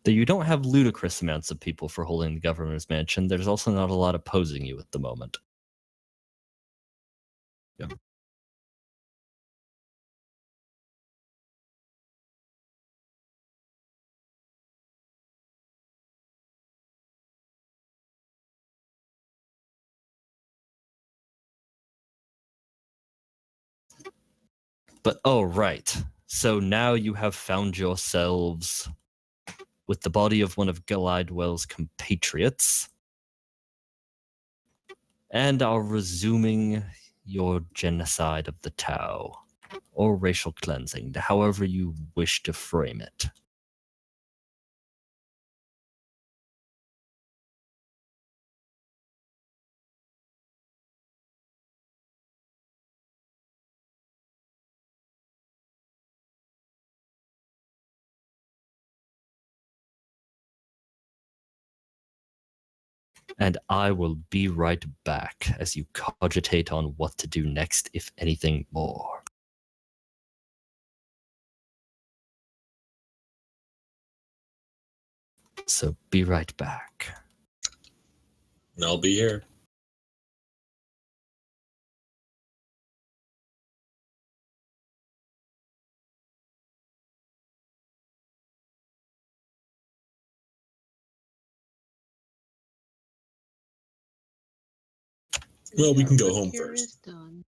[SPEAKER 2] Though you don't have ludicrous amounts of people for holding the governor's mansion, there's also not a lot opposing you at the moment. Yeah. But oh, right. So now you have found yourselves with the body of one of Glidewell's compatriots and are resuming your genocide of the Tau, or racial cleansing, however you wish to frame it. And I will be right back as you cogitate on what to do next, if anything more. So be right back.
[SPEAKER 5] And I'll be here. Well, we can go home
[SPEAKER 3] Here
[SPEAKER 5] first.
[SPEAKER 3] is done.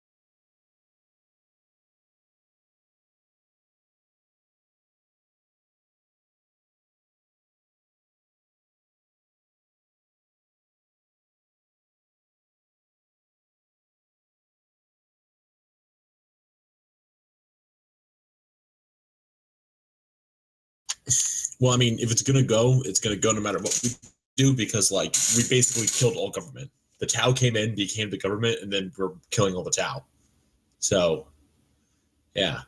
[SPEAKER 5] Well, I mean, if it's gonna go no matter what we do, because like we basically killed all government. The Tau came in, became the government, and then we're killing all the Tau. So, yeah.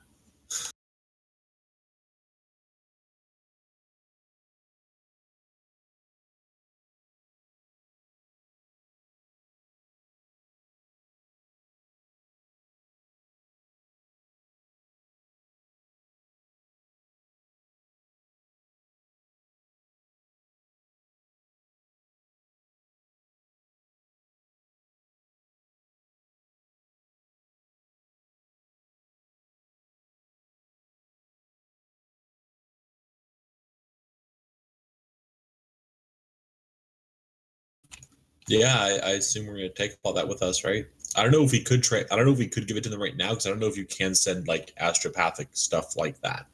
[SPEAKER 5] Yeah, I assume we're gonna take all that with us, right? I don't know if we could I don't know if we could give it to them right now, because I don't know if you can send like astropathic stuff like that.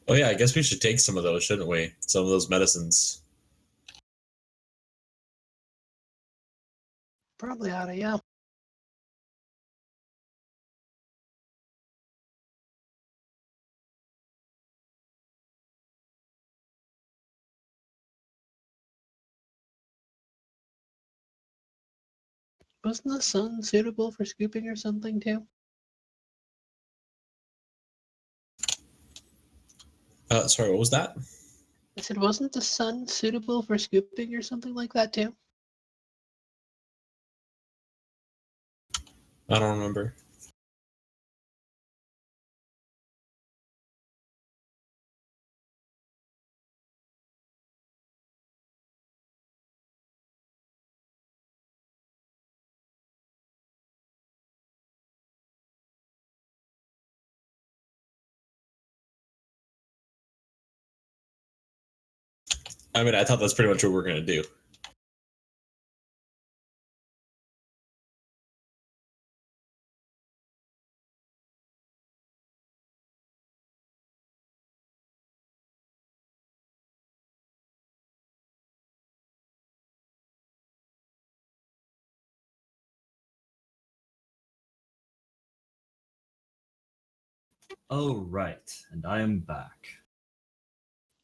[SPEAKER 5] Oh yeah, I guess we should take some of those, shouldn't we? Some of those medicines.
[SPEAKER 3] Probably oughta, yeah. Wasn't the sun suitable for scooping or something too?
[SPEAKER 5] Sorry, what was that?
[SPEAKER 3] I said, wasn't the sun suitable for scooping or something like that too?
[SPEAKER 5] I don't remember. I mean, I thought that's pretty much what we're gonna do.
[SPEAKER 2] Oh, right. And I am back.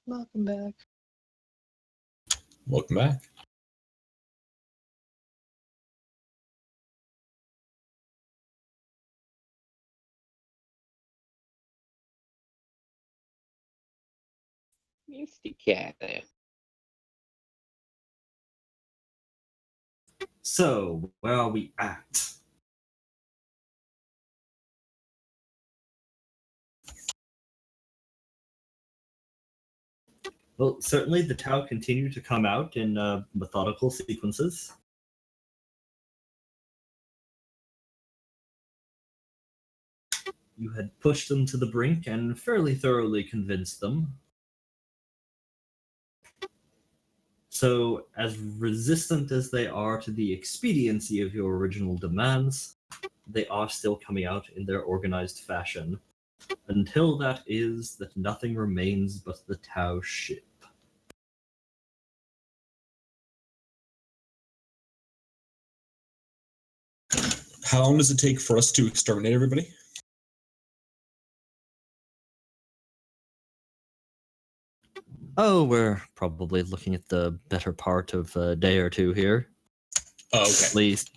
[SPEAKER 3] Welcome back.
[SPEAKER 5] Welcome back.
[SPEAKER 6] Misty cat.
[SPEAKER 2] So, where are we at? Well, certainly the Tau continue to come out in methodical sequences. You had pushed them to the brink and fairly thoroughly convinced them. So, as resistant as they are to the expediency of your original demands, they are still coming out in their organized fashion. Until that is that nothing remains but the Tau ship.
[SPEAKER 5] How long does it take for us to exterminate everybody?
[SPEAKER 2] Oh, we're probably looking at the better part of a day or two here.
[SPEAKER 5] Oh,
[SPEAKER 2] At
[SPEAKER 5] okay.
[SPEAKER 2] least.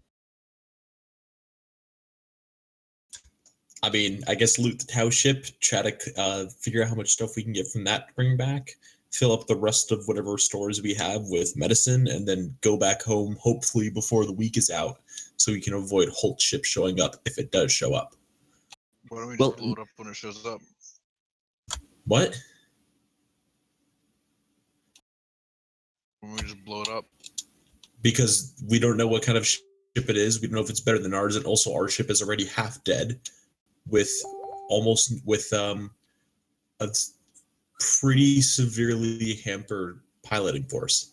[SPEAKER 5] I mean, I guess loot the Tau ship, try to figure out how much stuff we can get from that to bring back, fill up the rest of whatever stores we have with medicine, and then go back home, hopefully before the week is out, so we can avoid Holt's ship showing up if it does show up.
[SPEAKER 4] Why don't we
[SPEAKER 2] Well,
[SPEAKER 4] just blow it up when it shows up?
[SPEAKER 5] What?
[SPEAKER 4] When we just blow it up?
[SPEAKER 5] Because we don't know what kind of ship it is. We don't know if it's better than ours, and also our ship is already half dead, with a pretty severely hampered piloting force,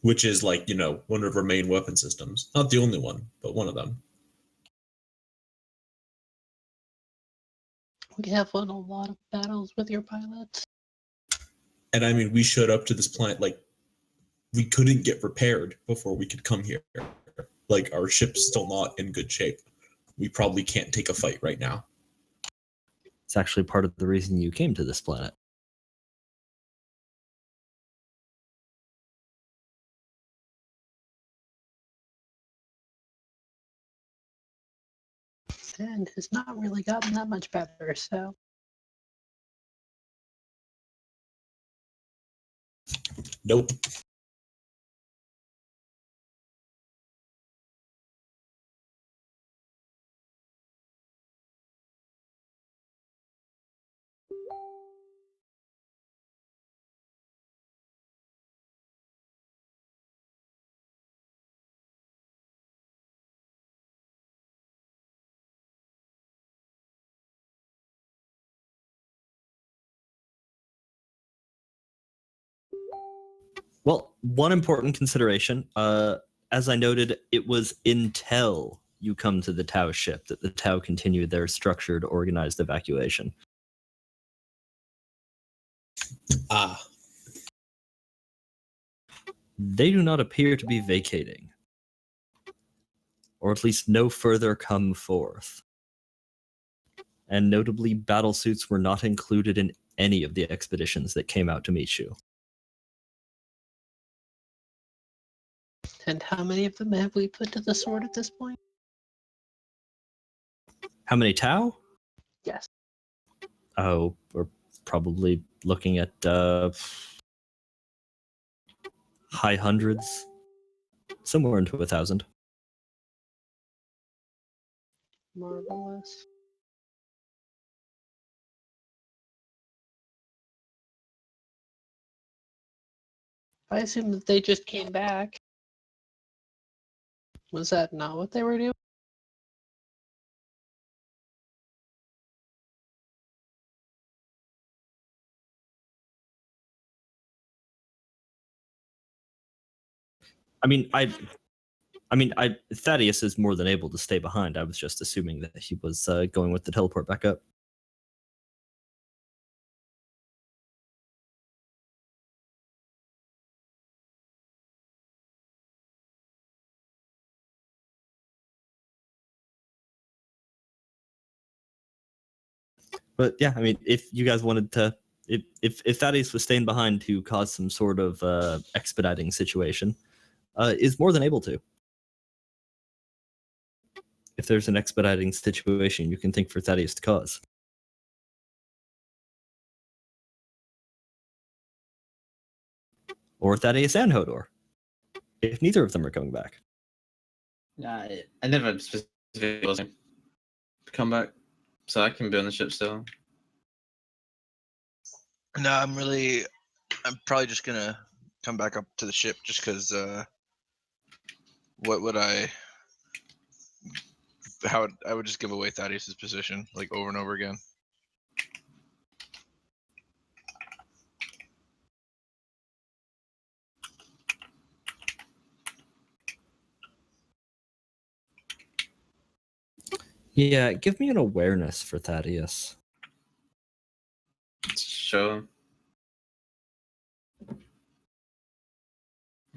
[SPEAKER 5] which is like, one of our main weapon systems. Not the only one, but one of them.
[SPEAKER 3] We have won a lot of battles with your pilots.
[SPEAKER 5] And I mean, we showed up to this planet like we couldn't get repaired before we could come here. Like, our ship's still not in good shape. We probably can't take a fight right now.
[SPEAKER 2] It's actually part of the reason you came to this planet.
[SPEAKER 3] And has not really gotten that much better, so.
[SPEAKER 5] Nope.
[SPEAKER 2] Well, one important consideration, as I noted, it was intel you come to the Tau ship that the Tau continued their structured, organized evacuation.
[SPEAKER 5] Ah.
[SPEAKER 2] They do not appear to be vacating. Or at least no further come forth. And notably, battle suits were not included in any of the expeditions that came out to meet you.
[SPEAKER 3] And how many of them have we put to the sword at this point?
[SPEAKER 2] How many Tau?
[SPEAKER 3] Yes.
[SPEAKER 2] Oh, we're probably looking at high hundreds, somewhere into 1,000.
[SPEAKER 3] Marvelous. I assume that they just came back. Was that not what they were doing?
[SPEAKER 2] Thaddeus is more than able to stay behind. I was just assuming that he was going with the teleport back up. But yeah, I mean, if you guys wanted to, if Thaddeus was staying behind to cause some sort of expediting situation, is more than able to. If there's an expediting situation, you can think for Thaddeus to cause. Or Thaddeus and Hodor, if neither of them are coming back.
[SPEAKER 1] I never specifically was to come back, so I can be on the ship still.
[SPEAKER 4] No, I'm probably just gonna come back up to the ship just because what would I I would just give away Thaddeus's position like over and over again.
[SPEAKER 2] Yeah, give me an awareness for Thaddeus.
[SPEAKER 1] Sure.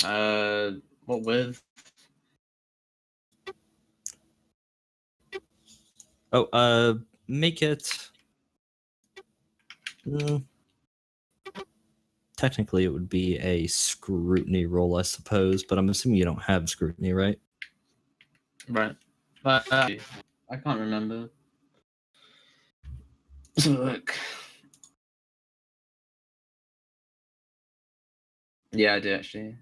[SPEAKER 1] What with?
[SPEAKER 2] Oh, make it. Mm, technically, it would be a scrutiny roll, I suppose, but I'm assuming you don't have scrutiny, right?
[SPEAKER 1] Right. But I can't remember. So look. Yeah, I do actually.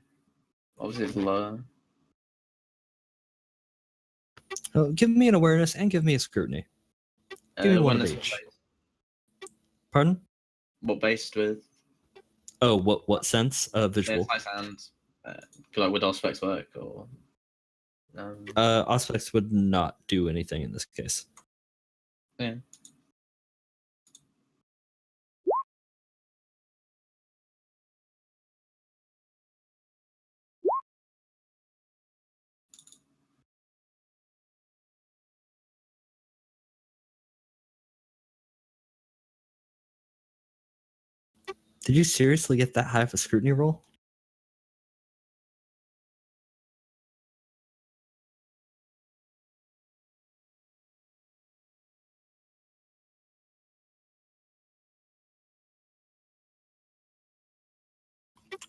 [SPEAKER 1] Obviously, it's lower.
[SPEAKER 2] Oh, give me an awareness and give me a scrutiny. Give me one of each. Pardon?
[SPEAKER 1] What based with?
[SPEAKER 2] Oh, what sense? Visual.
[SPEAKER 1] Sight sound. Like would aspects work or?
[SPEAKER 2] Aspects would not do anything in this case.
[SPEAKER 1] Yeah.
[SPEAKER 2] Did you seriously get that high of a scrutiny roll?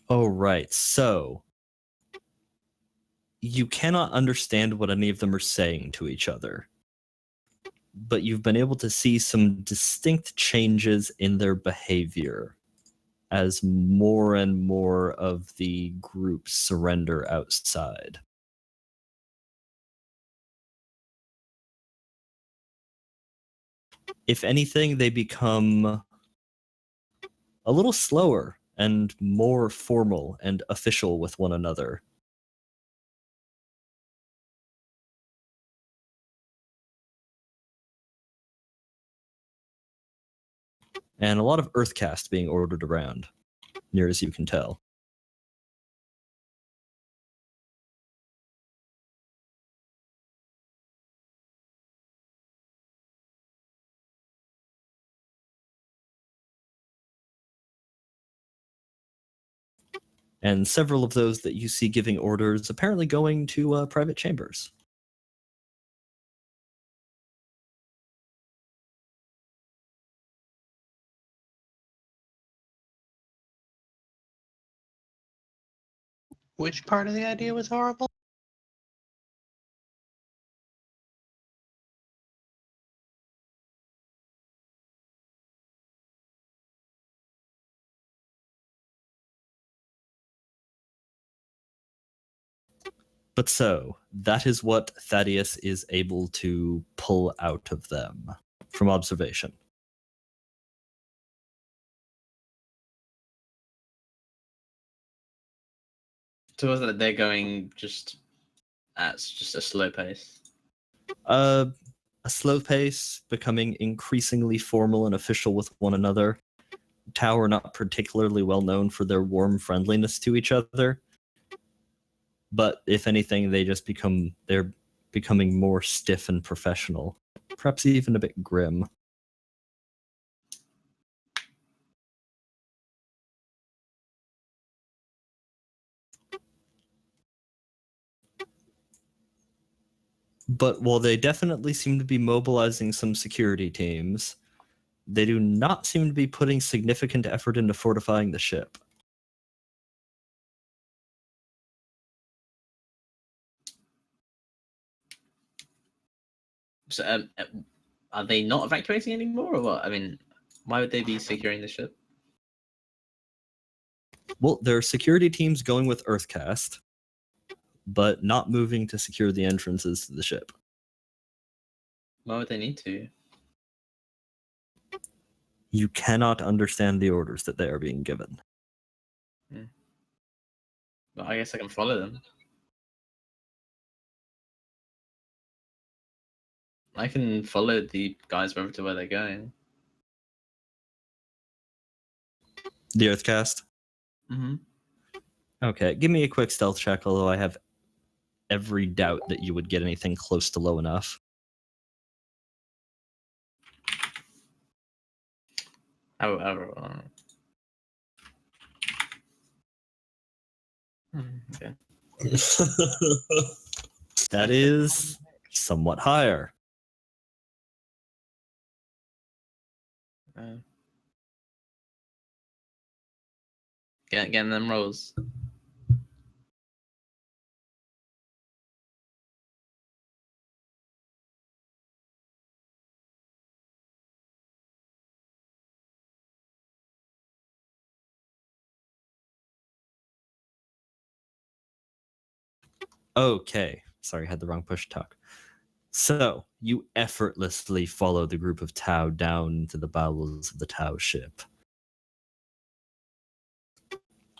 [SPEAKER 2] Oh, right. So you cannot understand what any of them are saying to each other, but you've been able to see some distinct changes in their behavior as more and more of the groups surrender outside. If anything, they become a little slower and more formal and official with one another. And a lot of Earthcast being ordered around, near as you can tell. And several of those that you see giving orders apparently going to private chambers.
[SPEAKER 3] Which part of the idea was horrible?
[SPEAKER 2] But so, that is what Thaddeus is able to pull out of them from observation.
[SPEAKER 1] So was that they're going just at just a slow pace?
[SPEAKER 2] A slow pace, becoming increasingly formal and official with one another. Tau are not particularly well known for their warm friendliness to each other, but if anything, they're becoming more stiff and professional, perhaps even a bit grim. But while they definitely seem to be mobilizing some security teams, they do not seem to be putting significant effort into fortifying the ship.
[SPEAKER 1] So are they not evacuating anymore, or what? I mean, why would they be securing the ship?
[SPEAKER 2] Well, there are security teams going with Earthcast, but not moving to secure the entrances to the ship.
[SPEAKER 1] Why would they need to?
[SPEAKER 2] You cannot understand the orders that they are being given.
[SPEAKER 1] Well, I guess I can follow them. I can follow the guys over to where they're going.
[SPEAKER 2] The Earthcast.
[SPEAKER 1] Mm-hmm.
[SPEAKER 2] Okay, give me a quick stealth check, although I have every doubt that you would get anything close to low enough.
[SPEAKER 1] Okay.
[SPEAKER 2] That is somewhat higher.
[SPEAKER 1] Getting them rolls.
[SPEAKER 2] Okay, sorry, I had the wrong push talk. So, you effortlessly follow the group of Tau down into the bowels of the Tau ship.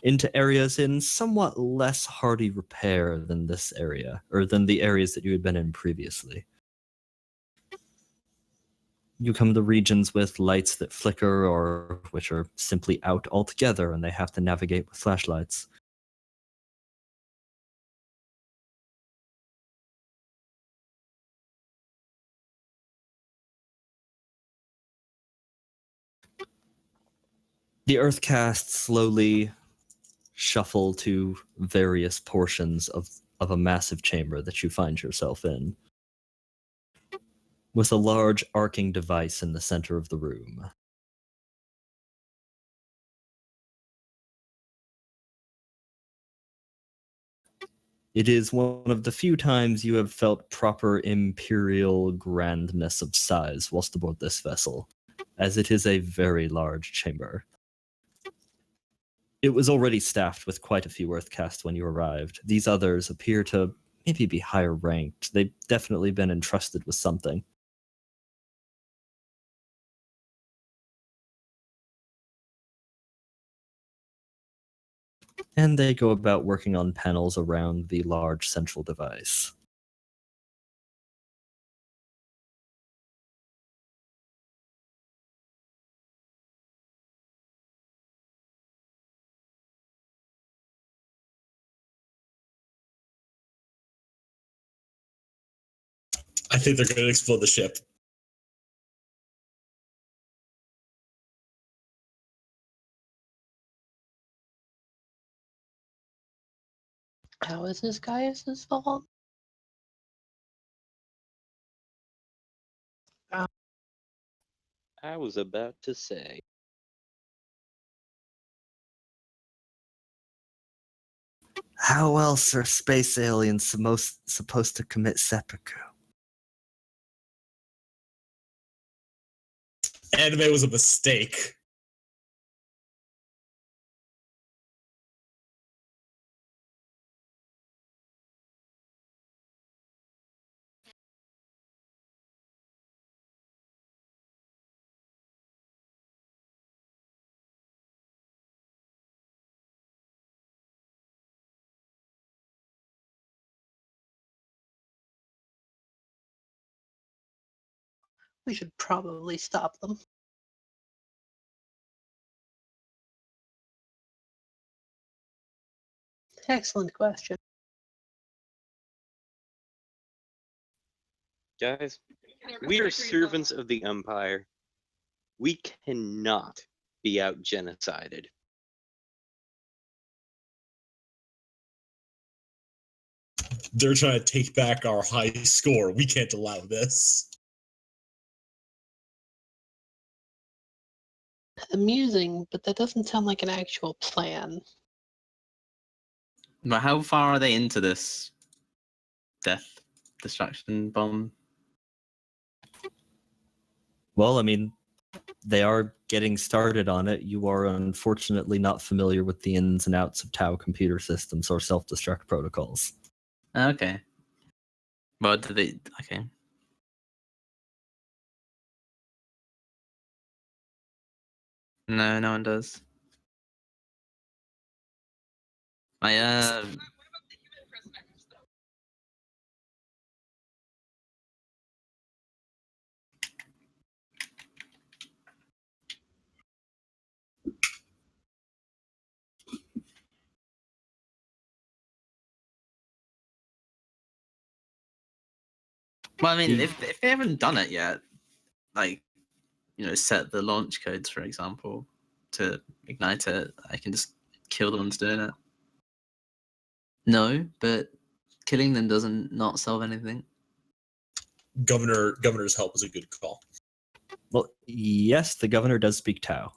[SPEAKER 2] Into areas in somewhat less hardy repair than this area, or than the areas that you had been in previously. You come to regions with lights that flicker or which are simply out altogether and they have to navigate with flashlights. The Earthcasts slowly shuffle to various portions of a massive chamber that you find yourself in, with a large arcing device in the center of the room. It is one of the few times you have felt proper imperial grandness of size whilst aboard this vessel, as it is a very large chamber. It was already staffed with quite a few Earthcasts when you arrived. These others appear to maybe be higher ranked. They've definitely been entrusted with something. And they go about working on panels around the large central device.
[SPEAKER 5] I think they're going to explode the ship.
[SPEAKER 3] How is this Gaius's fault?
[SPEAKER 6] I was about to say.
[SPEAKER 2] How else are space aliens supposed to commit seppuku?
[SPEAKER 5] Anime was a mistake.
[SPEAKER 3] We should probably stop them. Excellent question.
[SPEAKER 6] Guys, we are servants of the Empire. We cannot be out genocided.
[SPEAKER 5] They're trying to take back our high score. We can't allow this.
[SPEAKER 3] Amusing, but that doesn't sound like an actual plan.
[SPEAKER 1] But how far are they into this death distraction bomb?
[SPEAKER 2] Well, I mean, they are getting started on it. You are unfortunately not familiar with the ins and outs of Tau computer systems or self-destruct protocols.
[SPEAKER 1] Okay. Well, do they? Okay. No, no one does. I Well, I mean,
[SPEAKER 2] The-
[SPEAKER 1] if they haven't done it yet, like, set the launch codes, for example, to ignite it, I can just kill the ones doing it. No, but killing them doesn't not solve anything.
[SPEAKER 5] Governor's help is a good call.
[SPEAKER 2] Well, yes, the governor does speak Tau.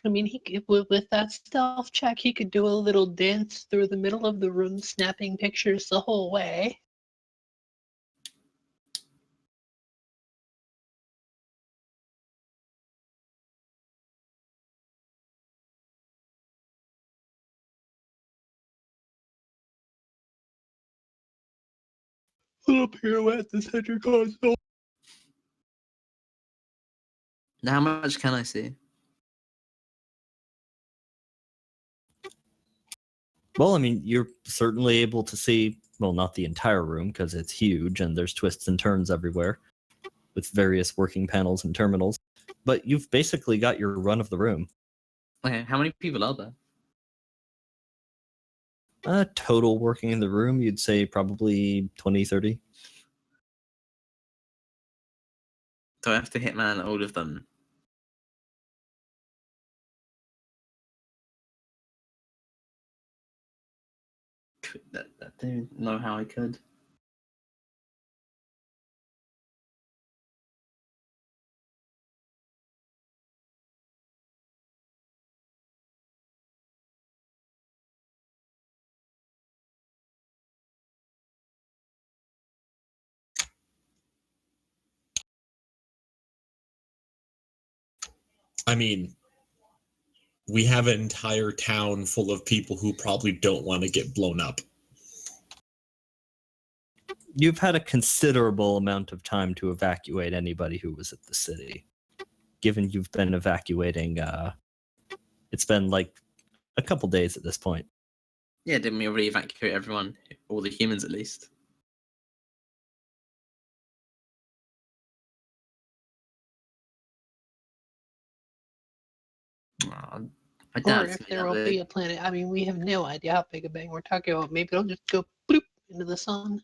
[SPEAKER 3] I mean, with that stealth check, he could do a little dance through the middle of the room, snapping pictures the whole way. Little pirouette at the center console.
[SPEAKER 1] Now, how much can I see?
[SPEAKER 2] Well, I mean, you're certainly able to see, well, not the entire room because it's huge and there's twists and turns everywhere with various working panels and terminals. But you've basically got your run of the room.
[SPEAKER 1] Okay, how many people are there?
[SPEAKER 2] Total working in the room, you'd say probably 20, 30.
[SPEAKER 1] Do I have to hitman all of them? I don't know how I could.
[SPEAKER 5] I mean, we have an entire town full of people who probably don't want to get blown up.
[SPEAKER 2] You've had a considerable amount of time to evacuate anybody who was at the city. Given you've been evacuating, it's been like a couple days at this point.
[SPEAKER 1] Yeah, didn't we already evacuate everyone? All the humans, at least. I doubt
[SPEAKER 3] Or
[SPEAKER 1] it's
[SPEAKER 3] if
[SPEAKER 1] gonna be
[SPEAKER 3] there
[SPEAKER 1] that
[SPEAKER 3] will be
[SPEAKER 1] big.
[SPEAKER 3] a planet. I mean, we have no idea how big a bang we're talking about. Maybe it'll just go bloop into the sun.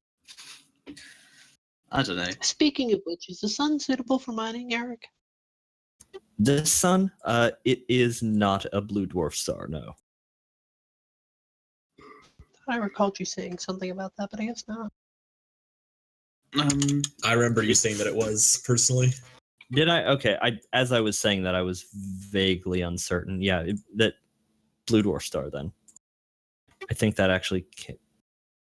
[SPEAKER 1] I don't know.
[SPEAKER 3] Speaking of which, is the sun suitable for mining, Eric?
[SPEAKER 2] This sun, it is not a blue dwarf star, no.
[SPEAKER 3] I recalled you saying something about that, but I guess not.
[SPEAKER 5] I remember you saying that it was, personally.
[SPEAKER 2] Did I? Okay, as I was saying that, I was vaguely uncertain. Yeah, that blue dwarf star then. I think that actually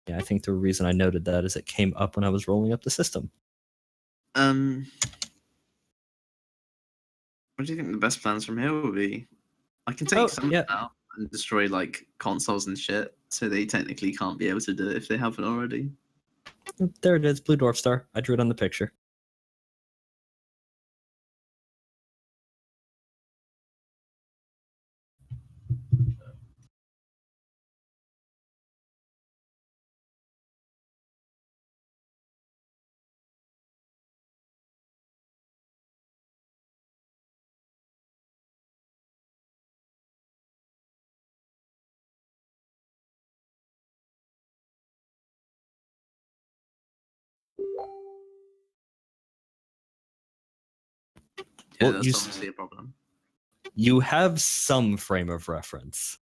[SPEAKER 2] yeah, I think the reason I noted that is it came up when I was rolling up the system.
[SPEAKER 1] What do you think the best plans from here will be? I can take some out and destroy like consoles and shit, so they technically can't be able to do it if they haven't already.
[SPEAKER 2] There it is, blue dwarf star. I drew it on the picture.
[SPEAKER 1] Yeah,
[SPEAKER 2] Well,
[SPEAKER 1] that's obviously a problem.
[SPEAKER 2] You have some frame of reference.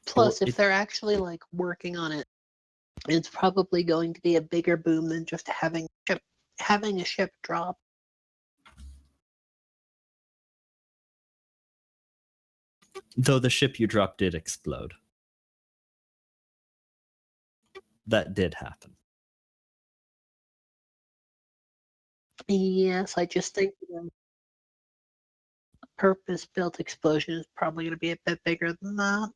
[SPEAKER 3] Plus, if they're actually like working on it, it's probably going to be a bigger boom than just having a ship drop.
[SPEAKER 2] Though the ship you dropped did explode. That did happen.
[SPEAKER 3] Yes, I just think the purpose-built explosion is probably going to be a bit bigger than that.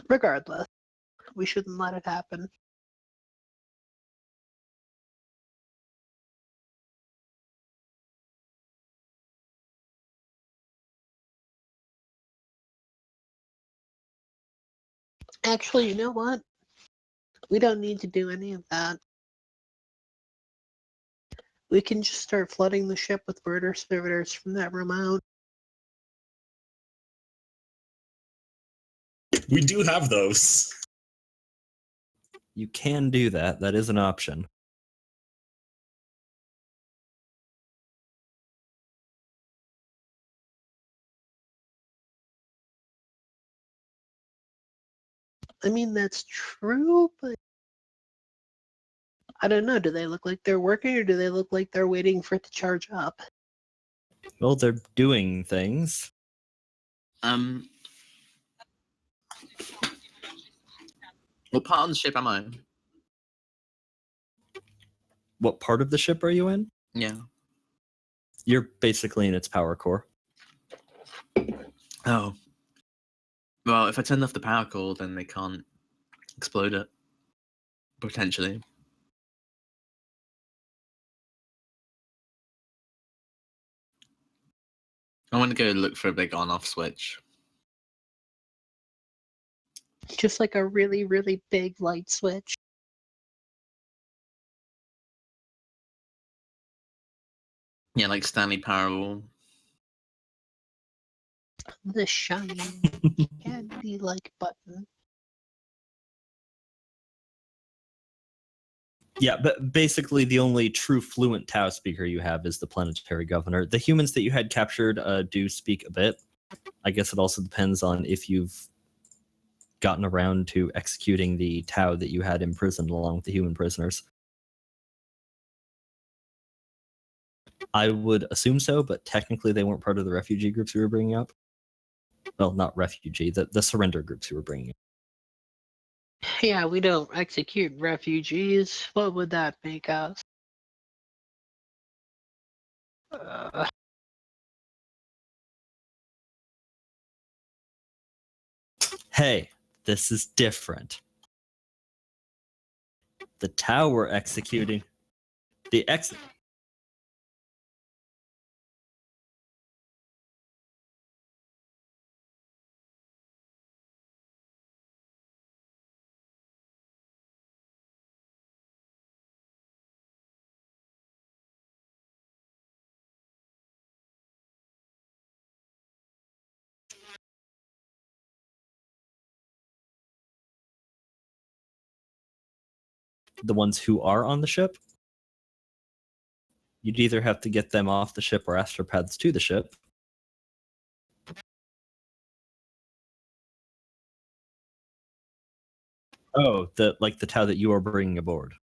[SPEAKER 3] Regardless, we shouldn't let it happen. Actually, you know what? We don't need to do any of that. We can just start flooding the ship with murder servitors from that room out.
[SPEAKER 5] We do have those.
[SPEAKER 2] You can do that. That is an option.
[SPEAKER 3] I mean, that's true, but I don't know. Do they look like they're working, or do they look like they're waiting for it to charge up?
[SPEAKER 2] Well, they're doing things.
[SPEAKER 1] What part of the ship am I?
[SPEAKER 2] What part of the ship are you in?
[SPEAKER 1] Yeah.
[SPEAKER 2] You're basically in its power core.
[SPEAKER 1] Oh. Well, if I turn off the power core, then they can't explode it. Potentially. I want to go look for a big on-off switch.
[SPEAKER 3] Just like a really, really big light switch.
[SPEAKER 1] Yeah, like Stanley Parable.
[SPEAKER 3] The shiny candy-like button.
[SPEAKER 2] Yeah, but basically the only true fluent Tau speaker you have is the planetary governor. The humans that you had captured do speak a bit. I guess it also depends on if you've gotten around to executing the Tau that you had imprisoned along with the human prisoners. I would assume so, but technically they weren't part of the refugee groups you were bringing up. Well, not refugee, the surrender groups you were bringing up.
[SPEAKER 3] Yeah, we don't execute refugees. What would that make us?
[SPEAKER 2] Hey, this is different. The Tau we're executing. The ones who are on the ship, you'd either have to get them off the ship or astropaths to the ship. Oh, the Tau that you are bringing aboard.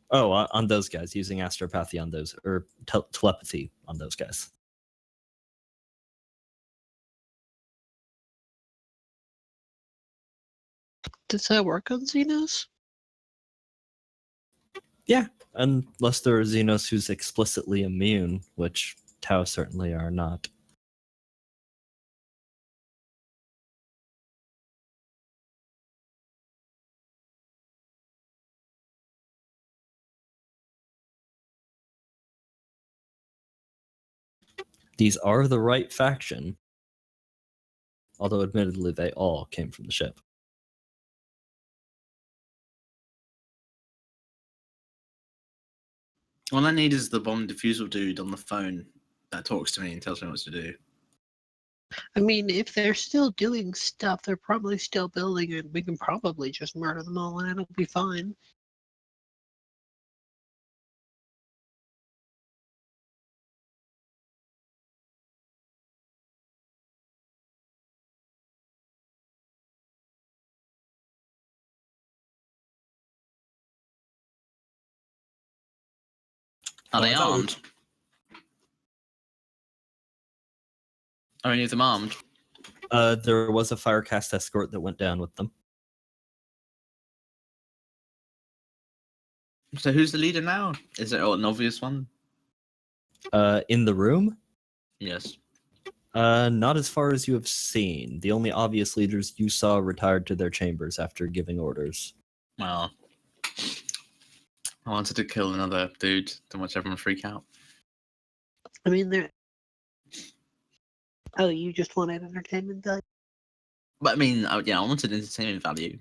[SPEAKER 2] Oh, on those guys, using astropathy on those, or telepathy on those guys.
[SPEAKER 3] Does that work on Xenos?
[SPEAKER 2] Yeah, unless there are Xenos who's explicitly immune, which Tau certainly are not. These are the right faction, although admittedly they all came from the ship.
[SPEAKER 1] All I need is the bomb defusal dude on the phone that talks to me and tells me what to do.
[SPEAKER 3] I mean, if they're still doing stuff, they're probably still building it. We can probably just murder them all and it'll be fine.
[SPEAKER 1] Are they
[SPEAKER 5] I thought we-
[SPEAKER 1] armed? Are any of them armed?
[SPEAKER 2] There was a Firecast escort that went down with them.
[SPEAKER 1] So who's the leader now? Is it an obvious one?
[SPEAKER 2] In the room?
[SPEAKER 1] Yes.
[SPEAKER 2] Not as far as you have seen. The only obvious leaders you saw retired to their chambers after giving orders.
[SPEAKER 1] Well, I wanted to kill another dude to watch everyone freak out.
[SPEAKER 3] I mean, Oh, you just wanted entertainment value?
[SPEAKER 1] But I mean, yeah, I wanted entertainment value.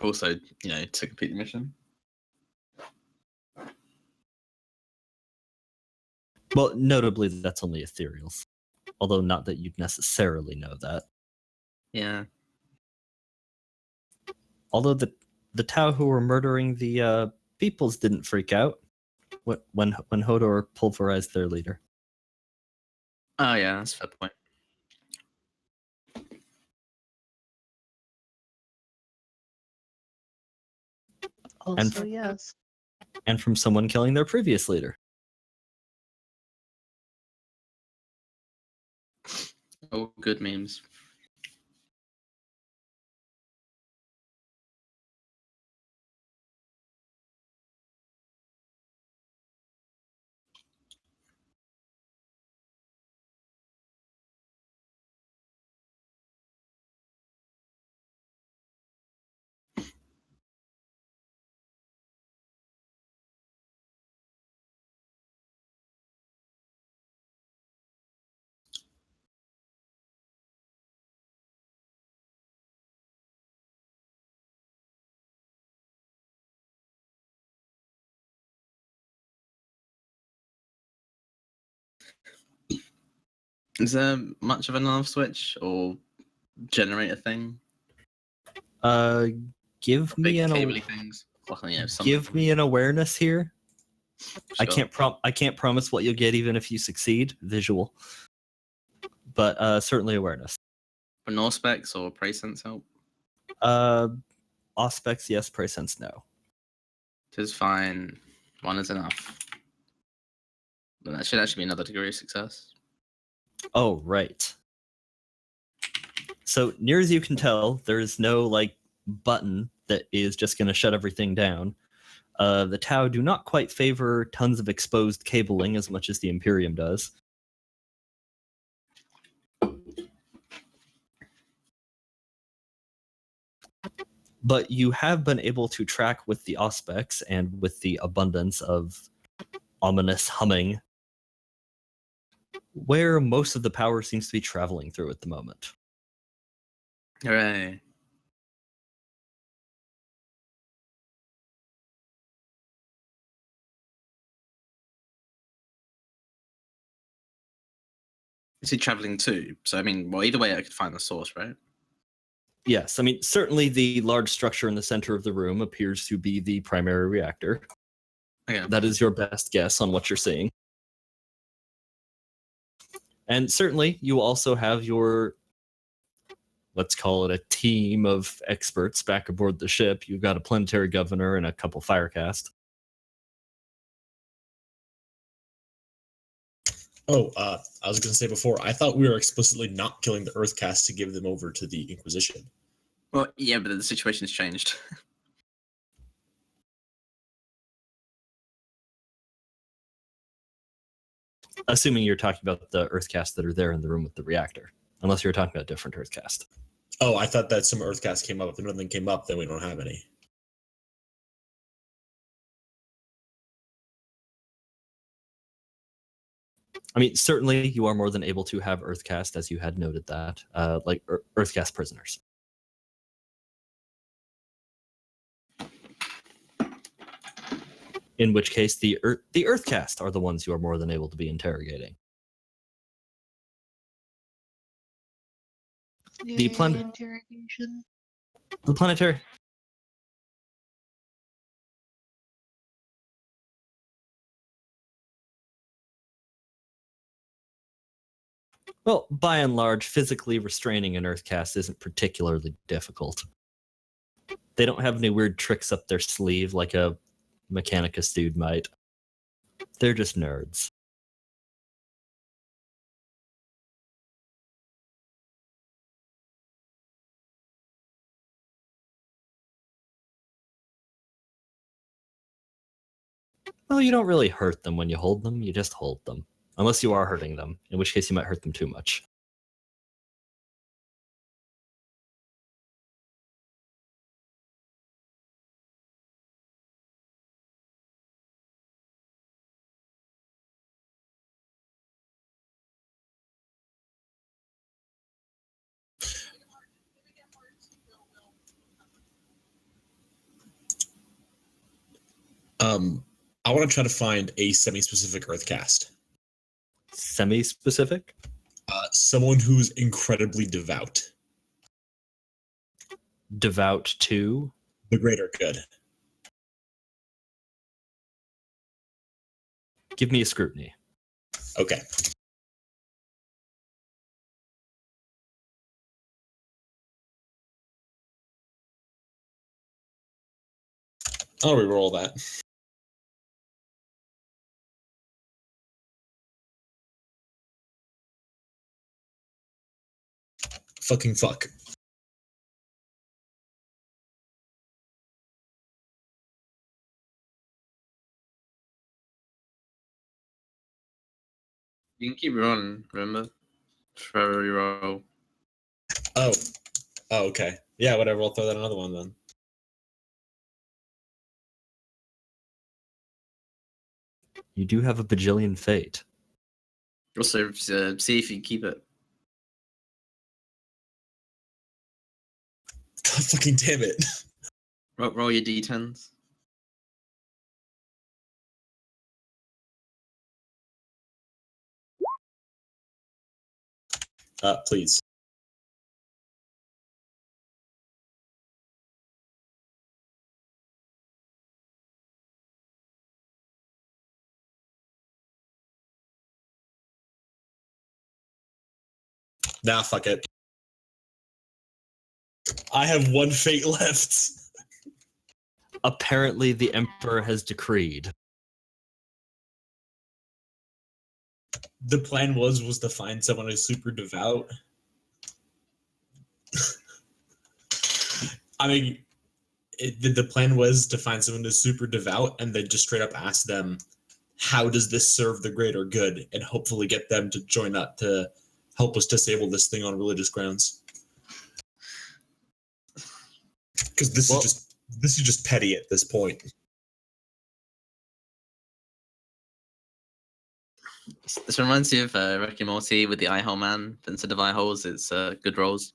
[SPEAKER 1] Also, to complete the mission.
[SPEAKER 2] Well, notably, that's only ethereals. Although not that you'd necessarily know that.
[SPEAKER 1] Yeah.
[SPEAKER 2] Although the Tau who were murdering the peoples didn't freak out when Hodor pulverized their leader.
[SPEAKER 1] Oh yeah, that's a fair point.
[SPEAKER 3] Also, yes.
[SPEAKER 2] And from someone killing their previous leader.
[SPEAKER 1] Oh, good memes. Is there much of a nav switch or generator thing?
[SPEAKER 2] Give me
[SPEAKER 1] Big
[SPEAKER 2] an
[SPEAKER 1] cable things.
[SPEAKER 2] give me an awareness here. I
[SPEAKER 1] Sure.
[SPEAKER 2] can't promise what you'll get even if you succeed. Visual, but certainly awareness.
[SPEAKER 1] For no specs or prey sense help.
[SPEAKER 2] Auspex, yes. Presence, no.
[SPEAKER 1] Tis fine. One is enough. But that should actually be another degree of success.
[SPEAKER 2] Oh, right. So near as you can tell, there is no button that is just going to shut everything down. The Tau do not quite favor tons of exposed cabling as much as the Imperium does. But you have been able to track with the Auspex and with the abundance of ominous humming where most of the power seems to be traveling through at the moment.
[SPEAKER 1] Hooray. Is he traveling too? So, I mean, well, either way, I could find the source, right?
[SPEAKER 2] Yes, I mean, certainly the large structure in the center of the room appears to be the primary reactor.
[SPEAKER 1] Okay.
[SPEAKER 2] That is your best guess on what you're seeing. And certainly, you also have your, let's call it a team of experts back aboard the ship. You've got a planetary governor and a couple firecast.
[SPEAKER 5] Oh, I was going to say before, I thought we were explicitly not killing the Earthcast to give them over to the Inquisition.
[SPEAKER 1] Well, yeah, but the situation's changed.
[SPEAKER 2] Assuming you're talking about the Earthcast that are there in the room with the reactor. Unless you're talking about a different Earthcast.
[SPEAKER 5] Oh, I thought that some Earthcast came up. If nothing came up, then we don't have any.
[SPEAKER 2] I mean, certainly you are more than able to have Earthcast, as you had noted that, Earthcast prisoners. In which case, the Earthcast are the ones you are more than able to be interrogating. The
[SPEAKER 3] interrogation.
[SPEAKER 2] The planetary. Well, by and large, physically restraining an Earthcast isn't particularly difficult. They don't have any weird tricks up their sleeve like a Mechanicus dude might. They're just nerds. Well, you don't really hurt them when you hold them, you just hold them. Unless you are hurting them, in which case you might hurt them too much.
[SPEAKER 5] I want to try to find a semi-specific Earthcast.
[SPEAKER 2] Semi-specific?
[SPEAKER 5] Someone who's incredibly devout.
[SPEAKER 2] Devout to?
[SPEAKER 5] The greater good.
[SPEAKER 2] Give me a scrutiny.
[SPEAKER 5] Okay. I'll reroll that. Fucking fuck.
[SPEAKER 1] You can keep rolling, remember? Forever reroll.
[SPEAKER 5] Oh. Oh, okay. Yeah, whatever. I'll throw that another one then.
[SPEAKER 2] You do have a bajillion fate.
[SPEAKER 1] Also, see if you keep it.
[SPEAKER 5] God fucking damn it.
[SPEAKER 1] Roll your d10s.
[SPEAKER 5] Please. Nah, fuck it. I have one fate left.
[SPEAKER 2] Apparently, the Emperor has decreed.
[SPEAKER 5] The plan was to find someone who's super devout. I mean, the plan was to find someone who's super devout and then just straight up ask them, how does this serve the greater good? And hopefully get them to join up to help us disable this thing on religious grounds. Because this is just petty at this point.
[SPEAKER 1] This reminds me of Rick and Morty with the eye hole man. But instead of eye holes, it's good rolls.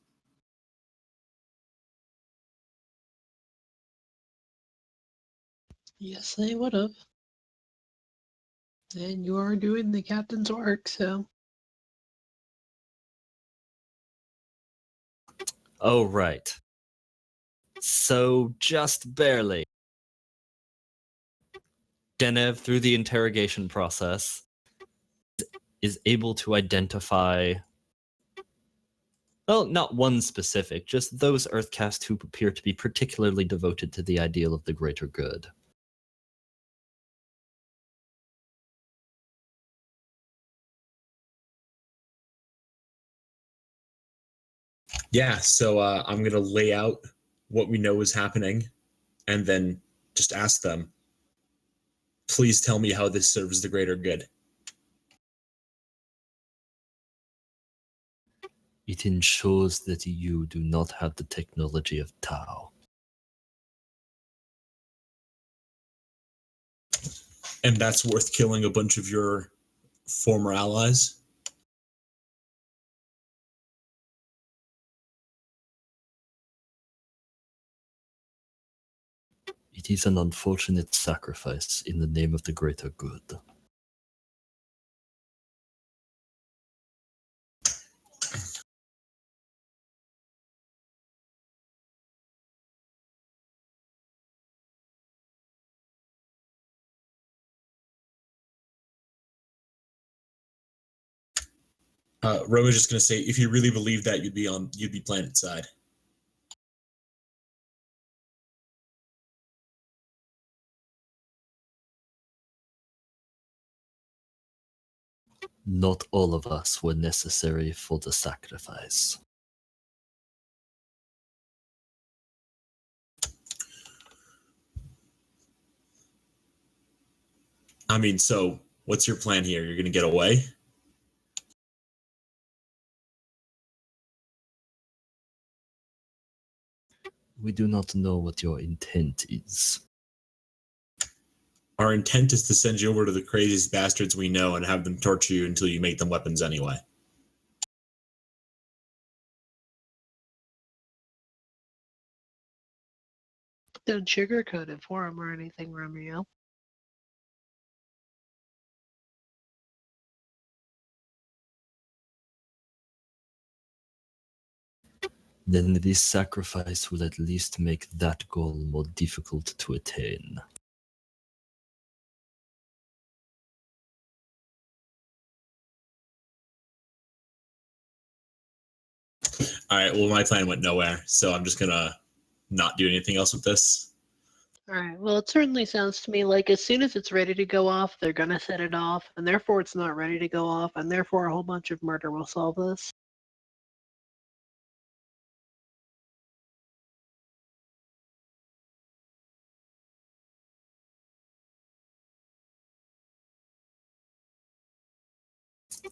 [SPEAKER 3] Yes, they would have. And you are doing the captain's work, so.
[SPEAKER 2] Oh, right. So, just barely. Zennith, through the interrogation process, is able to identify, well, not one specific, just those Earthcast who appear to be particularly devoted to the ideal of the greater good.
[SPEAKER 5] Yeah, so I'm going to lay out what we know is happening and then just ask them, please tell me how this serves the greater good.
[SPEAKER 2] It ensures that you do not have the technology of Tau.
[SPEAKER 5] And that's worth killing a bunch of your former allies?
[SPEAKER 2] It is an unfortunate sacrifice in the name of the greater good.
[SPEAKER 5] Roma's just going to say, if you really believe that, you'd be planet side.
[SPEAKER 2] Not all of us were necessary for the sacrifice.
[SPEAKER 5] I mean, so what's your plan here? You're going to get away?
[SPEAKER 2] We do not know what your intent is.
[SPEAKER 5] Our intent is to send you over to the craziest bastards we know and have them torture you until you make them weapons anyway.
[SPEAKER 3] Don't sugarcoat it for him or anything, Romeo.
[SPEAKER 2] Then this sacrifice will at least make that goal more difficult to attain.
[SPEAKER 5] All right. Well, my plan went nowhere, so I'm just gonna not do anything else with this.
[SPEAKER 3] All right. Well, it certainly sounds to me like as soon as it's ready to go off, they're gonna set it off, and therefore it's not ready to go off, and therefore a whole bunch of murder will solve this.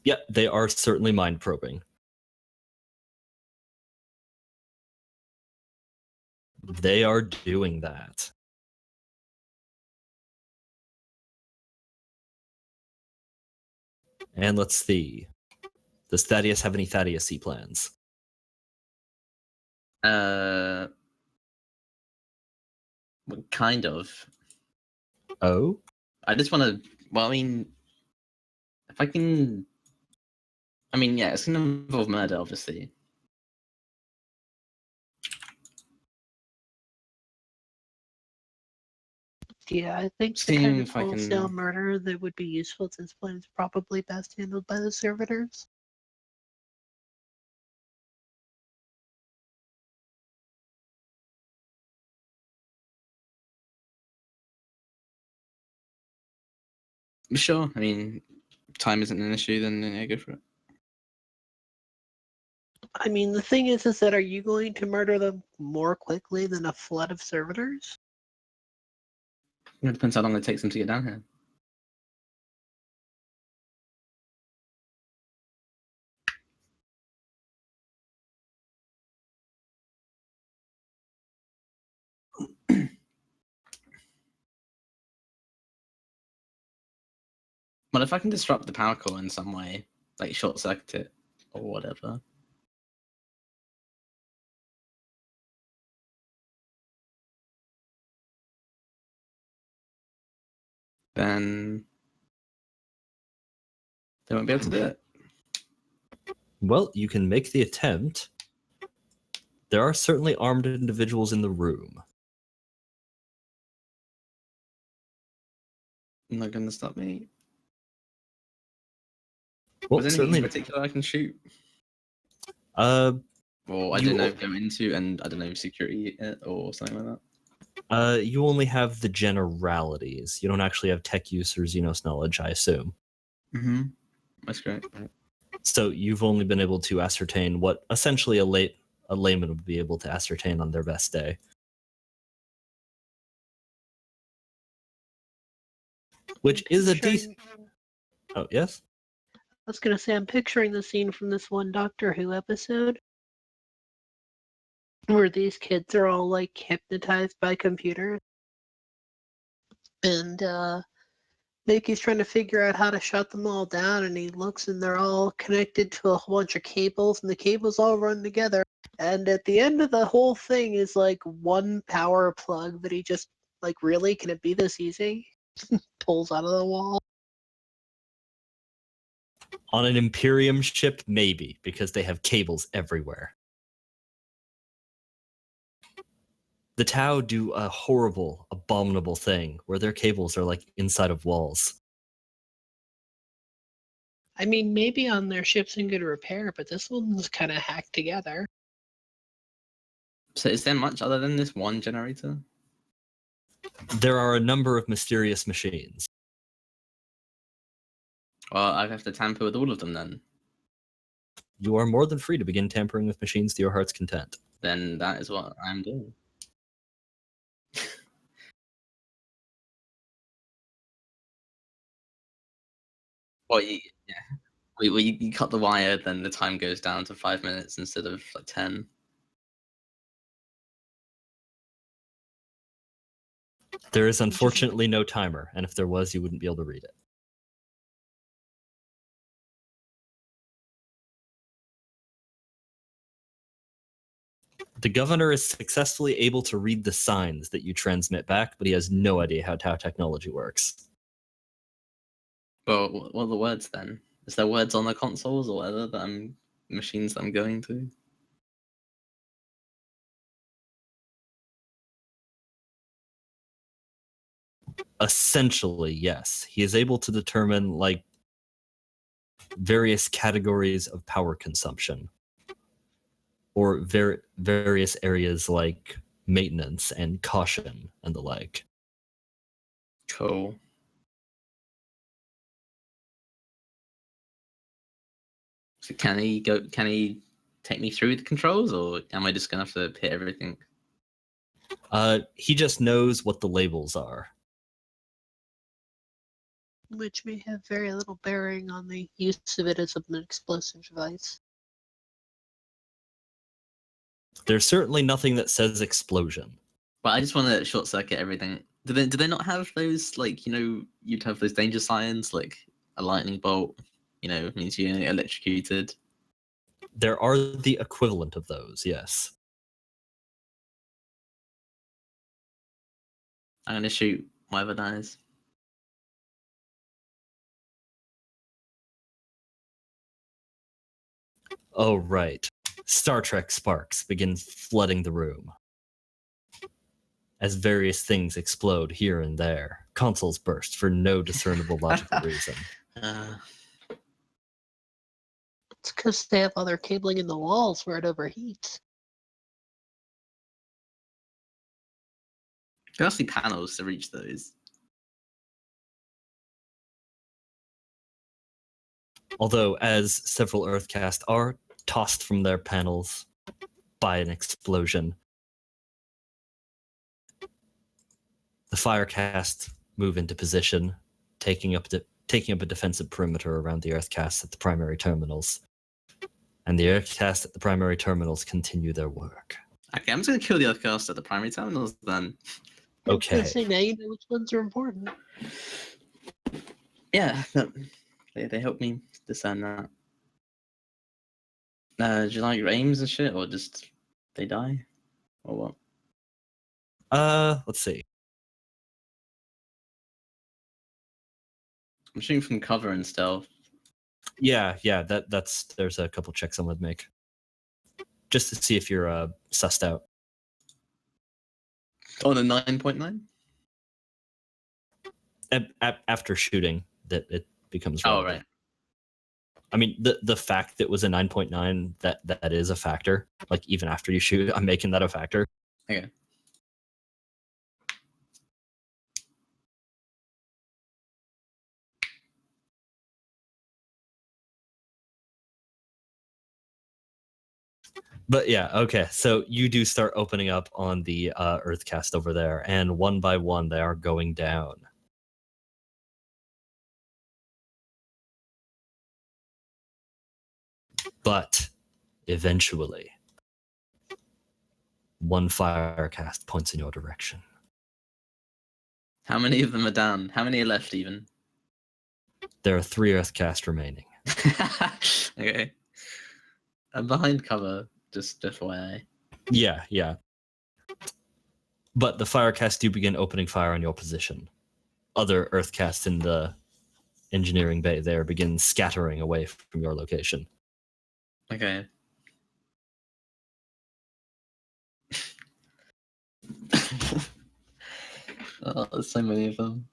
[SPEAKER 2] Yeah, they are certainly mind probing. They are doing that. And let's see. Does Thaddeus have any Thaddeus-y plans?
[SPEAKER 1] Well, kind of.
[SPEAKER 2] Oh?
[SPEAKER 1] I just want to. Well, I mean, if I can. I mean, yeah, it's going to involve murder, obviously.
[SPEAKER 3] Yeah, I think the
[SPEAKER 1] Seeing
[SPEAKER 3] kind of
[SPEAKER 1] if I can-
[SPEAKER 3] wholesale murder that would be useful at this point is probably best handled by the servitors.
[SPEAKER 1] Sure. I mean, time isn't an issue, then yeah, go for it.
[SPEAKER 3] I mean, the thing is that are you going to murder them more quickly than a flood of servitors?
[SPEAKER 1] It depends how long it takes them to get down here. Well, if I can disrupt the power core in some way, like short circuit it or whatever. Then they won't be able to do it.
[SPEAKER 2] Well, you can make the attempt. There are certainly armed individuals in the room.
[SPEAKER 1] Not going to stop me.
[SPEAKER 2] Well,
[SPEAKER 1] Was there anything
[SPEAKER 2] certainly.
[SPEAKER 1] in particular I can shoot?
[SPEAKER 2] Uh,
[SPEAKER 1] Or I
[SPEAKER 2] You
[SPEAKER 1] don't know,
[SPEAKER 2] al-
[SPEAKER 1] go into and I don't know, security it or something like that.
[SPEAKER 2] you only have the generalities. You don't actually have tech use or Xenos knowledge, I assume.
[SPEAKER 1] Mm-hmm. That's great.
[SPEAKER 2] So you've only been able to ascertain what essentially a layman would be able to ascertain on their best day. Which is a decent. Oh, yes?
[SPEAKER 3] I was gonna say I'm picturing the scene from this one Doctor Who episode where these kids are all like hypnotized by computers, and Mickey's trying to figure out how to shut them all down, and he looks and they're all connected to a whole bunch of cables, and the cables all run together. And at the end of the whole thing is like one power plug that he just like, really, can it be this easy? Pulls out of the wall.
[SPEAKER 2] On an Imperium ship, maybe, because they have cables everywhere. The Tau do a horrible, abominable thing where their cables are like inside of walls.
[SPEAKER 3] I mean, maybe on their ship's in good repair, but this one's kind of hacked together.
[SPEAKER 1] So is there much other than this one generator?
[SPEAKER 2] There are a number of mysterious machines.
[SPEAKER 1] Well, I have to tamper with all of them then.
[SPEAKER 2] You are more than free to begin tampering with machines to your heart's content.
[SPEAKER 1] Then that is what I'm doing. Well, yeah. You cut the wire, then the time goes down to 5 minutes instead of like 10.
[SPEAKER 2] There is unfortunately no timer, and if there was, you wouldn't be able to read it. The governor is successfully able to read the signs that you transmit back, but he has no idea how Tau technology works.
[SPEAKER 1] Well, what are the words then? Is there words on the consoles or whatever that machines that I'm going to?
[SPEAKER 2] Essentially, yes. He is able to determine like various categories of power consumption or various areas like maintenance and caution and the like.
[SPEAKER 1] Cool. So can he go? Can he take me through the controls, or am I just gonna have to hit everything?
[SPEAKER 2] He just knows what the labels are.
[SPEAKER 3] Which may have very little bearing on the use of it as an explosive device.
[SPEAKER 2] There's certainly nothing that says explosion.
[SPEAKER 1] But I just want to short circuit everything. Do they not have those, like, you'd have those danger signs, like a lightning bolt, means you're electrocuted?
[SPEAKER 2] There are the equivalent of those, yes.
[SPEAKER 1] I'm gonna shoot whatever dies.
[SPEAKER 2] Oh, right. Star Trek sparks begin flooding the room. As various things explode here and there, consoles burst for no discernible logical reason.
[SPEAKER 3] It's because they have other cabling in the walls where it overheats.
[SPEAKER 1] There must be panels to reach those.
[SPEAKER 2] Although, as several Earthcast are tossed from their panels by an explosion, the Firecast move into position, taking up a defensive perimeter around the Earthcast at the primary terminals. And the Earthcast at the primary terminals continue their work.
[SPEAKER 1] Okay, I'm just gonna kill the Earthcast at the primary terminals then.
[SPEAKER 2] Okay.
[SPEAKER 3] Say now you know which ones are important.
[SPEAKER 1] Yeah, they help me discern that. Do you like your aims and shit, or just they die, or what?
[SPEAKER 2] Let's see.
[SPEAKER 1] I'm shooting from cover and stealth.
[SPEAKER 2] Yeah, that's there's a couple checks I'm gonna make. Just to see if you're sussed out.
[SPEAKER 1] On a 9.9?
[SPEAKER 2] After shooting, that it becomes
[SPEAKER 1] Oh,
[SPEAKER 2] relevant.
[SPEAKER 1] right.
[SPEAKER 2] I mean, the fact that it was a 9.9, that is a factor. Like, even after you shoot, I'm making that a factor.
[SPEAKER 1] Okay.
[SPEAKER 2] But yeah, okay. So you do start opening up on the Earthcast over there, and one by one, they are going down. But eventually, one Firecast points in your direction.
[SPEAKER 1] How many of them are down? How many are left, even?
[SPEAKER 2] There are 3 Earthcast remaining.
[SPEAKER 1] Okay. I'm behind cover, just FYI.
[SPEAKER 2] Yeah. But the Firecast do begin opening fire on your position. Other Earthcasts in the engineering bay there begin scattering away from your location.
[SPEAKER 1] Okay. Oh, there's so many of them.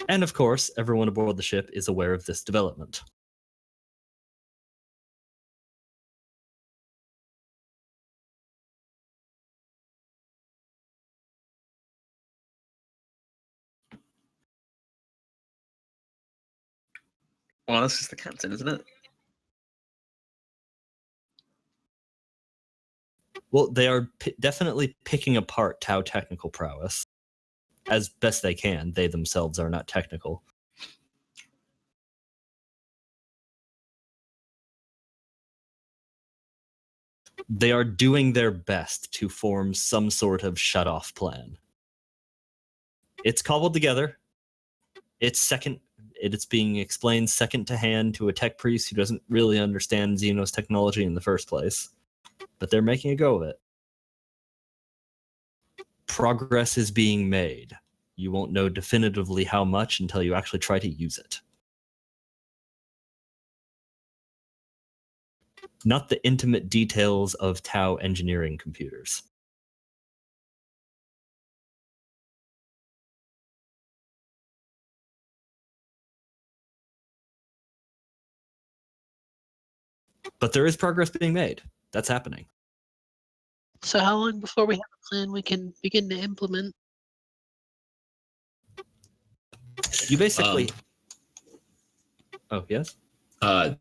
[SPEAKER 2] And of course, everyone aboard the ship is aware of this development.
[SPEAKER 1] Well, that's just the captain, isn't it?
[SPEAKER 2] Well, they are definitely picking apart Tau technical prowess. As best they can. They themselves are not technical. They are doing their best to form some sort of shut-off plan. It's cobbled together. It's being explained second to hand to a tech priest who doesn't really understand Xenos technology in the first place. But they're making a go of it. Progress is being made. You won't know definitively how much until you actually try to use it. Not the intimate details of Tau engineering computers. But there is progress being made. That's happening.
[SPEAKER 3] So how long before we have a plan we can begin to implement?
[SPEAKER 2] You basically. Oh, yes?
[SPEAKER 5] I'm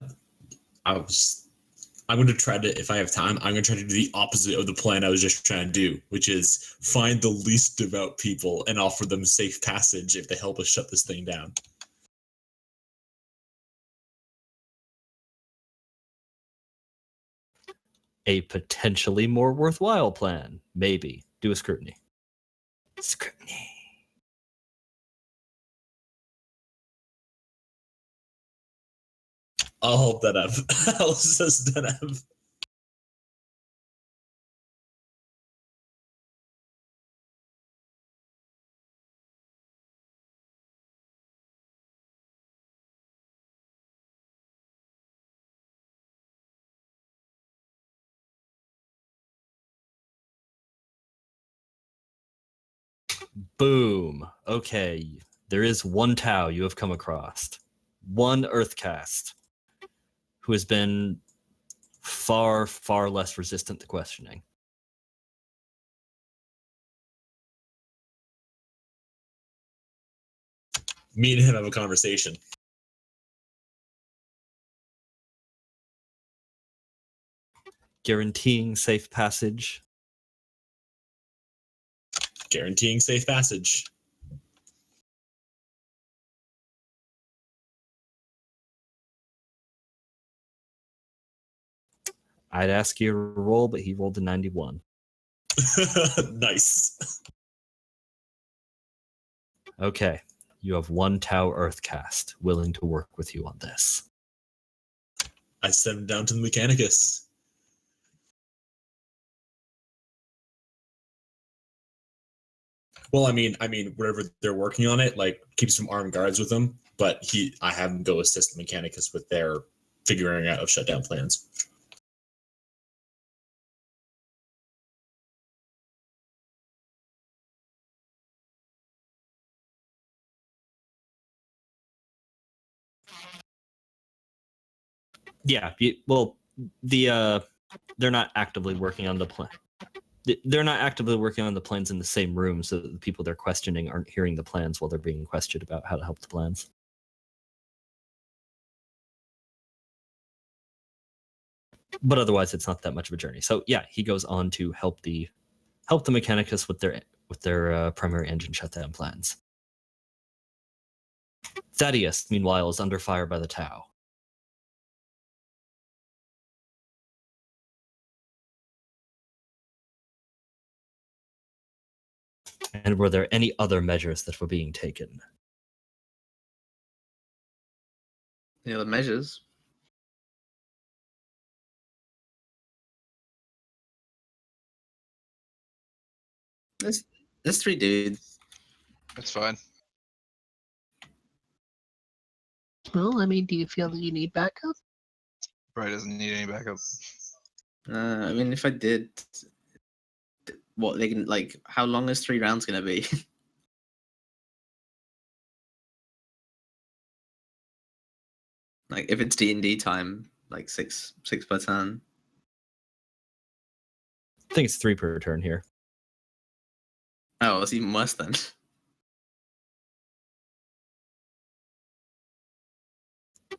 [SPEAKER 5] going to try to, if I have time, I'm going to try to do the opposite of the plan I was just trying to do, which is find the least devout people and offer them safe passage if they help us shut this thing down.
[SPEAKER 2] A potentially more worthwhile plan. Maybe. Do a scrutiny. Scrutiny.
[SPEAKER 5] I'll hold that up. I'll assess that up.
[SPEAKER 2] Boom. Okay. There is one Tau you have come across. One Earthcast who has been far, far less resistant to questioning.
[SPEAKER 5] Me and him have a conversation.
[SPEAKER 2] Guaranteeing safe passage.
[SPEAKER 5] Guaranteeing safe passage.
[SPEAKER 2] I'd ask you to roll, but he rolled a 91.
[SPEAKER 5] Nice.
[SPEAKER 2] Okay. You have one Tau Earthcast willing to work with you on this.
[SPEAKER 5] I sent him down to the Mechanicus. Well, I mean, whatever they're working on it, like keep some armed guards with them. But I have him go assist the Mechanicus with their figuring out of shutdown plans.
[SPEAKER 2] Yeah. They're not actively working on the plan. They're not actively working on the plans in the same room, so that the people they're questioning aren't hearing the plans while they're being questioned about how to help the plans. But otherwise, it's not that much of a journey. So yeah, he goes on to help the Mechanicus with their primary engine shutdown plans. Thaddeus, meanwhile, is under fire by the Tau. And were there any other measures that were being taken?
[SPEAKER 1] The other measures. There's three dudes.
[SPEAKER 4] That's fine.
[SPEAKER 3] Well, I mean, do you feel that you need backup?
[SPEAKER 4] Probably doesn't need any backup.
[SPEAKER 1] I mean, if I did, what they can like? How long is 3 rounds gonna be? Like, if it's D&D time, like six per turn.
[SPEAKER 2] I think it's 3 per turn here.
[SPEAKER 1] Oh, it's even worse then.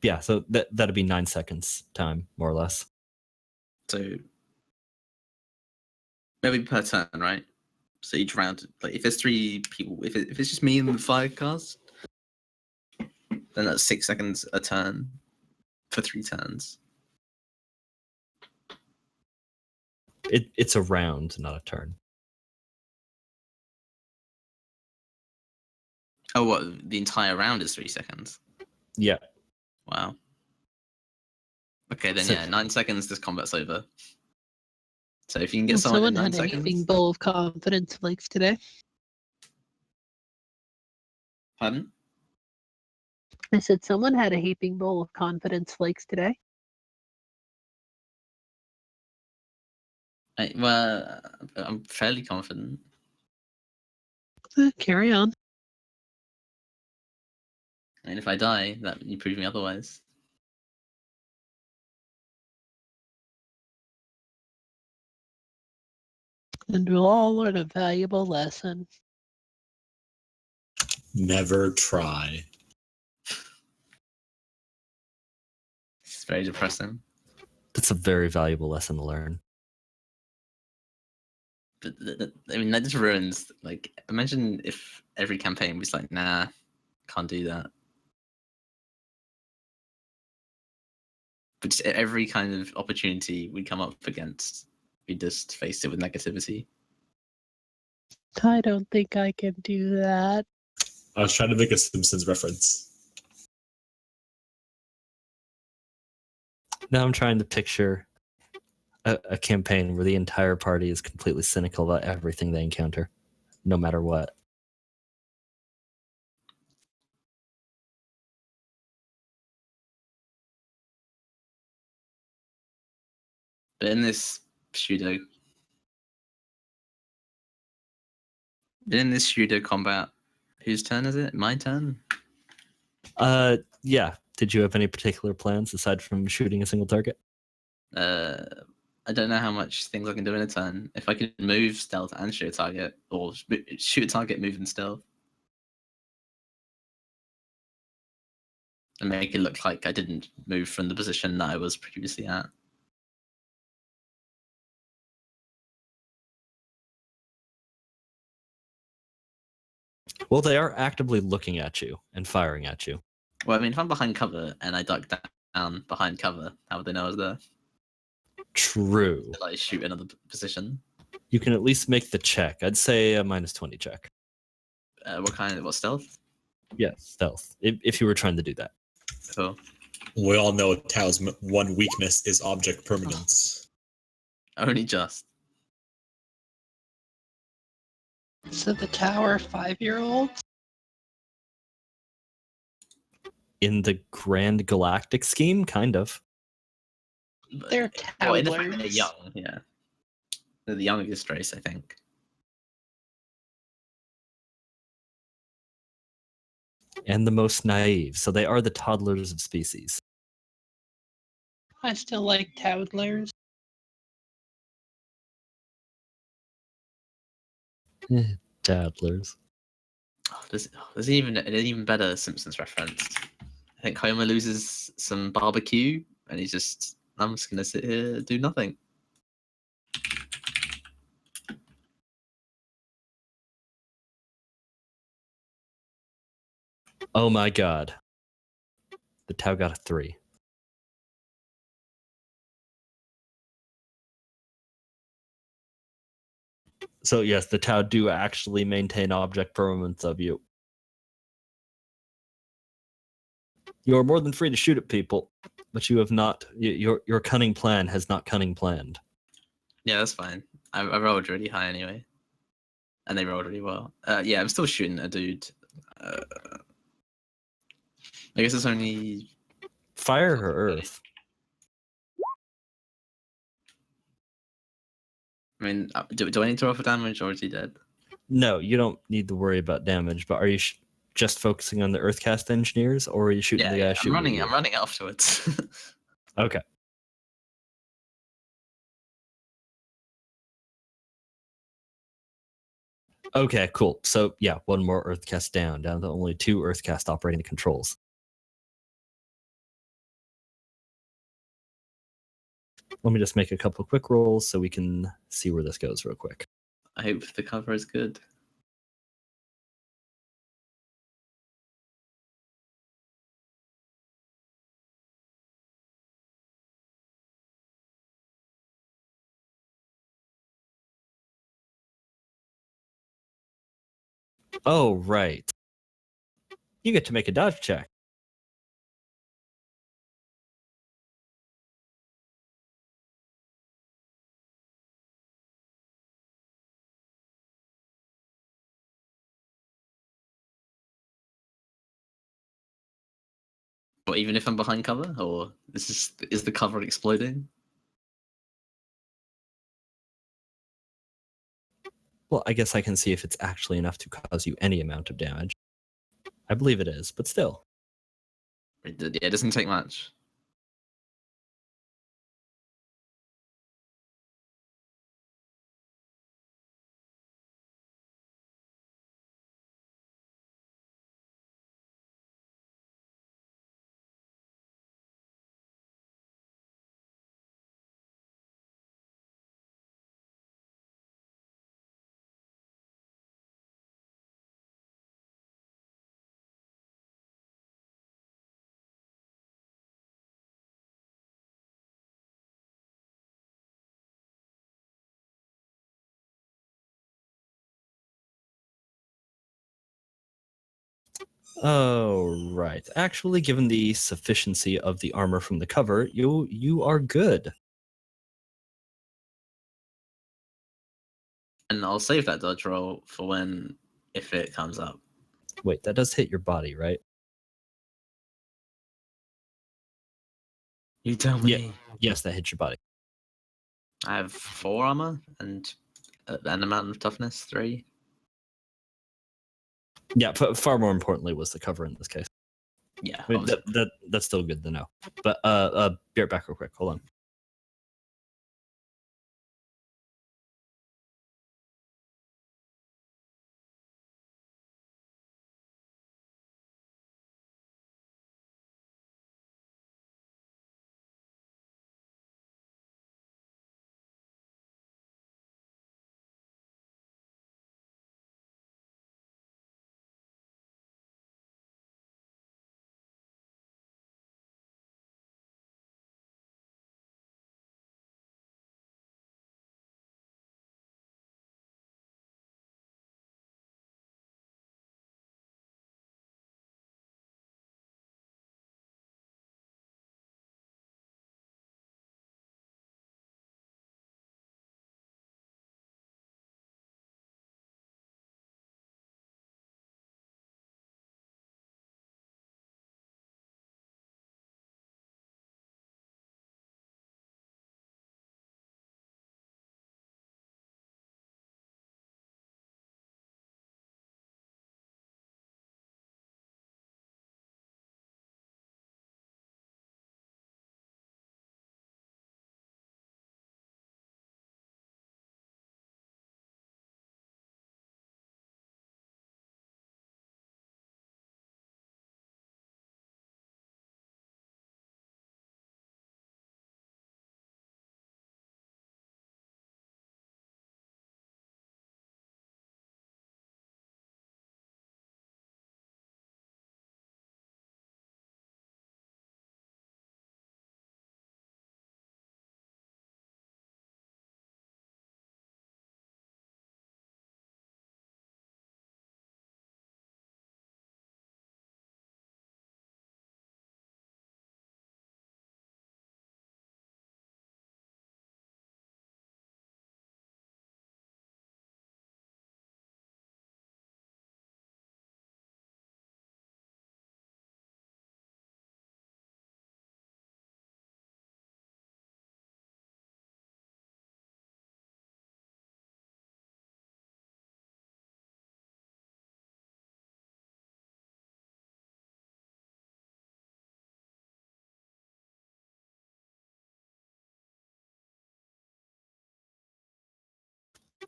[SPEAKER 2] Yeah, so that'd be 9 seconds time, more or less.
[SPEAKER 1] So maybe per turn, right? So each round, like if there's 3 people, if it's just me and the 5 cast, then that's 6 seconds a turn for 3 turns.
[SPEAKER 2] It's a round, not a turn.
[SPEAKER 1] Oh, what? The entire round is 3 seconds.
[SPEAKER 2] Yeah.
[SPEAKER 1] Wow. Okay, then
[SPEAKER 2] So-
[SPEAKER 1] yeah, 9 seconds. This combat's over. So if you can get
[SPEAKER 3] Well,
[SPEAKER 1] someone in
[SPEAKER 3] someone
[SPEAKER 1] 9
[SPEAKER 3] had a
[SPEAKER 1] seconds.
[SPEAKER 3] heaping bowl of confidence flakes today.
[SPEAKER 1] Pardon?
[SPEAKER 3] I said someone had a heaping bowl of confidence flakes today.
[SPEAKER 1] Well, I'm fairly confident.
[SPEAKER 3] Carry on.
[SPEAKER 1] I mean, if I die, that you prove me otherwise.
[SPEAKER 3] And we'll all learn a valuable lesson.
[SPEAKER 5] Never try.
[SPEAKER 1] It's very depressing.
[SPEAKER 2] That's a very valuable lesson to learn.
[SPEAKER 1] But I mean, that just ruins. Like, imagine if every campaign was like, nah, can't do that. But just every kind of opportunity we come up against, we just face it with negativity.
[SPEAKER 3] I don't think I can do that.
[SPEAKER 5] I was trying to make a Simpsons reference.
[SPEAKER 2] Now I'm trying to picture a campaign where the entire party is completely cynical about everything they encounter, no matter what.
[SPEAKER 1] But in this pseudo combat, whose turn is it? My turn?
[SPEAKER 2] Yeah. Did you have any particular plans aside from shooting a single target?
[SPEAKER 1] I don't know how much things I can do in a turn. If I can move, stealth, and shoot a target, or shoot a target, move, and stealth, and make it look like I didn't move from the position that I was previously at.
[SPEAKER 2] Well, they are actively looking at you and firing at you.
[SPEAKER 1] Well, I mean, if I'm behind cover and I duck down behind cover, how would they know I was there?
[SPEAKER 2] True.
[SPEAKER 1] Did I shoot another position?
[SPEAKER 2] You can at least make the check. I'd say a -20 check.
[SPEAKER 1] What stealth?
[SPEAKER 2] Yeah, stealth. If you were trying to do that.
[SPEAKER 1] Cool.
[SPEAKER 5] We all know Tao's one weakness is object permanence.
[SPEAKER 1] Only just.
[SPEAKER 3] So the tower 5-year-olds?
[SPEAKER 2] In the grand galactic scheme, kind of.
[SPEAKER 3] They're
[SPEAKER 1] Well, in the fact that they're
[SPEAKER 3] toddlers.
[SPEAKER 1] young, yeah. They're the youngest race, I think.
[SPEAKER 2] And the most naive. So they are the toddlers of species.
[SPEAKER 3] I still like toddlers.
[SPEAKER 2] Toddlers.
[SPEAKER 1] There's even an even better Simpsons reference. I think Homer loses some barbecue, and he's just, I'm just gonna sit here do nothing.
[SPEAKER 2] Oh my god. The Tau got a 3. So yes, the Tau do actually maintain object permanence of you. You are more than free to shoot at people, but you have not. Your cunning plan has not cunning planned.
[SPEAKER 1] Yeah, that's fine. I rolled really high anyway, and they rolled really well. Yeah, I'm still shooting a dude. I guess it's only
[SPEAKER 2] Fire or earth?
[SPEAKER 1] I mean, do I need to roll for damage, or is he dead?
[SPEAKER 2] No, you don't need to worry about damage. But are you just focusing on the Earthcast engineers, or are you shooting the guy
[SPEAKER 1] I'm
[SPEAKER 2] shooting
[SPEAKER 1] running.
[SPEAKER 2] at
[SPEAKER 1] I'm
[SPEAKER 2] you?
[SPEAKER 1] running afterwards.
[SPEAKER 2] Okay. Okay, cool. So yeah, one more Earthcast down to only 2 Earthcast operating the controls. Let me just make a couple quick rolls so we can see where this goes real quick.
[SPEAKER 1] I hope the cover is good.
[SPEAKER 2] Oh, right. You get to make a dodge check.
[SPEAKER 1] But even if I'm behind cover, or is the cover exploding?
[SPEAKER 2] Well, I guess I can see if it's actually enough to cause you any amount of damage. I believe it is, but still.
[SPEAKER 1] It doesn't take much.
[SPEAKER 2] Oh, right. Actually, given the sufficiency of the armor from the cover, you are good.
[SPEAKER 1] And I'll save that dodge roll for when, if it comes up.
[SPEAKER 2] Wait, that does hit your body, right?
[SPEAKER 1] You tell me.
[SPEAKER 2] Yes, that hits your body.
[SPEAKER 1] I have 4 armor and an amount of toughness, 3.
[SPEAKER 2] Yeah, far more importantly was the cover in this case.
[SPEAKER 1] Yeah,
[SPEAKER 2] I mean,
[SPEAKER 1] obviously.
[SPEAKER 2] that's still good to know. But be right back real quick. Hold on.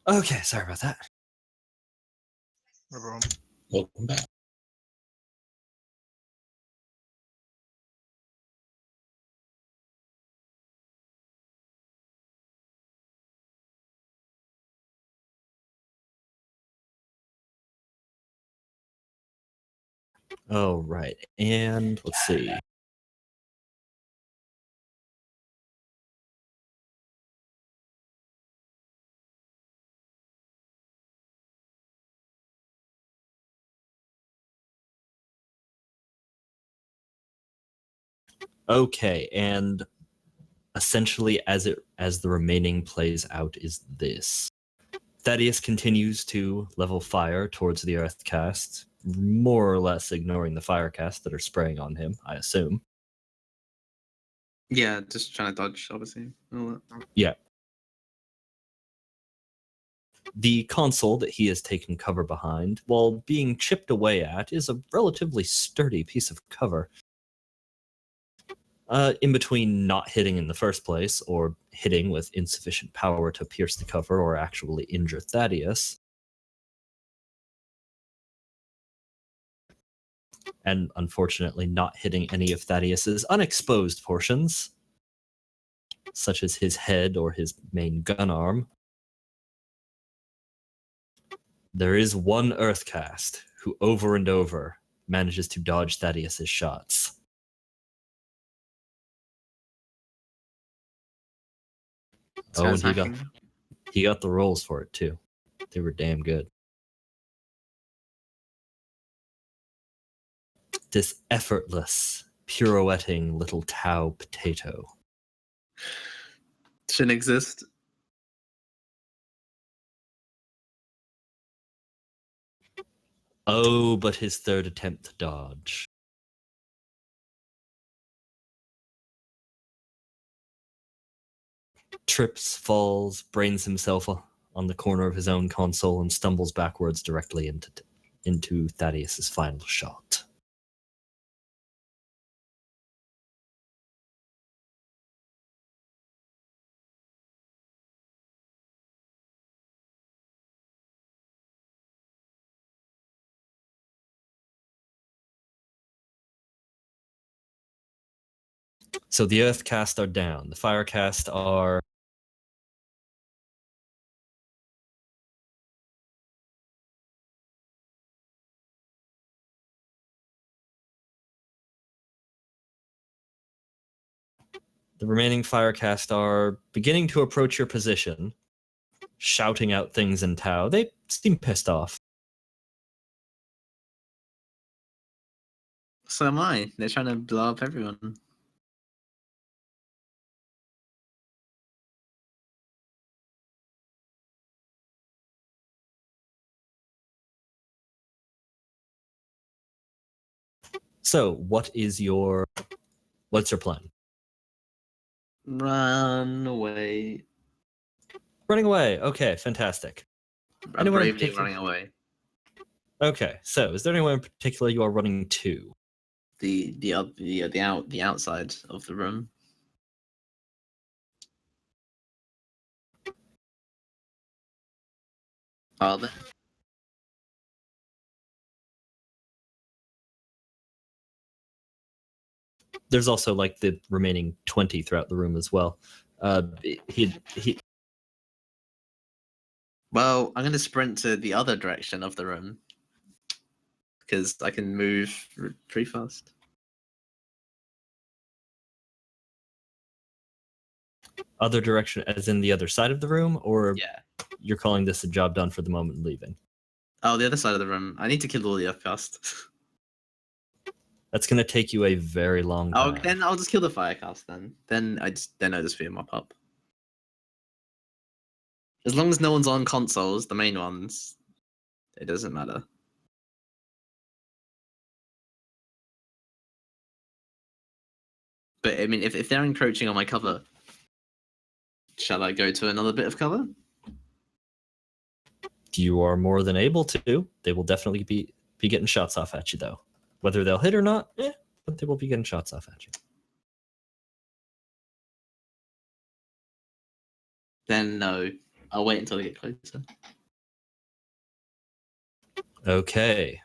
[SPEAKER 2] Okay, sorry about that.
[SPEAKER 4] No problem.
[SPEAKER 5] Welcome back.
[SPEAKER 2] Oh, right. And let's see. Okay, and essentially as the remaining plays out is this. Thaddeus continues to level fire towards the earth cast, more or less ignoring the fire casts that are spraying on him, I assume.
[SPEAKER 1] Yeah, just trying to dodge, obviously. All that.
[SPEAKER 2] Yeah. The console that he has taken cover behind, while being chipped away at, is a relatively sturdy piece of cover. In between not hitting in the first place, or hitting with insufficient power to pierce the cover or actually injure Thaddeus, and unfortunately not hitting any of Thaddeus's unexposed portions, such as his head or his main gun arm. There is one Earthcast who over and over manages to dodge Thaddeus's shots.
[SPEAKER 1] This
[SPEAKER 2] Oh,
[SPEAKER 1] guy's
[SPEAKER 2] and
[SPEAKER 1] hacking.
[SPEAKER 2] he got the rolls for it too. They were damn good. this effortless, pirouetting little Tau potato.
[SPEAKER 1] Shouldn't exist.
[SPEAKER 2] Oh, but his third attempt to dodge. Trips, falls, brains himself on the corner of his own console, and stumbles backwards directly into Thaddeus's final shot. So the earth cast are down. The fire cast are the remaining fire cast are beginning to approach your position, shouting out things in Tau. They seem pissed off.
[SPEAKER 1] So am I. They're trying to blow up everyone.
[SPEAKER 2] So, what's your plan?
[SPEAKER 1] Run away.
[SPEAKER 2] Running away. Okay, fantastic.
[SPEAKER 1] I'm
[SPEAKER 2] Anyone in
[SPEAKER 1] bravely
[SPEAKER 2] particular?
[SPEAKER 1] running away.
[SPEAKER 2] Okay, so is there anyone in particular you are running to?
[SPEAKER 1] The outside of the room. Are there?
[SPEAKER 2] There's also like the remaining 20 throughout the room as well. He
[SPEAKER 1] Well, I'm going to sprint to the other direction of the room because I can move pretty fast.
[SPEAKER 2] other direction, as in the other side of the room, or
[SPEAKER 1] Yeah.
[SPEAKER 2] you're calling this a job done for the moment and leaving?
[SPEAKER 1] Oh, the other side of the room. I need to kill all the upcast.
[SPEAKER 2] That's going to take you a very long
[SPEAKER 1] Oh,
[SPEAKER 2] time.
[SPEAKER 1] then I'll just kill the firecast then. Then I just fear mop up. As long as no one's on consoles, the main ones, it doesn't matter. But I mean, if they're encroaching on my cover, shall I go to another bit of cover?
[SPEAKER 2] You are more than able to. They will definitely be getting shots off at you, though. Whether they'll hit or not, but they will be getting shots off at you.
[SPEAKER 1] Then no. I'll wait until they get closer.
[SPEAKER 2] Okay.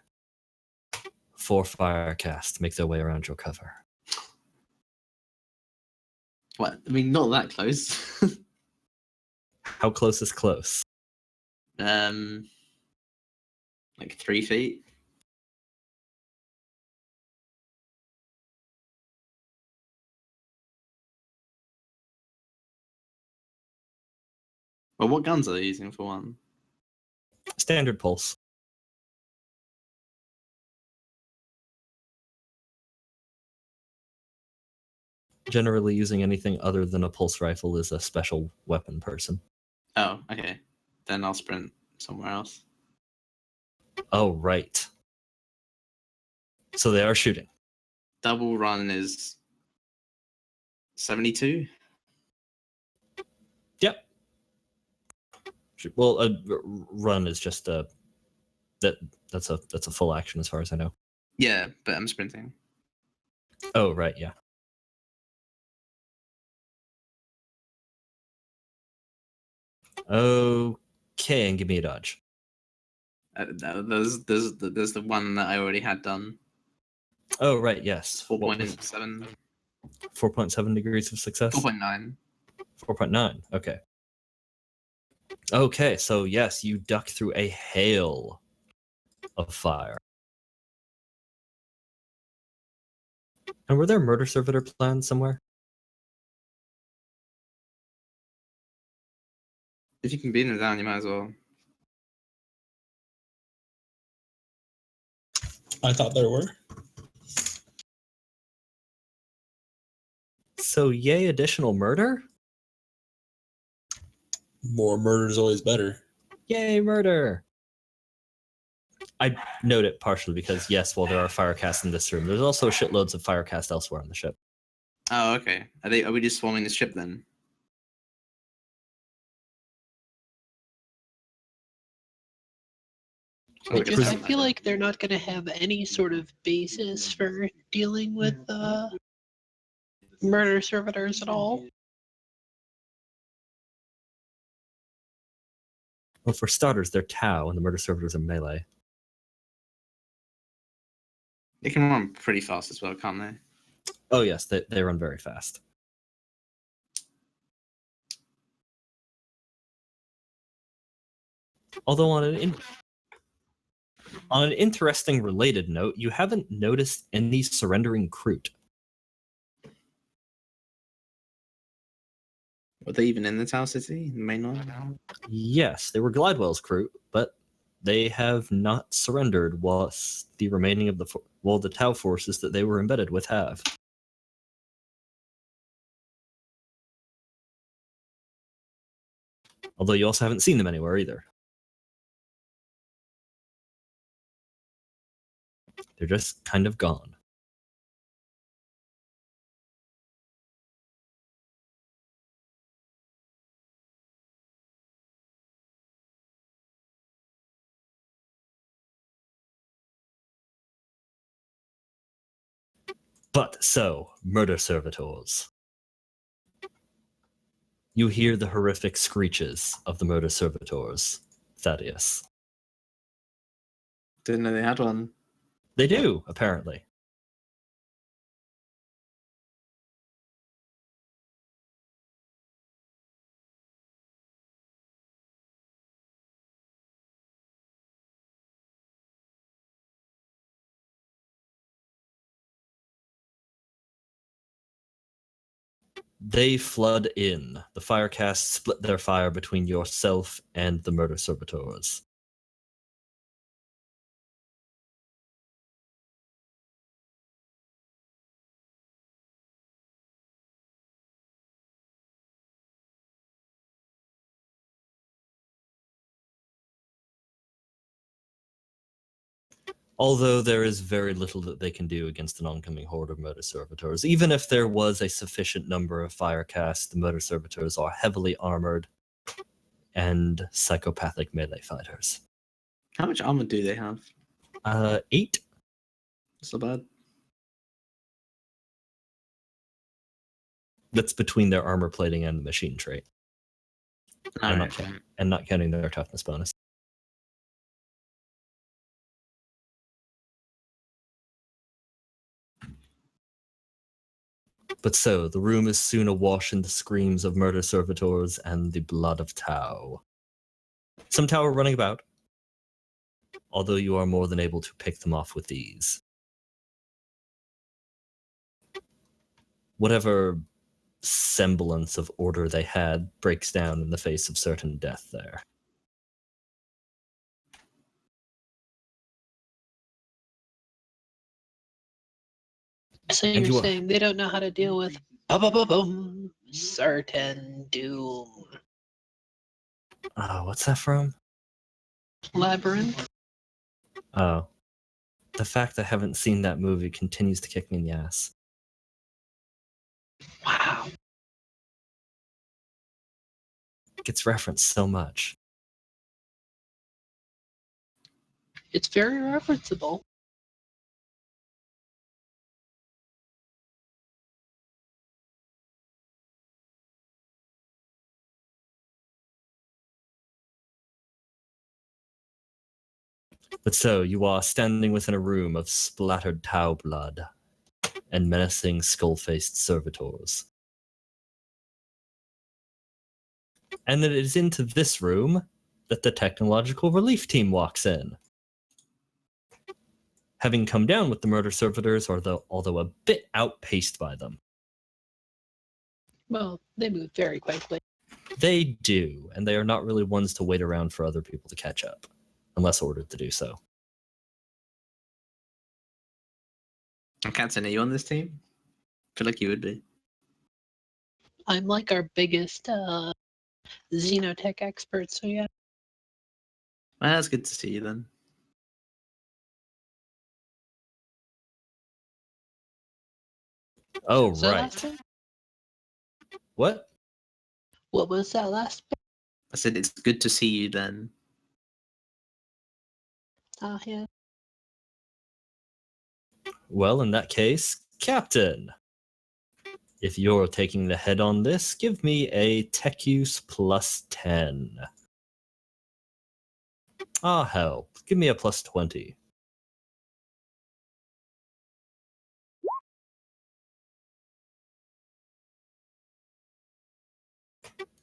[SPEAKER 2] 4 firecasts make their way around your cover.
[SPEAKER 1] What? I mean, not that close.
[SPEAKER 2] How close is close?
[SPEAKER 1] Like 3 feet. Well, what guns are they using for one?
[SPEAKER 2] Standard pulse. Generally, using anything other than a pulse rifle is a special weapon person.
[SPEAKER 1] Oh, okay. Then I'll sprint somewhere else.
[SPEAKER 2] Oh, right. So they are shooting.
[SPEAKER 1] Double run is 72.
[SPEAKER 2] Yep. Well, a run is just that's a full action as far as I know.
[SPEAKER 1] Yeah, but I'm sprinting.
[SPEAKER 2] Oh, right, yeah. Okay, and give me a dodge.
[SPEAKER 1] There's the one that I already had done.
[SPEAKER 2] Oh, right, yes.
[SPEAKER 1] 4.7.
[SPEAKER 2] 4.7 degrees of success?
[SPEAKER 1] 4.9.
[SPEAKER 2] 4.9, okay. Okay, so yes, you duck through a hail of fire. And were there murder servitor plans somewhere?
[SPEAKER 1] If you can beat them down, you might as well.
[SPEAKER 5] I thought there were.
[SPEAKER 2] So yay, additional murder?
[SPEAKER 5] More murder is always better.
[SPEAKER 2] Yay, murder! I note it partially because, yes, while there are firecasts in this room, there's also shitloads of firecasts elsewhere on the ship.
[SPEAKER 1] Oh, okay. Are we just swarming the ship then?
[SPEAKER 2] Well,
[SPEAKER 3] I feel like they're not going to have any sort of basis for dealing with murder servitors at all.
[SPEAKER 2] Well, for starters, they're Tau, and the murder servitors are melee.
[SPEAKER 1] They can run pretty fast as well, can't they?
[SPEAKER 2] Oh, yes, they run very fast. Although on an interesting related note, you haven't noticed any surrendering Kroot.
[SPEAKER 1] Were they even in the Tau City, the main one?
[SPEAKER 2] Yes, they were Glidewell's Kroot, but they have not surrendered whilst the remaining of the Tau forces that they were embedded with have. Although you also haven't seen them anywhere either. They're just kind of gone. But so, murder servitors. You hear the horrific screeches of the murder servitors, Thaddeus.
[SPEAKER 1] Didn't know they had one.
[SPEAKER 2] They do, apparently. They flood in. The firecasts split their fire between yourself and the murder servitors. Although there is very little that they can do against an oncoming horde of murder servitors. Even if there was a sufficient number of firecasts, the murder servitors are heavily armored and psychopathic melee fighters.
[SPEAKER 1] How much armor do they have?
[SPEAKER 2] 8.
[SPEAKER 1] It's not bad.
[SPEAKER 2] That's between their armor plating and the machine trait. And not counting their toughness bonus. But so, the room is soon awash in the screams of murder servitors and the blood of Tau. Some Tau are running about, although you are more than able to pick them off with ease. Whatever semblance of order they had breaks down in the face of certain death there.
[SPEAKER 3] So
[SPEAKER 2] And
[SPEAKER 3] you're
[SPEAKER 2] you are-
[SPEAKER 3] saying they don't know how to deal with certain doom.
[SPEAKER 2] What's that from?
[SPEAKER 3] Labyrinth?
[SPEAKER 2] Oh. The fact I haven't seen that movie continues to kick me in the ass.
[SPEAKER 3] Wow.
[SPEAKER 2] It gets referenced so much.
[SPEAKER 3] It's very referenceable.
[SPEAKER 2] But so, you are standing within a room of splattered Tau blood and menacing skull-faced servitors. And it is into this room that the technological relief team walks in. Having come down with the murder servitors, although a bit outpaced by them.
[SPEAKER 3] Well, they move very quickly.
[SPEAKER 2] They do, and they are not really ones to wait around for other people to catch up, unless ordered to do so.
[SPEAKER 1] Captain, are you on this team? I feel like you would be.
[SPEAKER 3] I'm like our biggest xenotech expert, so yeah.
[SPEAKER 1] Well, that's good to see you then.
[SPEAKER 2] Oh,
[SPEAKER 3] Was that
[SPEAKER 2] right.
[SPEAKER 3] last bit?
[SPEAKER 2] What?
[SPEAKER 3] What was that last bit?
[SPEAKER 1] I said it's good to see you then.
[SPEAKER 3] Ah, yeah.
[SPEAKER 2] Well, in that case, Captain. If you're taking the head on this, give me a tech use plus 10. Ah, hell. Give me a plus 20.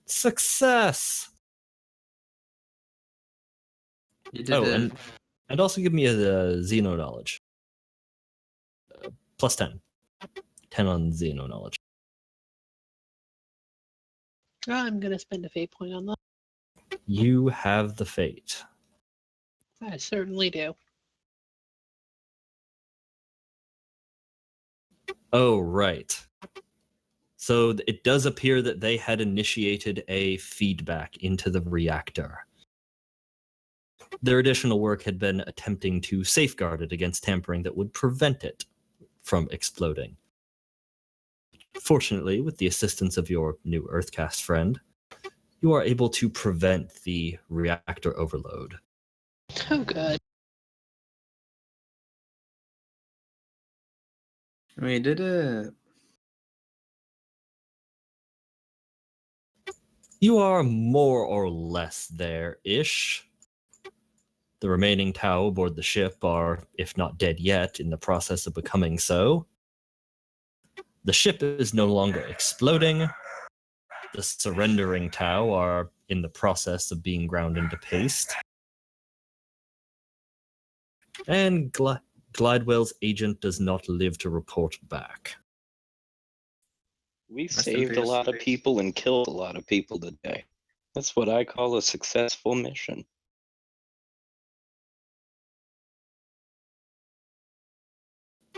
[SPEAKER 2] Success!
[SPEAKER 1] You did
[SPEAKER 2] Oh,
[SPEAKER 1] it.
[SPEAKER 2] and also give me a Xeno knowledge. Plus 10. 10 on Xeno knowledge.
[SPEAKER 3] I'm gonna spend a fate point on that.
[SPEAKER 2] You have the fate.
[SPEAKER 3] I certainly do.
[SPEAKER 2] Oh, right. So it does appear that they had initiated a feedback into the reactor. Their additional work had been attempting to safeguard it against tampering that would prevent it from exploding. Fortunately, with the assistance of your new Earthcast friend, you are able to prevent the reactor overload.
[SPEAKER 3] Oh, good.
[SPEAKER 1] We did it.
[SPEAKER 2] You are more or less there-ish. The remaining Tau aboard the ship are, if not dead yet, in the process of becoming so. The ship is no longer exploding. The surrendering Tau are in the process of being ground into paste. And Glidewell's agent does not live to report back.
[SPEAKER 6] We
[SPEAKER 1] Rest in
[SPEAKER 6] saved a
[SPEAKER 1] peace.
[SPEAKER 6] lot of people and killed a lot of people today. That's what I call a successful mission.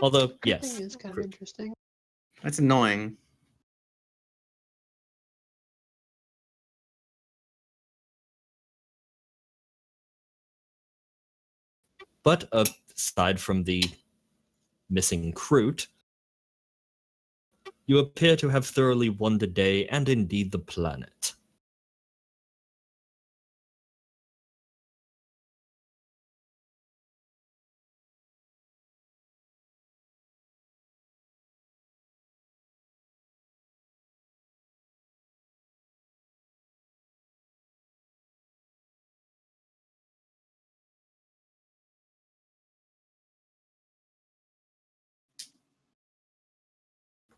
[SPEAKER 2] Although,
[SPEAKER 3] Good
[SPEAKER 2] yes,
[SPEAKER 3] thing is kind of interesting.
[SPEAKER 1] That's annoying.
[SPEAKER 2] but aside from the missing Kroot, you appear to have thoroughly won the day and indeed the planet.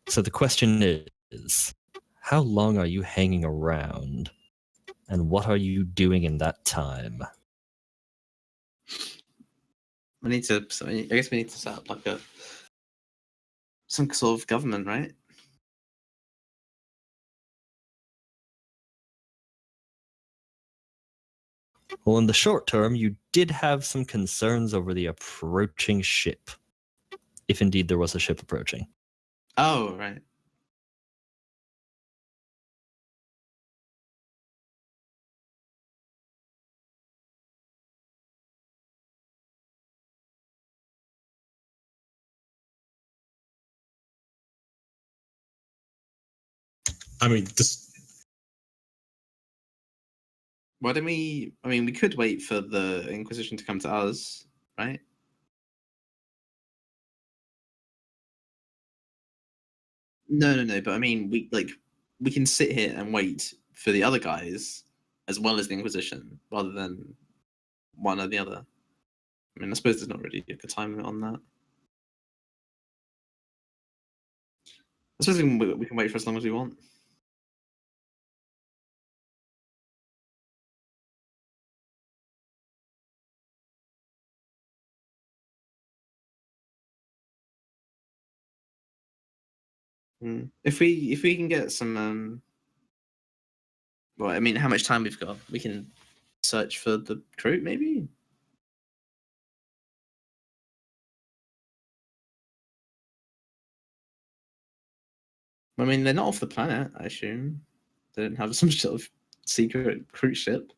[SPEAKER 2] So the question is, how long are you hanging around? And what are you doing in that time?
[SPEAKER 1] We need to. I guess we need to set up like some sort of government, right?
[SPEAKER 2] Well, in the short term, you did have some concerns over the approaching ship. If indeed there was a ship approaching.
[SPEAKER 1] Oh, right.
[SPEAKER 5] I mean, this.
[SPEAKER 1] Why don't we? I mean, we could wait for the Inquisition to come to us, right? No. But I mean, we can sit here and wait for the other guys as well as the Inquisition, rather than one or the other. I mean, I suppose there's not really a good time limit on that. I suppose we can wait for as long as we want. If we can get some, well, I mean, how much time we've got? We can search for the Kroot, maybe. I mean, they're not off the planet, I assume. They don't have some sort of secret cruise ship.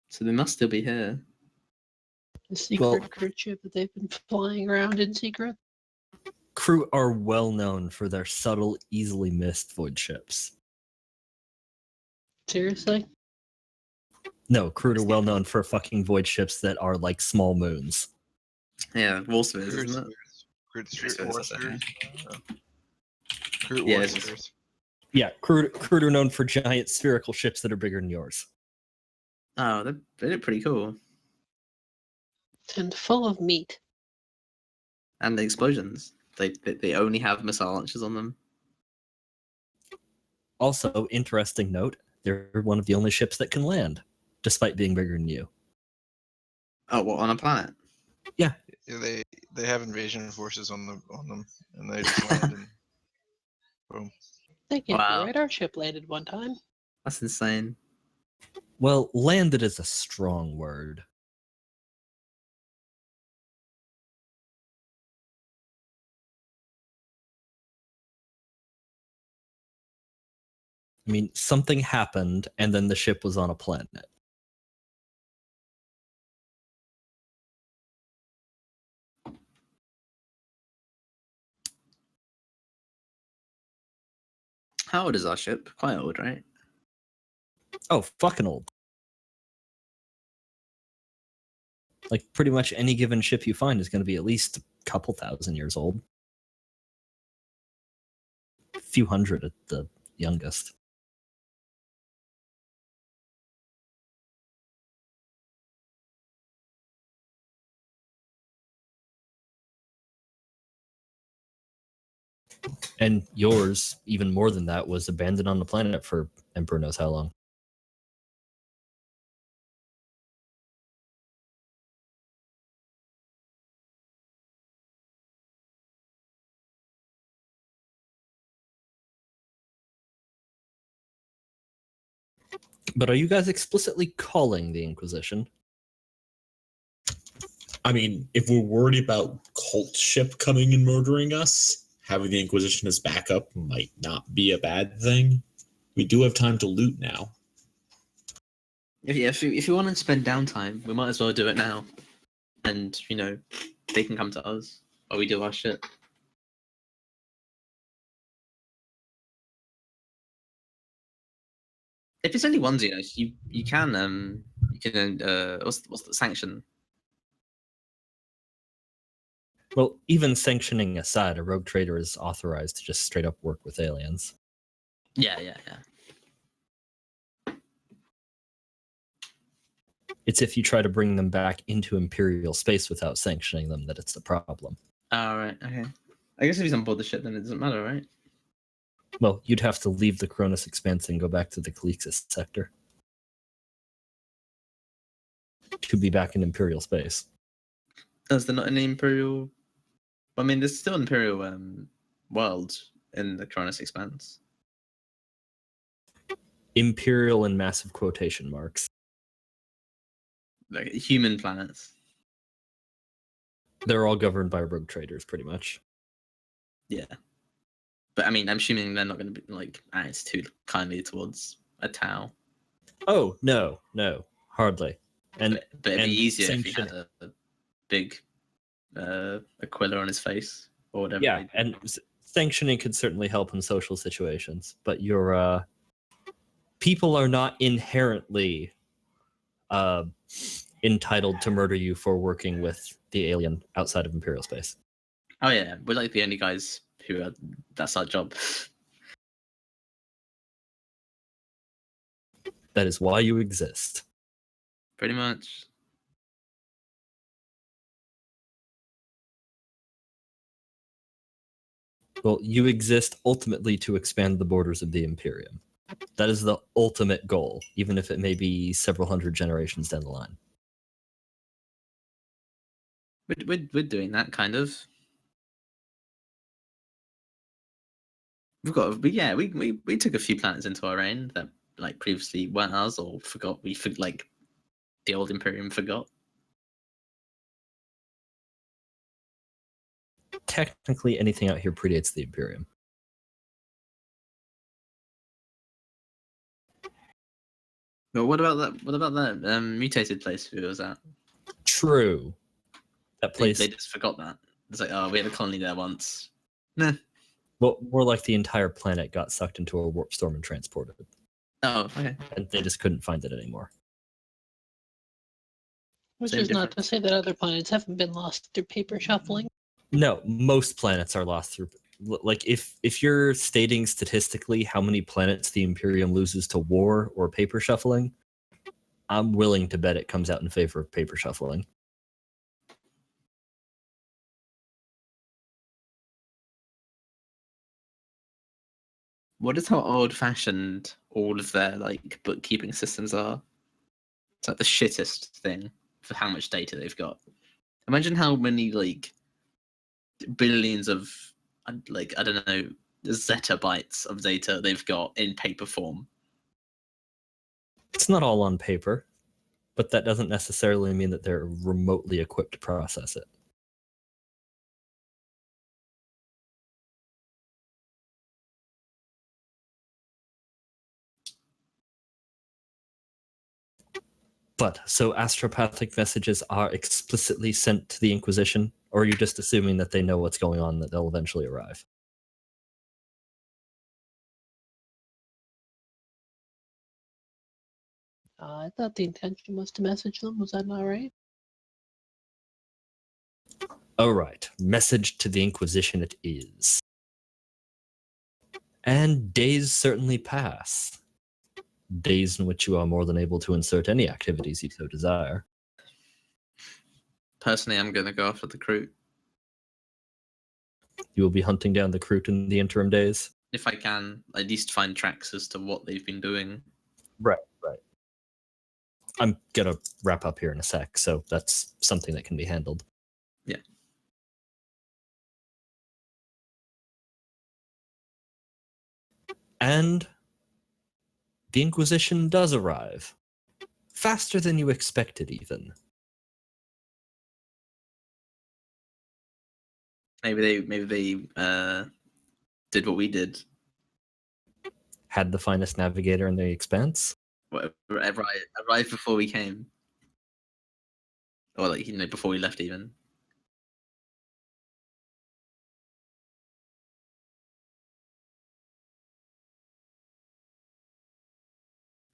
[SPEAKER 1] So they must still be here.
[SPEAKER 3] The secret cruise ship that they've been flying around in secret.
[SPEAKER 2] Crew are well known for their subtle, easily missed void ships.
[SPEAKER 3] Seriously?
[SPEAKER 2] No, crew are well known for fucking void ships that are like small moons.
[SPEAKER 1] Yeah, Warspheres, isn't it? Yeah, it's-
[SPEAKER 4] Warspheres.
[SPEAKER 2] Yeah, crew are known for giant spherical ships that are bigger than yours.
[SPEAKER 1] Oh, they're pretty cool.
[SPEAKER 3] And full of meat.
[SPEAKER 1] And the explosions. They only have missile launchers on them.
[SPEAKER 2] Also, interesting note, they're one of the only ships that can land, despite being bigger than you.
[SPEAKER 1] Oh, what, on a planet?
[SPEAKER 4] Yeah, they have invasion forces on them, and they just land and boom.
[SPEAKER 3] They can't
[SPEAKER 1] Wow.
[SPEAKER 3] be right. Our ship landed one time.
[SPEAKER 1] That's insane.
[SPEAKER 2] Well, landed is a strong word. I mean, something happened, and then the ship was on a planet.
[SPEAKER 1] How old is our ship? Quite old, right?
[SPEAKER 2] Oh, fucking old. Like, pretty much any given ship you find is going to be at least a couple thousand years old. A few hundred at the youngest. And yours, even more than that, was abandoned on the planet for Emperor knows how long. But are you guys explicitly calling the Inquisition?
[SPEAKER 5] I mean, if we're worried about cult ship coming and murdering us, having the Inquisition as backup might not be a bad thing. We do have time to loot now.
[SPEAKER 1] If you want to spend downtime, we might as well do it now. And, they can come to us while we do our shit. If it's only one Xenos, you can what's the sanction?
[SPEAKER 2] Well, even sanctioning aside, a rogue trader is authorized to just straight up work with aliens.
[SPEAKER 1] Yeah.
[SPEAKER 2] It's if you try to bring them back into Imperial space without sanctioning them that it's a problem.
[SPEAKER 1] Oh, right, okay. I guess if he's on board the ship, then it doesn't matter, right?
[SPEAKER 2] Well, you'd have to leave the Cronus Expanse and go back to the Calixis sector to be back in Imperial space.
[SPEAKER 1] Is there not any Imperial... I mean, there's still Imperial world in the Cronus Expanse.
[SPEAKER 2] Imperial in massive quotation marks.
[SPEAKER 1] Like, human planets.
[SPEAKER 2] They're all governed by rogue traders, pretty much.
[SPEAKER 1] Yeah. But, I mean, I'm assuming they're not going to be, acted too kindly towards a Tau.
[SPEAKER 2] Oh, no, hardly.
[SPEAKER 1] But it'd be easier
[SPEAKER 2] sanction-
[SPEAKER 1] if he had a big Aquila on his face, or whatever.
[SPEAKER 2] Yeah, and sanctioning could certainly help in social situations, but your people are not inherently entitled to murder you for working with the alien outside of Imperial space.
[SPEAKER 1] Oh yeah, we're like the only guys who that's our job.
[SPEAKER 2] That is why you exist.
[SPEAKER 1] Pretty much.
[SPEAKER 2] Well, you exist ultimately to expand the borders of the Imperium. That is the ultimate goal, even if it may be several hundred generations down the line.
[SPEAKER 1] We're doing that kind of. We took a few planets into our reign that previously weren't ours or forgot. The old Imperium forgot.
[SPEAKER 2] technically anything out here predates the Imperium.
[SPEAKER 1] But what about that? What about that mutated place we was at?
[SPEAKER 2] True. That
[SPEAKER 1] They,
[SPEAKER 2] place,
[SPEAKER 1] they just forgot that. It's like, oh, we had a colony there once. Nah.
[SPEAKER 2] well, more like the entire planet got sucked into a warp storm and transported,
[SPEAKER 1] Oh, okay.
[SPEAKER 2] and they just couldn't find it anymore.
[SPEAKER 3] Which
[SPEAKER 1] Same
[SPEAKER 3] is not to
[SPEAKER 1] difference.
[SPEAKER 3] say that other planets haven't been lost through paper shuffling.
[SPEAKER 2] No, most planets are lost through. Like, if you're stating statistically how many planets the Imperium loses to war or paper shuffling, I'm willing to bet it comes out in favor of paper shuffling.
[SPEAKER 1] What is how old-fashioned all of their like bookkeeping systems are? It's like the shittest thing for how much data they've got. Imagine how many like billions of like I don't know zettabytes of data they've got in paper form.
[SPEAKER 2] It's not all on paper, but that doesn't necessarily mean that they're remotely equipped to process it. But so astropathic messages are explicitly sent to the Inquisition, or are you just assuming that they know what's going on, that they'll eventually arrive?
[SPEAKER 3] I thought the intention was to message them. Was that not right?
[SPEAKER 2] All right, message to the Inquisition it is. And days certainly pass. Days in which you are more than able to insert any activities you so desire.
[SPEAKER 1] Personally, I'm going to go after the crew
[SPEAKER 2] You will be hunting down the Kroot in the interim days.
[SPEAKER 1] if I can. At least find tracks as to what they've been doing.
[SPEAKER 2] Right. I'm gonna wrap up here in a sec, so that's something that can be handled.
[SPEAKER 1] Yeah.
[SPEAKER 2] And the Inquisition does arrive. Faster than you expected, even.
[SPEAKER 1] Maybe they did what we did.
[SPEAKER 2] Had the finest navigator in the expanse.
[SPEAKER 1] Whatever, arrived before we came, or like before we left even.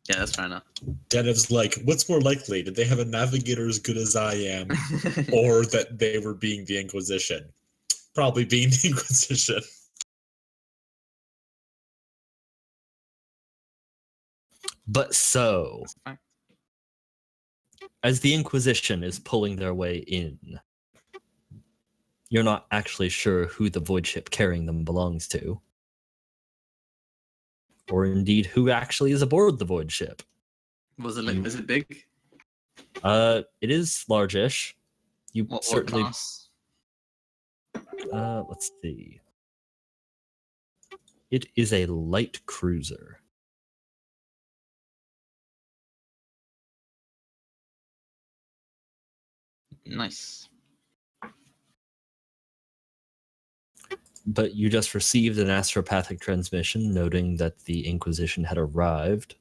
[SPEAKER 1] Yeah, that's fair enough.
[SPEAKER 5] Denev's like, what's more likely? Did they have a navigator as good as I am, or that they were being the Inquisition? Probably being the Inquisition.
[SPEAKER 2] But so,
[SPEAKER 1] That's a fact.
[SPEAKER 2] as the Inquisition is pulling their way in, you're not actually sure who the void ship carrying them belongs to. Or indeed who actually is aboard the void ship.
[SPEAKER 1] Was it big?
[SPEAKER 2] It is large-ish. You
[SPEAKER 1] What
[SPEAKER 2] certainly
[SPEAKER 1] class?
[SPEAKER 2] let's see. It is a light cruiser.
[SPEAKER 1] Nice.
[SPEAKER 2] But you just received an astropathic transmission noting that the Inquisition had arrived.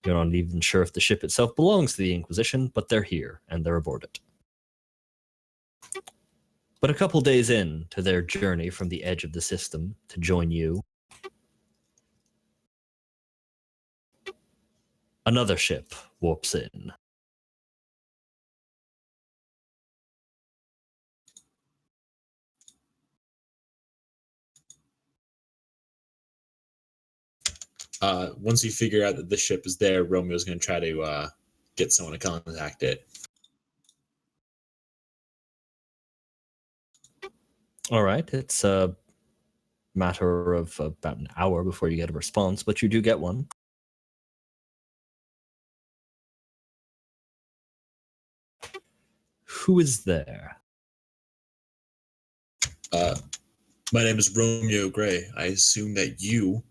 [SPEAKER 2] You're not even sure if the ship itself belongs to the Inquisition, but they're here, and they're aboard it. But a couple days in to their journey from the edge of the system to join you, another ship warps in.
[SPEAKER 5] Once you figure out that the ship is there, Romeo's going to try to get someone to contact it.
[SPEAKER 2] All right, it's a matter of about an hour before you get a response, but you do get one. Who is there?
[SPEAKER 5] My name is Romeo Gray. I assume that you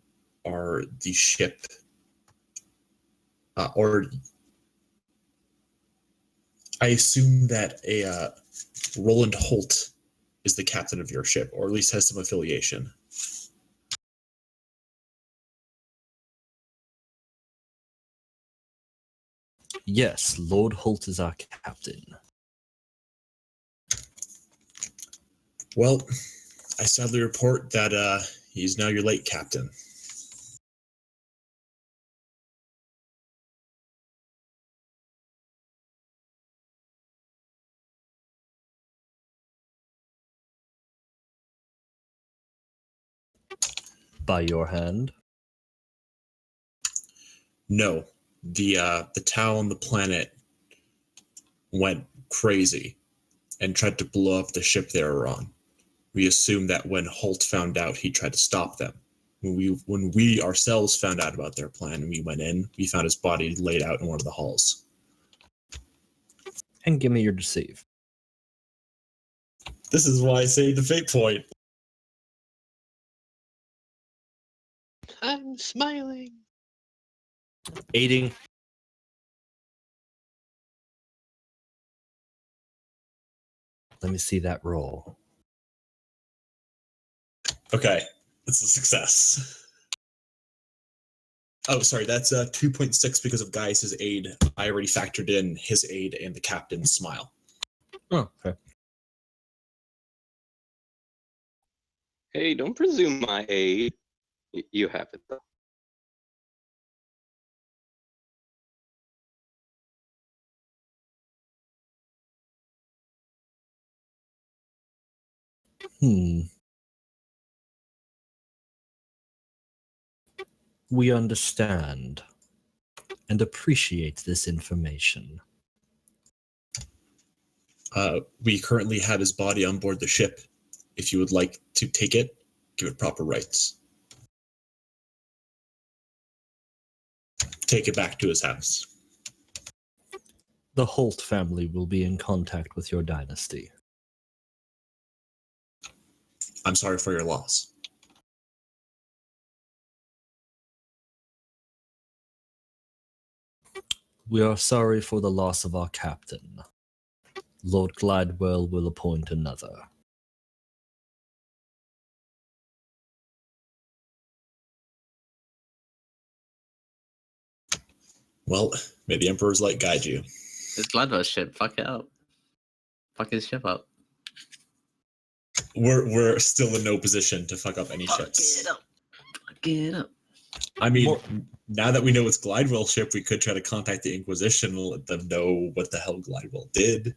[SPEAKER 5] are the ship, or I assume that a Roland Holt is the captain of your ship, or at least has some affiliation.
[SPEAKER 2] Yes, Lord Holt is our captain.
[SPEAKER 5] Well, I sadly report that he's now your late captain.
[SPEAKER 2] By your hand?
[SPEAKER 5] No, the Tau on the planet went crazy and tried to blow up the ship they were on. We assumed that when Holt found out, he tried to stop them. When we ourselves found out about their plan and we went in, we found his body laid out in one of the halls.
[SPEAKER 2] And give me your deceive.
[SPEAKER 5] This is why I say the fate point.
[SPEAKER 3] I'm smiling.
[SPEAKER 2] Aiding. Let me see that roll.
[SPEAKER 5] Okay, it's a success. Oh, sorry, that's 2.6 because of Gaius' aid. I already factored in his aid and the captain's smile.
[SPEAKER 2] Oh, okay.
[SPEAKER 6] Hey, don't presume my aid. You have it, though.
[SPEAKER 2] We understand and appreciate this information.
[SPEAKER 5] We currently have his body on board the ship. If you would like to take it, give it proper rights. Take it back to his house.
[SPEAKER 2] The Holt family will be in contact with your dynasty.
[SPEAKER 5] I'm sorry for your loss.
[SPEAKER 2] We are sorry for the loss of our captain. Lord Glidewell will appoint another.
[SPEAKER 5] Well, may the Emperor's light guide you.
[SPEAKER 1] It's Gladwell's ship. Fuck it up. Fuck his ship up.
[SPEAKER 5] We're still in no position to fuck up any
[SPEAKER 1] Fuck
[SPEAKER 5] ships.
[SPEAKER 1] it up. Fuck it up.
[SPEAKER 5] I mean, now that we know it's Glidewell's ship, we could try to contact the Inquisition and let them know what the hell Glidewell did.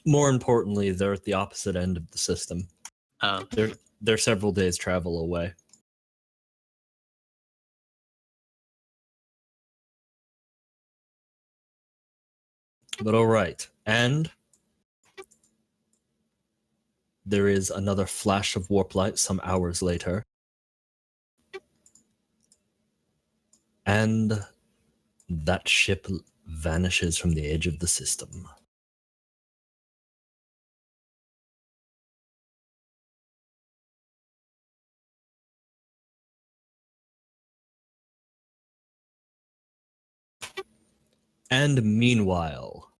[SPEAKER 2] More importantly, they're at the opposite end of the system.
[SPEAKER 1] Oh.
[SPEAKER 2] They're several days' travel away. But all right. And there is another flash of warp light some hours later. And that ship vanishes from the edge of the system. And meanwhile,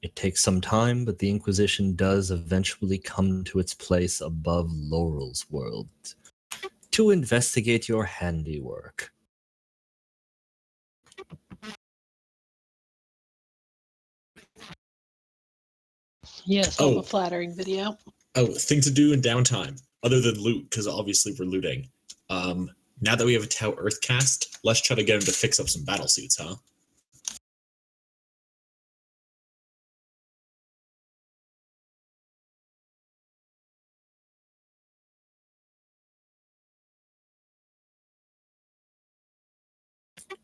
[SPEAKER 2] it takes some time, but the Inquisition does eventually come to its place above Laurel's world to investigate your handiwork.
[SPEAKER 3] Yes, all the flattering video.
[SPEAKER 5] Oh, thing to do in downtime, other than loot, because obviously we're looting. Now that we have a Tau Earthcast, let's try to get him to fix up some battle suits, huh?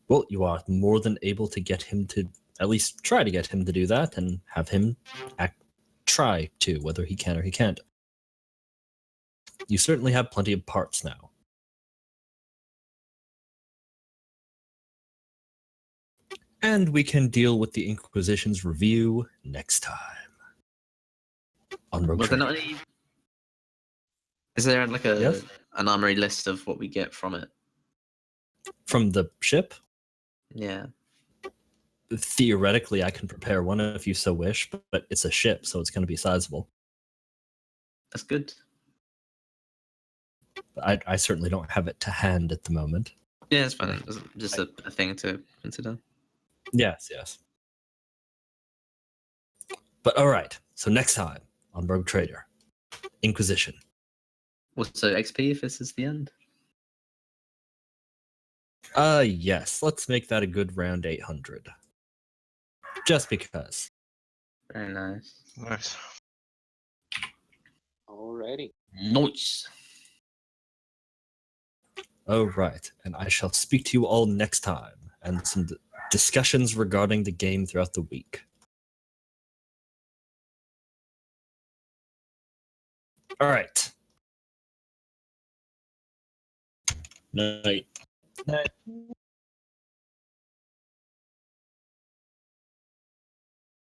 [SPEAKER 2] Well, you are more than able to get him to at least try to get him to do that and have him try to, whether he can or he can't. You certainly have plenty of parts now. And we can deal with the Inquisition's review next time. On Rogue
[SPEAKER 1] Was there
[SPEAKER 2] Trader.
[SPEAKER 1] not any? Is there like a
[SPEAKER 2] Yes?
[SPEAKER 1] an armory list of what we get from it?
[SPEAKER 2] From the ship?
[SPEAKER 1] Yeah.
[SPEAKER 2] Theoretically, I can prepare one if you so wish, but it's a ship, so it's going to be sizable.
[SPEAKER 1] That's good.
[SPEAKER 2] I certainly don't have it to hand at the moment.
[SPEAKER 1] Yeah, it's fine. It's just a thing to consider.
[SPEAKER 2] Yes, yes. But all right. So next time on Rogue Trader, Inquisition.
[SPEAKER 1] Also, XP if this is the end.
[SPEAKER 2] Yes. Let's make that a good round 800. Just because.
[SPEAKER 1] Very nice.
[SPEAKER 4] Nice.
[SPEAKER 6] Alrighty.
[SPEAKER 1] Nice.
[SPEAKER 2] Oh, right. And I shall speak to you all next time and some discussions regarding the game throughout the week. All right.
[SPEAKER 5] Night.
[SPEAKER 3] That